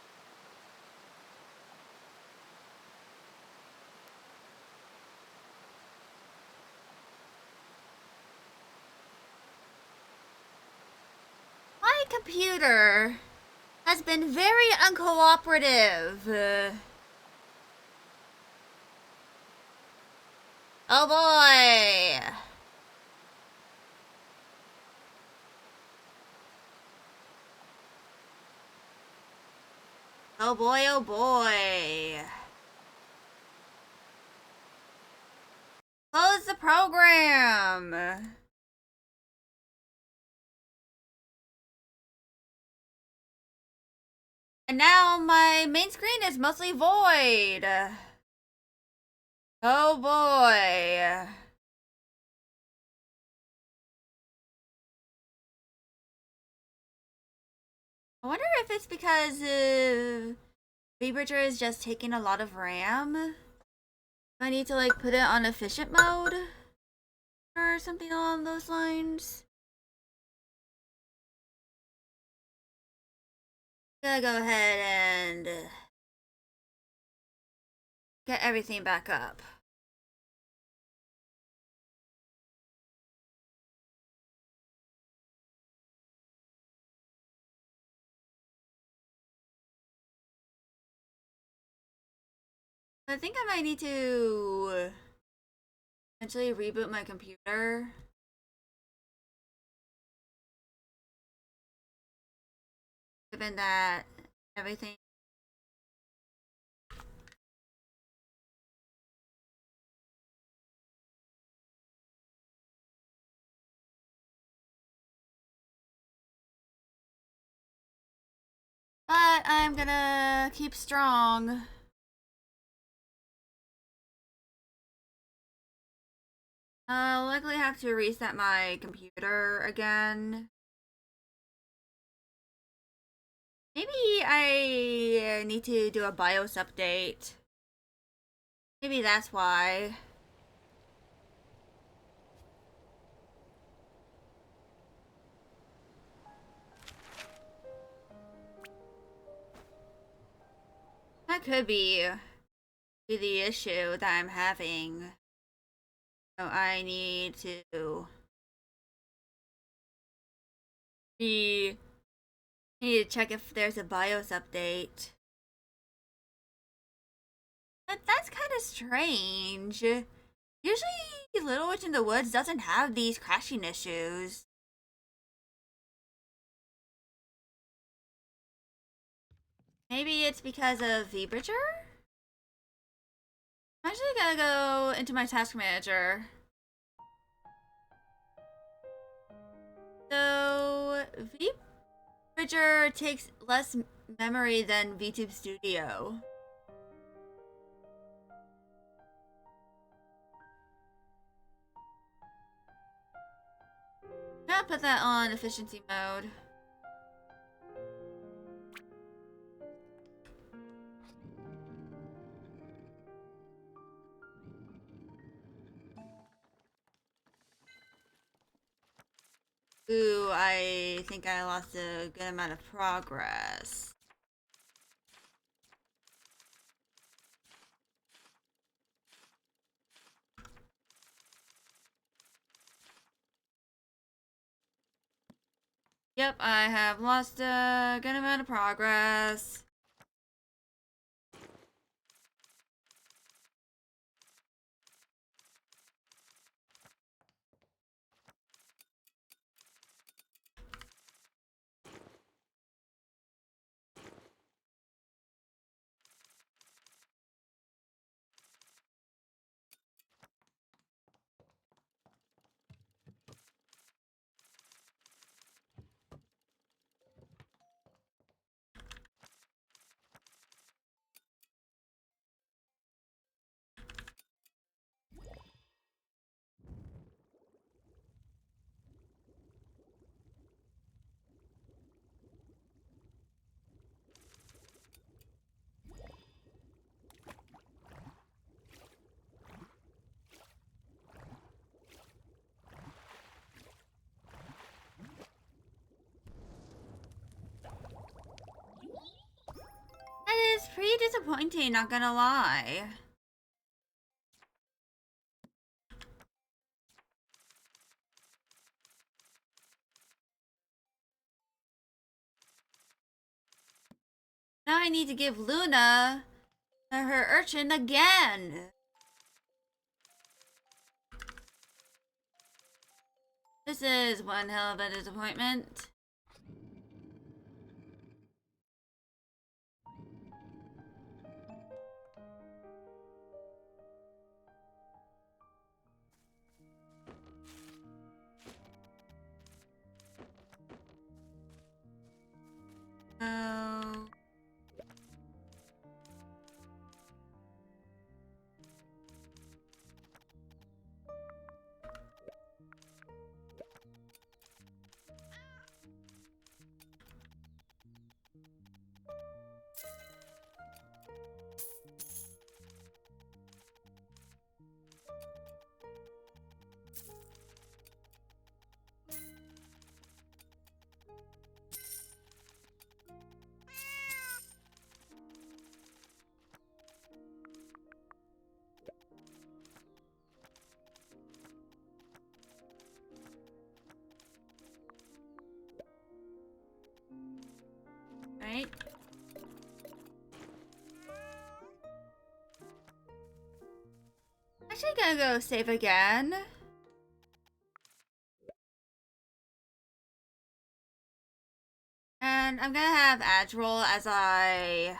My computer has been very uncooperative. Oh boy! Oh boy, oh boy. Close the program! And now my main screen is mostly void. Oh boy. I wonder if it's because Rebridger is just taking a lot of RAM. I need to like put it on efficient mode or something along those lines. Gotta go ahead and get everything back up. I think I might need to eventually reboot my computer given that everything. But I'm gonna keep strong. I'll likely have to reset my computer again. Maybe I need to do a BIOS update. Maybe that's why. That could be the issue that I'm having. So I need to check if there's a BIOS update. But that's kind of strange. Usually Little Witch in the Woods doesn't have these crashing issues. Maybe it's because of VBridger? I'm actually gonna go into my task manager. So, VBridger takes less memory than VTube Studio. I'm gonna put that on efficiency mode. Ooh, I think I lost a good amount of progress. Yep, I have lost a good amount of progress. That is pretty disappointing, not gonna lie. Now I need to give Luna her urchin again. This is one hell of a disappointment. Oh. Right? Actually gonna go save again. And I'm I'm gonna have Adge roll as I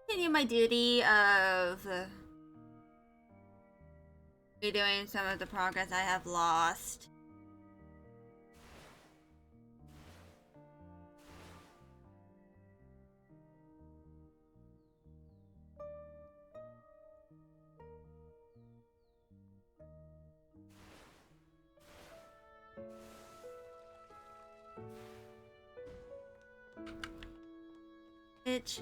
continue my duty of redoing some of the progress I have lost. Bitch.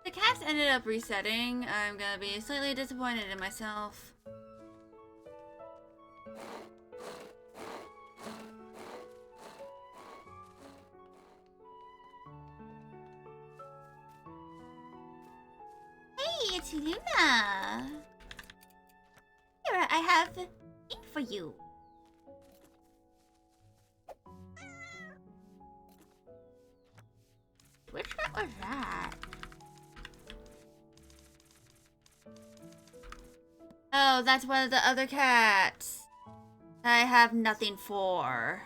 The cast ended up resetting. I'm gonna be slightly disappointed in myself. Hey, it's Luna! Here, I have a thing for you. Which one was that? Oh, that's one of the other cats that I have nothing for.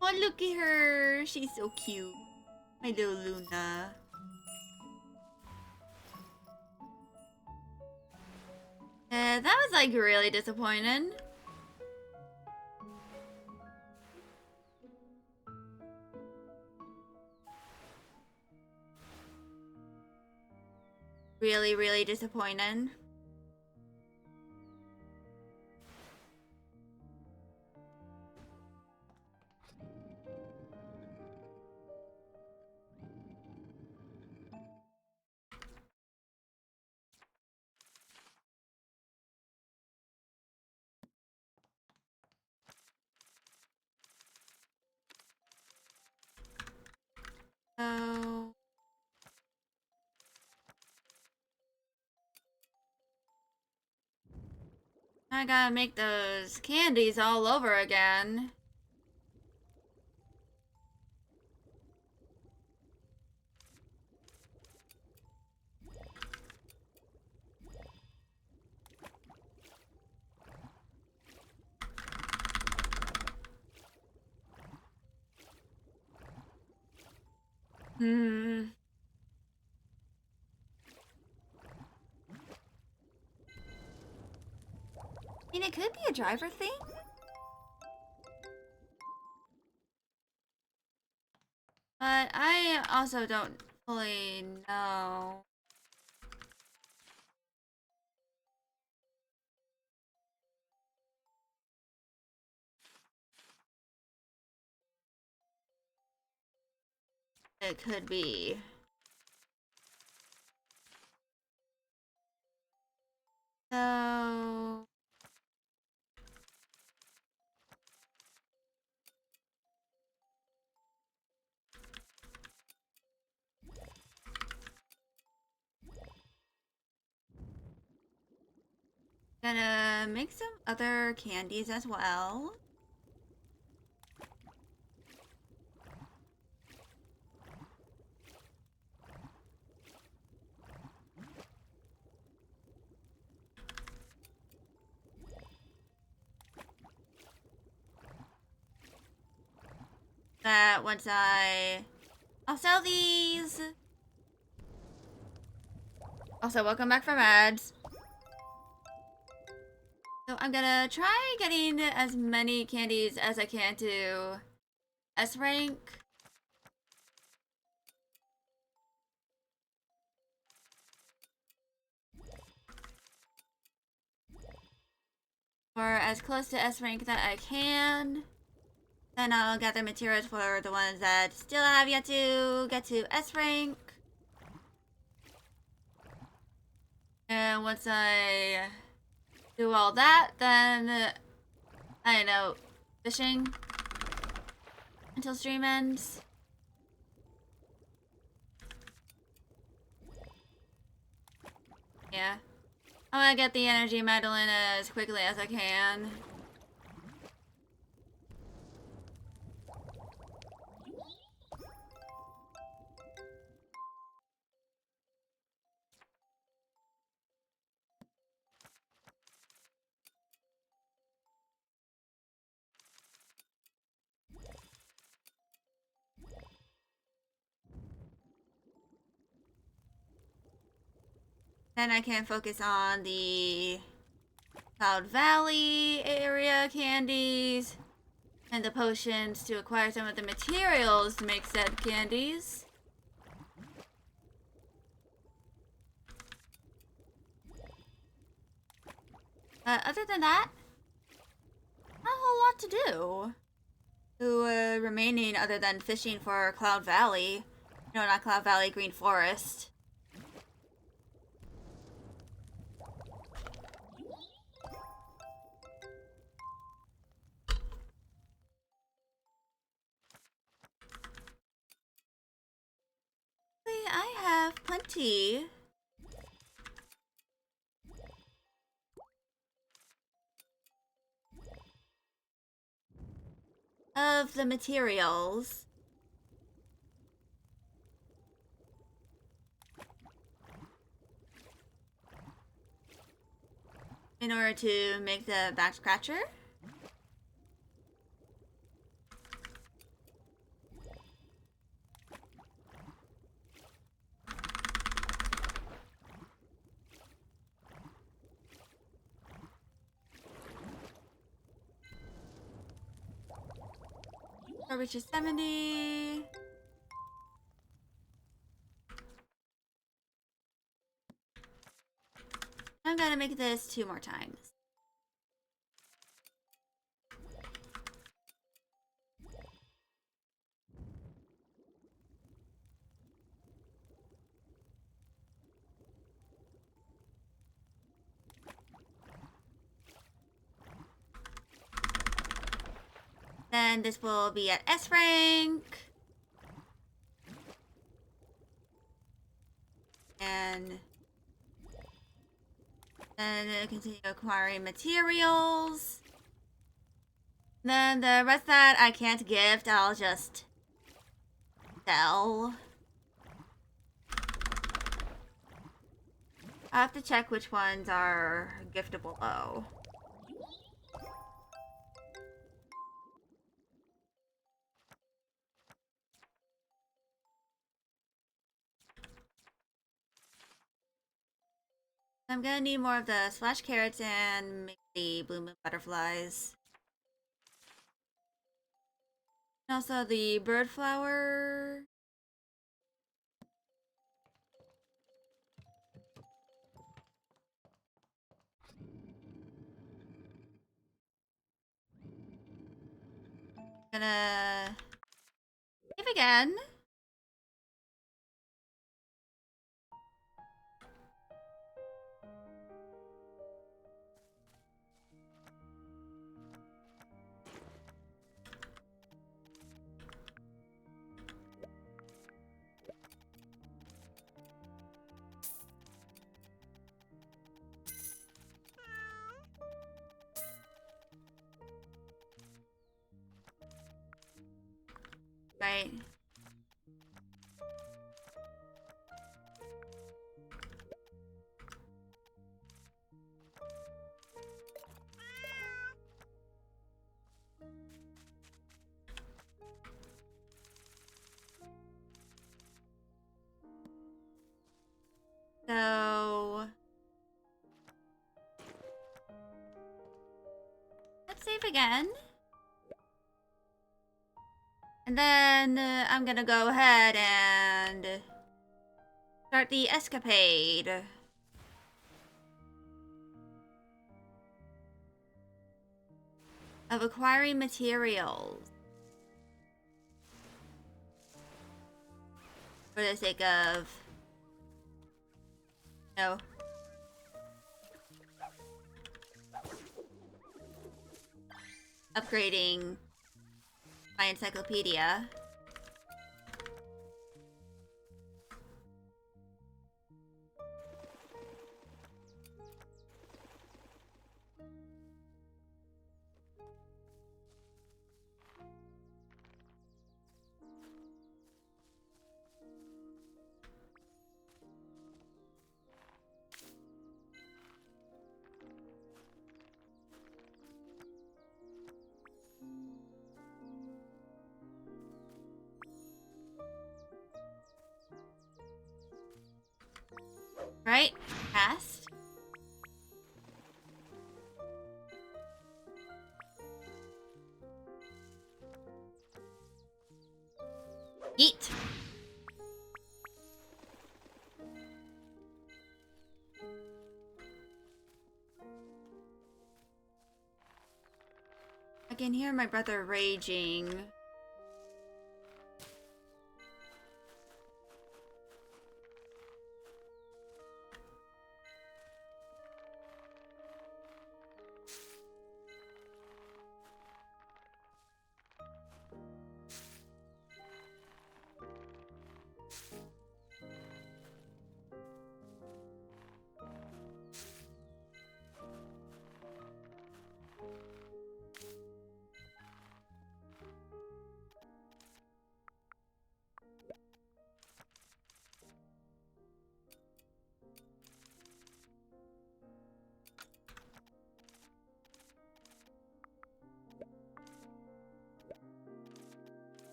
Oh, look at her. She's so cute. My little Luna. That was like really disappointing. Really, really disappointing. Oh. I gotta make those candies all over again. Hmm. I mean, it could be a driver thing. But I also don't fully know. It could be. So... Gonna make some other candies as well. That once I'll sell these. Also, welcome back from ads. So I'm gonna try getting as many candies as I can to S rank. Or as close to S rank that I can. Then I'll gather materials for the ones that still have yet to get to S rank. And once I do all that, then I don't know, fishing until stream ends. Yeah. I want to get the energy Magdalene as quickly as I can. Then I can focus on the Cloud Valley area candies and the potions to acquire some of the materials to make said candies. Other than that, not a whole lot to do. Remaining other than fishing for Cloud Valley. No, not Cloud Valley, Green Forest. I have plenty. Of the materials. In order to make the back scratcher. Which is 70. I'm gonna make this 2 more times. Then this will be at S rank. And then continue acquiring materials. Then the rest that I can't gift, I'll just sell. I have to check which ones are giftable though. I'm gonna need more of the splash carrots and make the blue moon butterflies. And also the bird flower. Gonna save again. Right. So let's save again. And then I'm gonna go ahead and start the escapade. Of acquiring materials. For the sake of... No. Upgrading my encyclopedia. past. Yeet! I can hear my brother raging.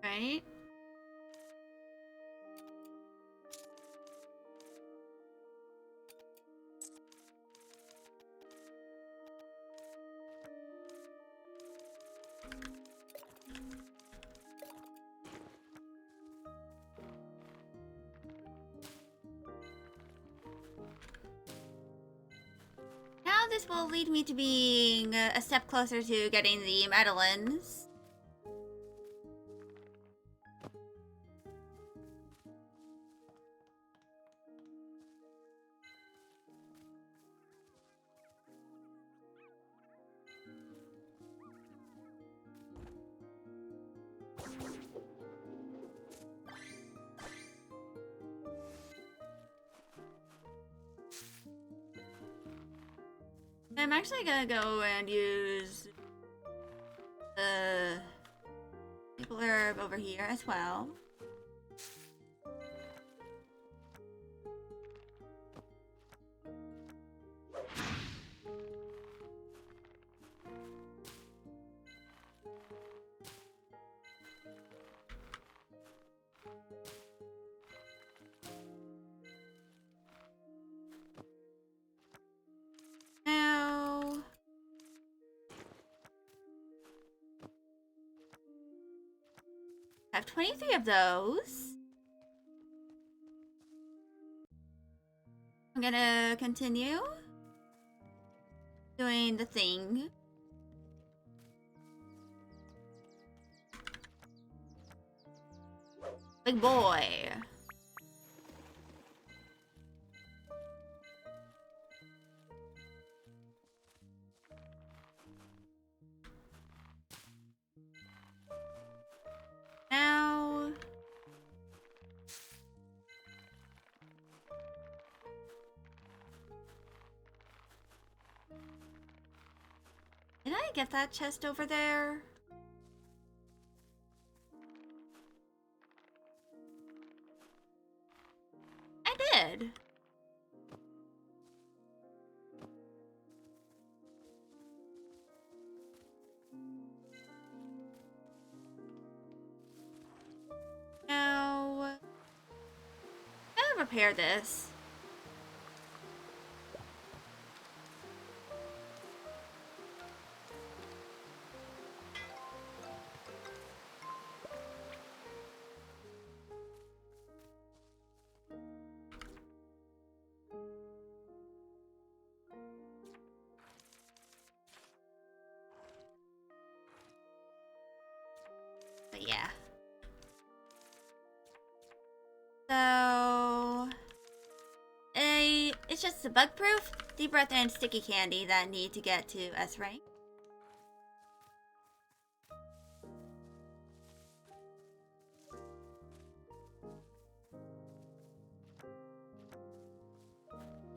Right? Now this will lead me to being a step closer to getting the medallions. I'm actually gonna go and use the maple herb over here as well. Now, I have 23 of those. I'm gonna continue doing the thing. Big boy. Now, did I get that chest over there? I did. Now, gotta repair this. But yeah. So, it's just the bug proof, deep breath, and sticky candy that need to get to S rank.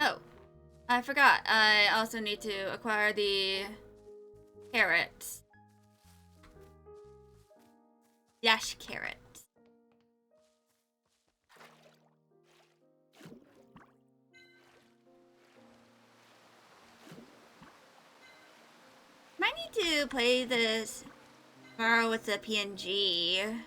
Oh, I forgot. I also need to acquire the carrots. Dash carrot. Might need to play this tomorrow with the PNG.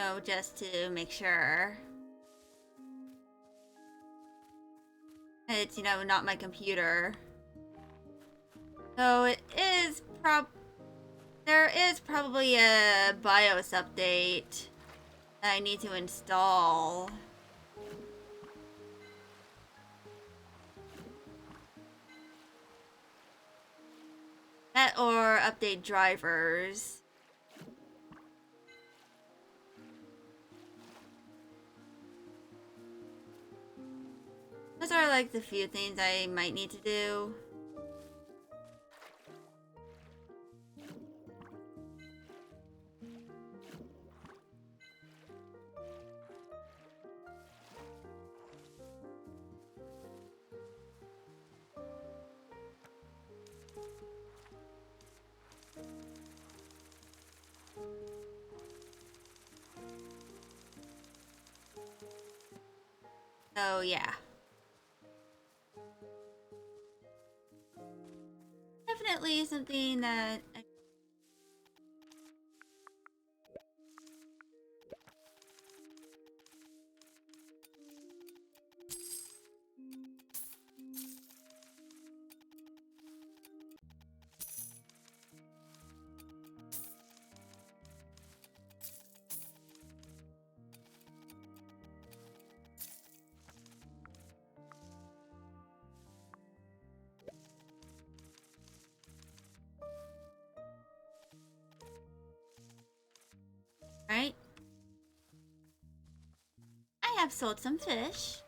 No, just to make sure. It's, not my computer. So there is probably a BIOS update that I need to install. That or update drivers. Those are like the few things I might need to do. So yeah. Definitely something that right? I have sold some fish.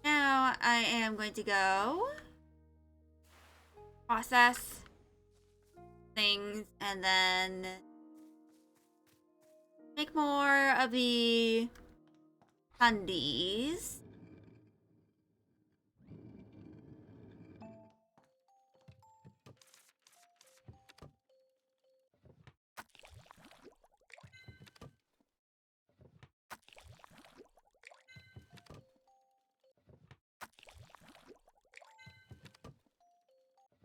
Now I am going to go process things and then make more of the candies.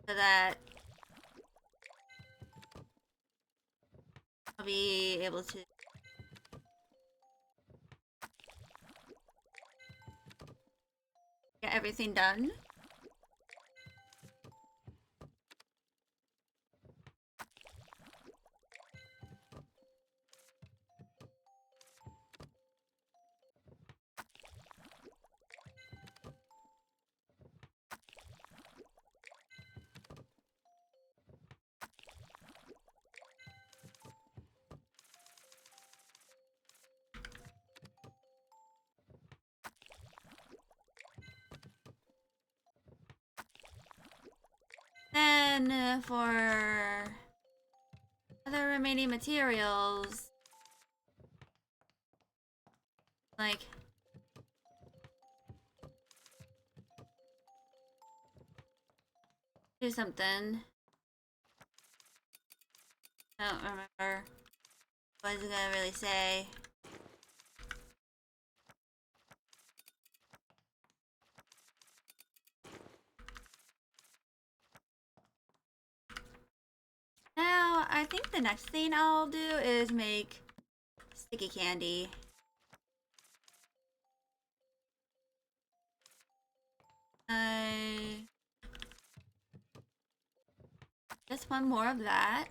So that I'll be able to get everything done. Then for other remaining materials, like do something. I don't remember what I was gonna really say. Now, I think the next thing I'll do is make sticky candy. Just one more of that.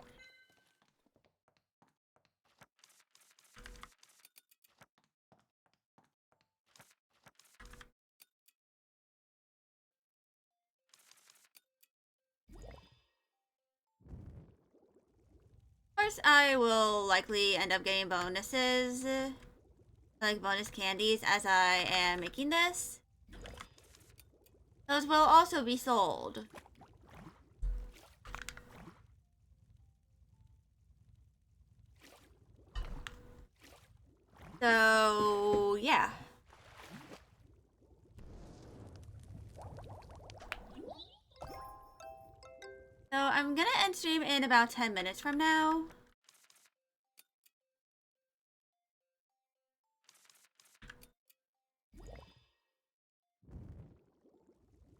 Of course, I will likely end up getting bonuses, like bonus candies, as I am making this. Those will also be sold. So, yeah. So, I'm gonna end stream in about 10 minutes from now.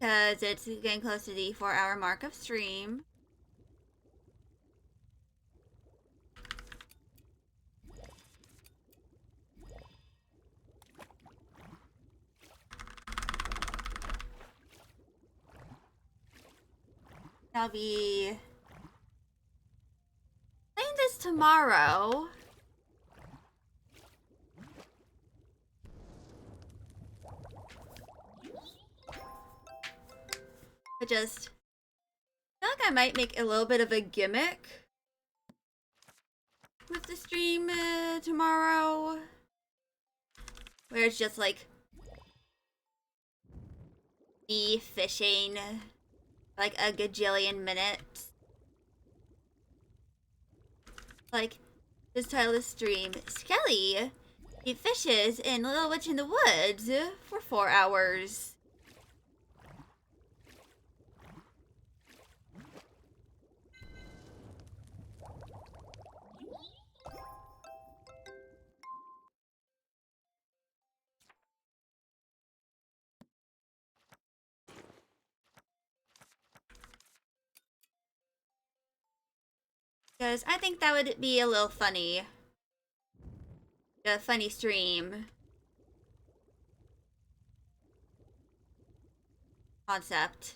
because it's getting close to the 4-hour mark of stream. I'll be playing this tomorrow. I just feel like I might make a little bit of a gimmick with the stream tomorrow, where it's just like me fishing like a gajillion minutes. Like this title of the stream, Skelly, he fishes in Little Witch in the Woods for 4 hours. Because I think that would be a little funny. A funny stream concept.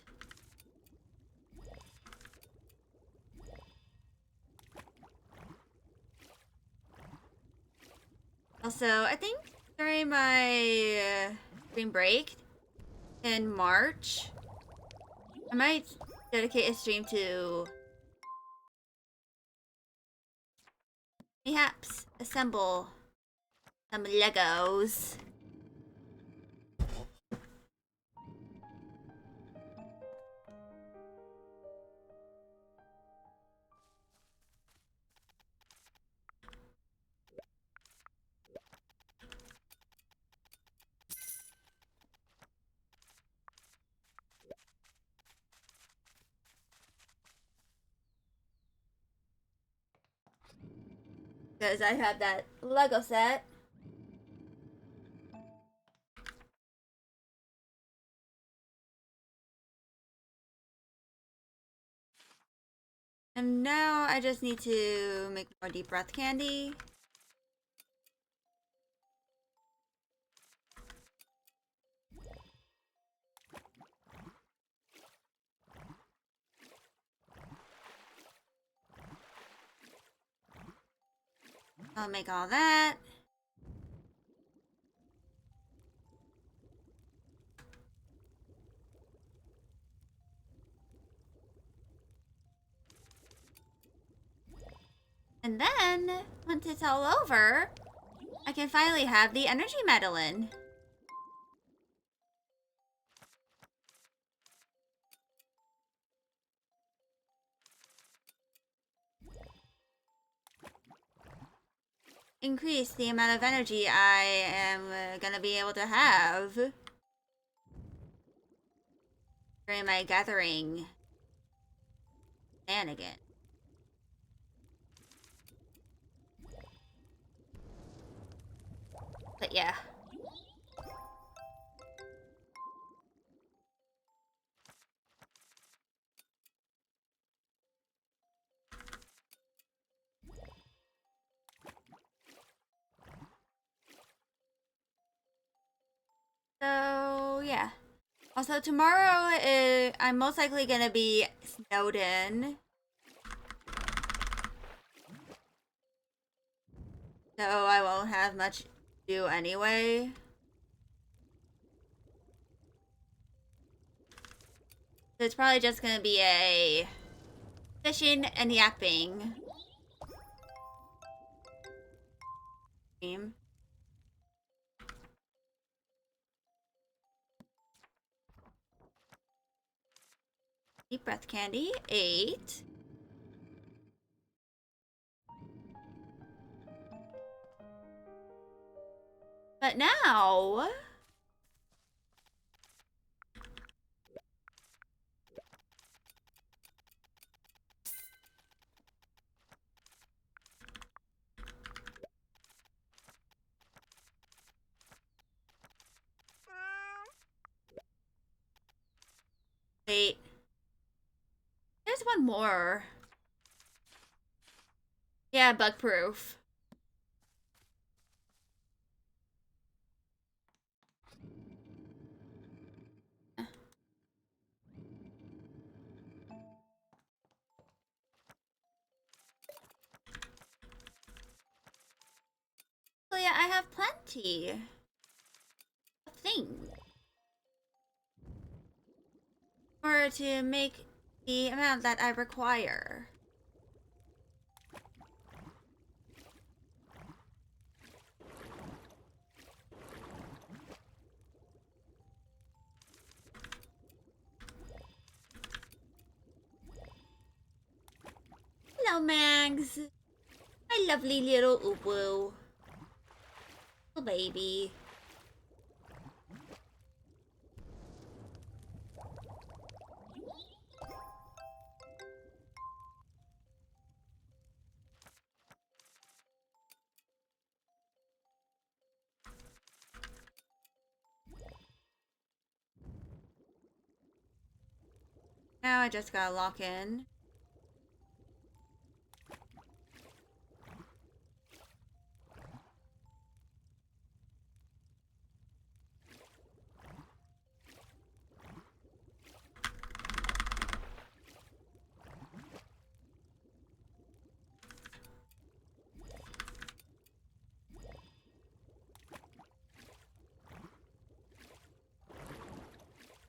Also, I think during my stream break in March, I might dedicate a stream to perhaps assemble some Legos. Because I have that Lego set. And now I just need to make more deep breath candy. I'll make all that. And then, once it's all over, I can finally have the energy medallion. Increase the amount of energy I am gonna be able to have during my gathering shenanigan. But yeah. So, yeah. Also, tomorrow, I'm most likely gonna be snowed in. So I won't have much to do anyway. So it's probably just gonna be a fishing and yapping stream. Deep breath candy, 8. But now... wait. There's one more. Yeah, bug proof. Oh yeah, I have plenty of things for to make the amount that I require. Hello, Mags. My lovely little Uwu. Little baby. Now I just gotta lock in.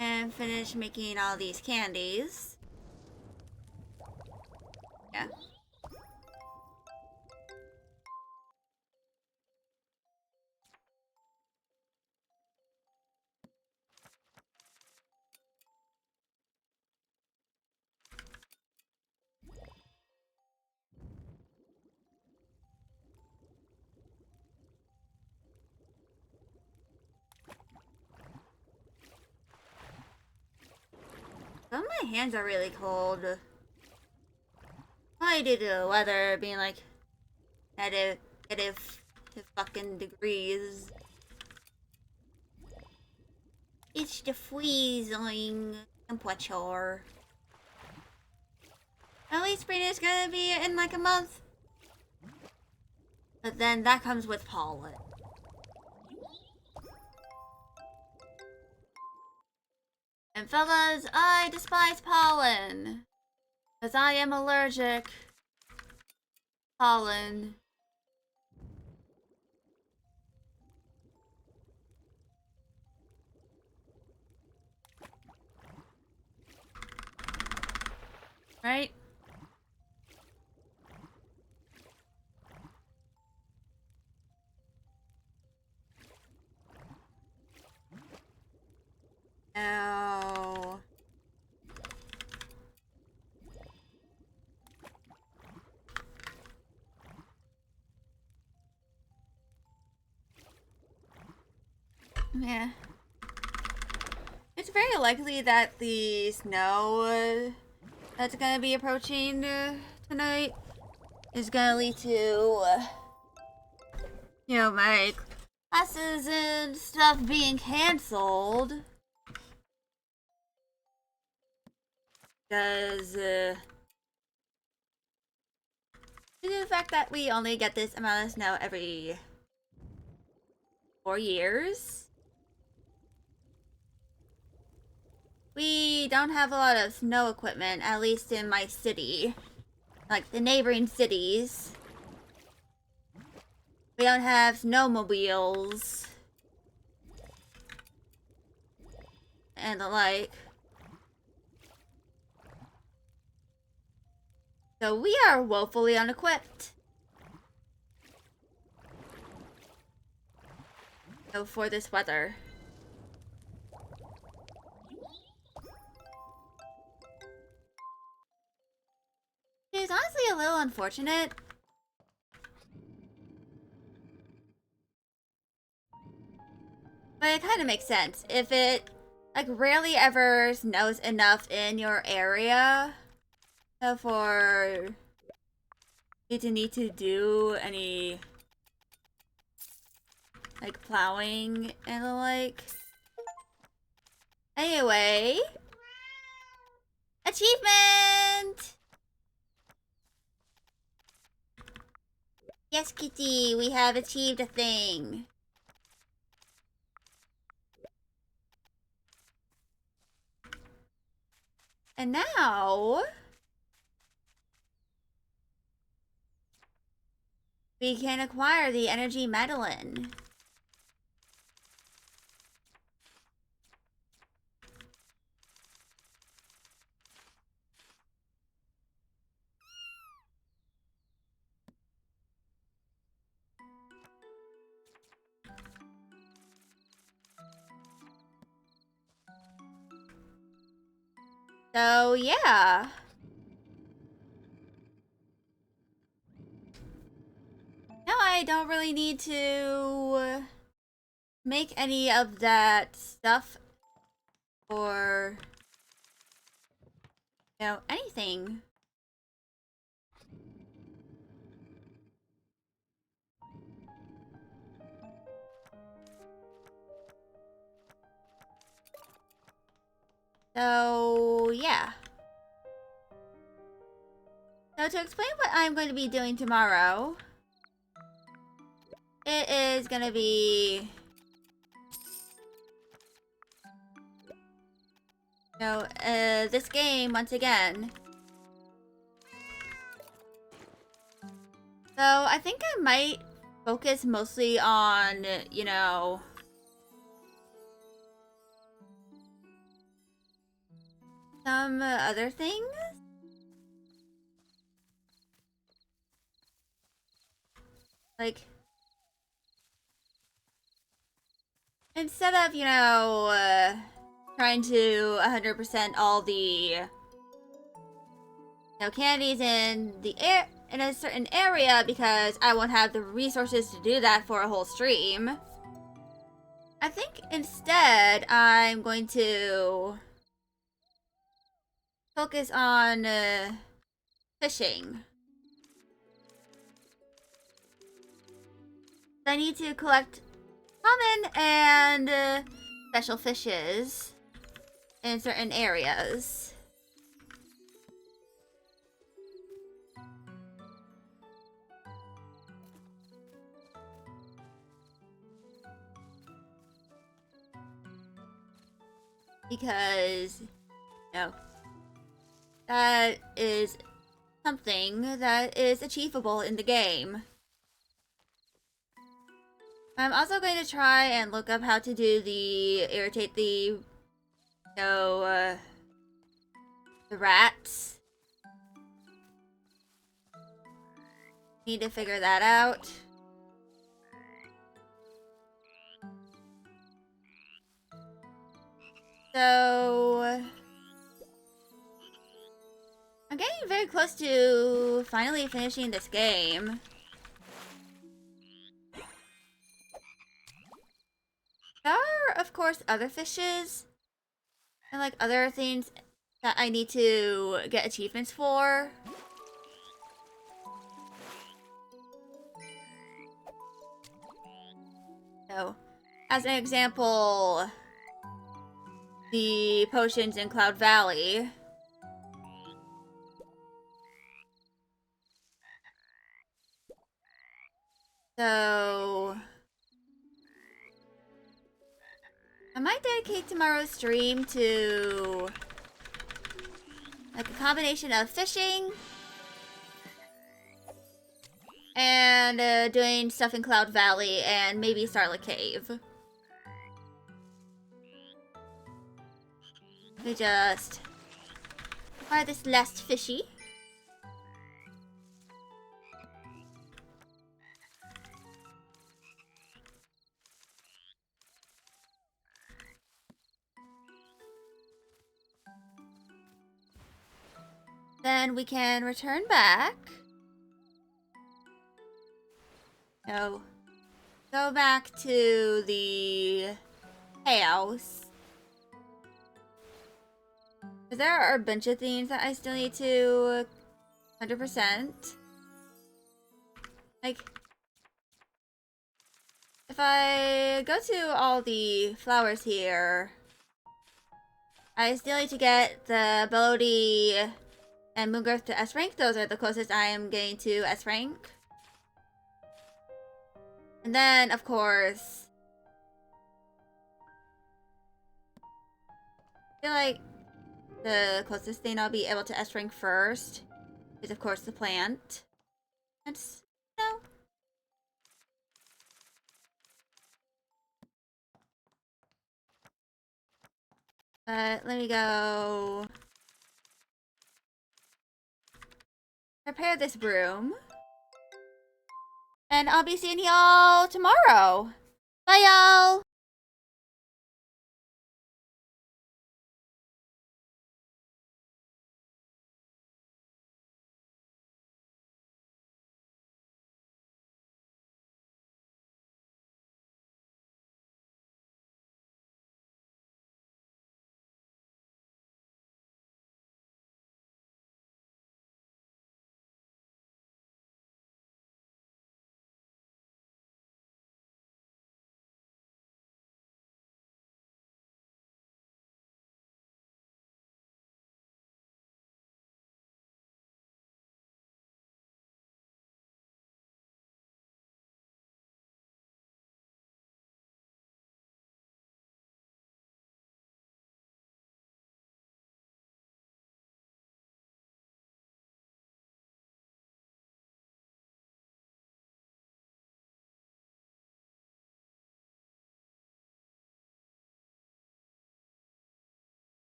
And finish making all these candies. Yeah. Some of my hands are really cold. Probably due to the weather being like negative fucking degrees. It's the freezing temperature. At least spring is gonna be in like a month. But then that comes with pollen. And fellas, I despise pollen. Because I am allergic. Pollen. Right? Oh. Yeah. It's very likely that the snow that's gonna be approaching tonight is gonna lead to, my classes and stuff being canceled. Because, due to the fact that we only get this amount of snow every 4 years, we don't have a lot of snow equipment, at least in my city. Like the neighboring cities. We don't have snowmobiles. And the like. So we are woefully unequipped. So for this weather. It's honestly a little unfortunate. But it kind of makes sense. If it, like, rarely ever snows enough in your area for you to need to do any, like, plowing and the like. Anyway, Achievement! Yes, Kitty, we have achieved a thing. And now... we can acquire the energy medallion. So, yeah. Now I don't really need to make any of that stuff or, anything. So, yeah. So to explain what I'm going to be doing tomorrow, it is going to be... this game, once again. So, I think I might focus mostly on, some other things. Like, instead of, trying to 100% all the, candies in the air in a certain area because I won't have the resources to do that for a whole stream. I think instead I'm going to focus on fishing. I need to collect common and special fishes in certain areas. Because, that is something that is achievable in the game. I'm also going to try and look up how to do irritate the rats. Need to figure that out. So... I'm getting very close to finally finishing this game. There are, of course, other fishes and like other things that I need to get achievements for. So, as an example, the potions in Cloud Valley. So, I might dedicate tomorrow's stream to like a combination of fishing and doing stuff in Cloud Valley and maybe Starlit Cave. Let me just try this last fishy. Then we can return back. No. Go back to the house. There are a bunch of things that I still need to 100%. Like, if I go to all the flowers here, I still need to get the ability and Moongrowth to S rank. Those are the closest I am getting to S rank. And then, of course, I feel like the closest thing I'll be able to S rank first is, of course, the plant. That's, no. Let me go prepare this broom. And I'll be seeing y'all tomorrow. Bye, y'all!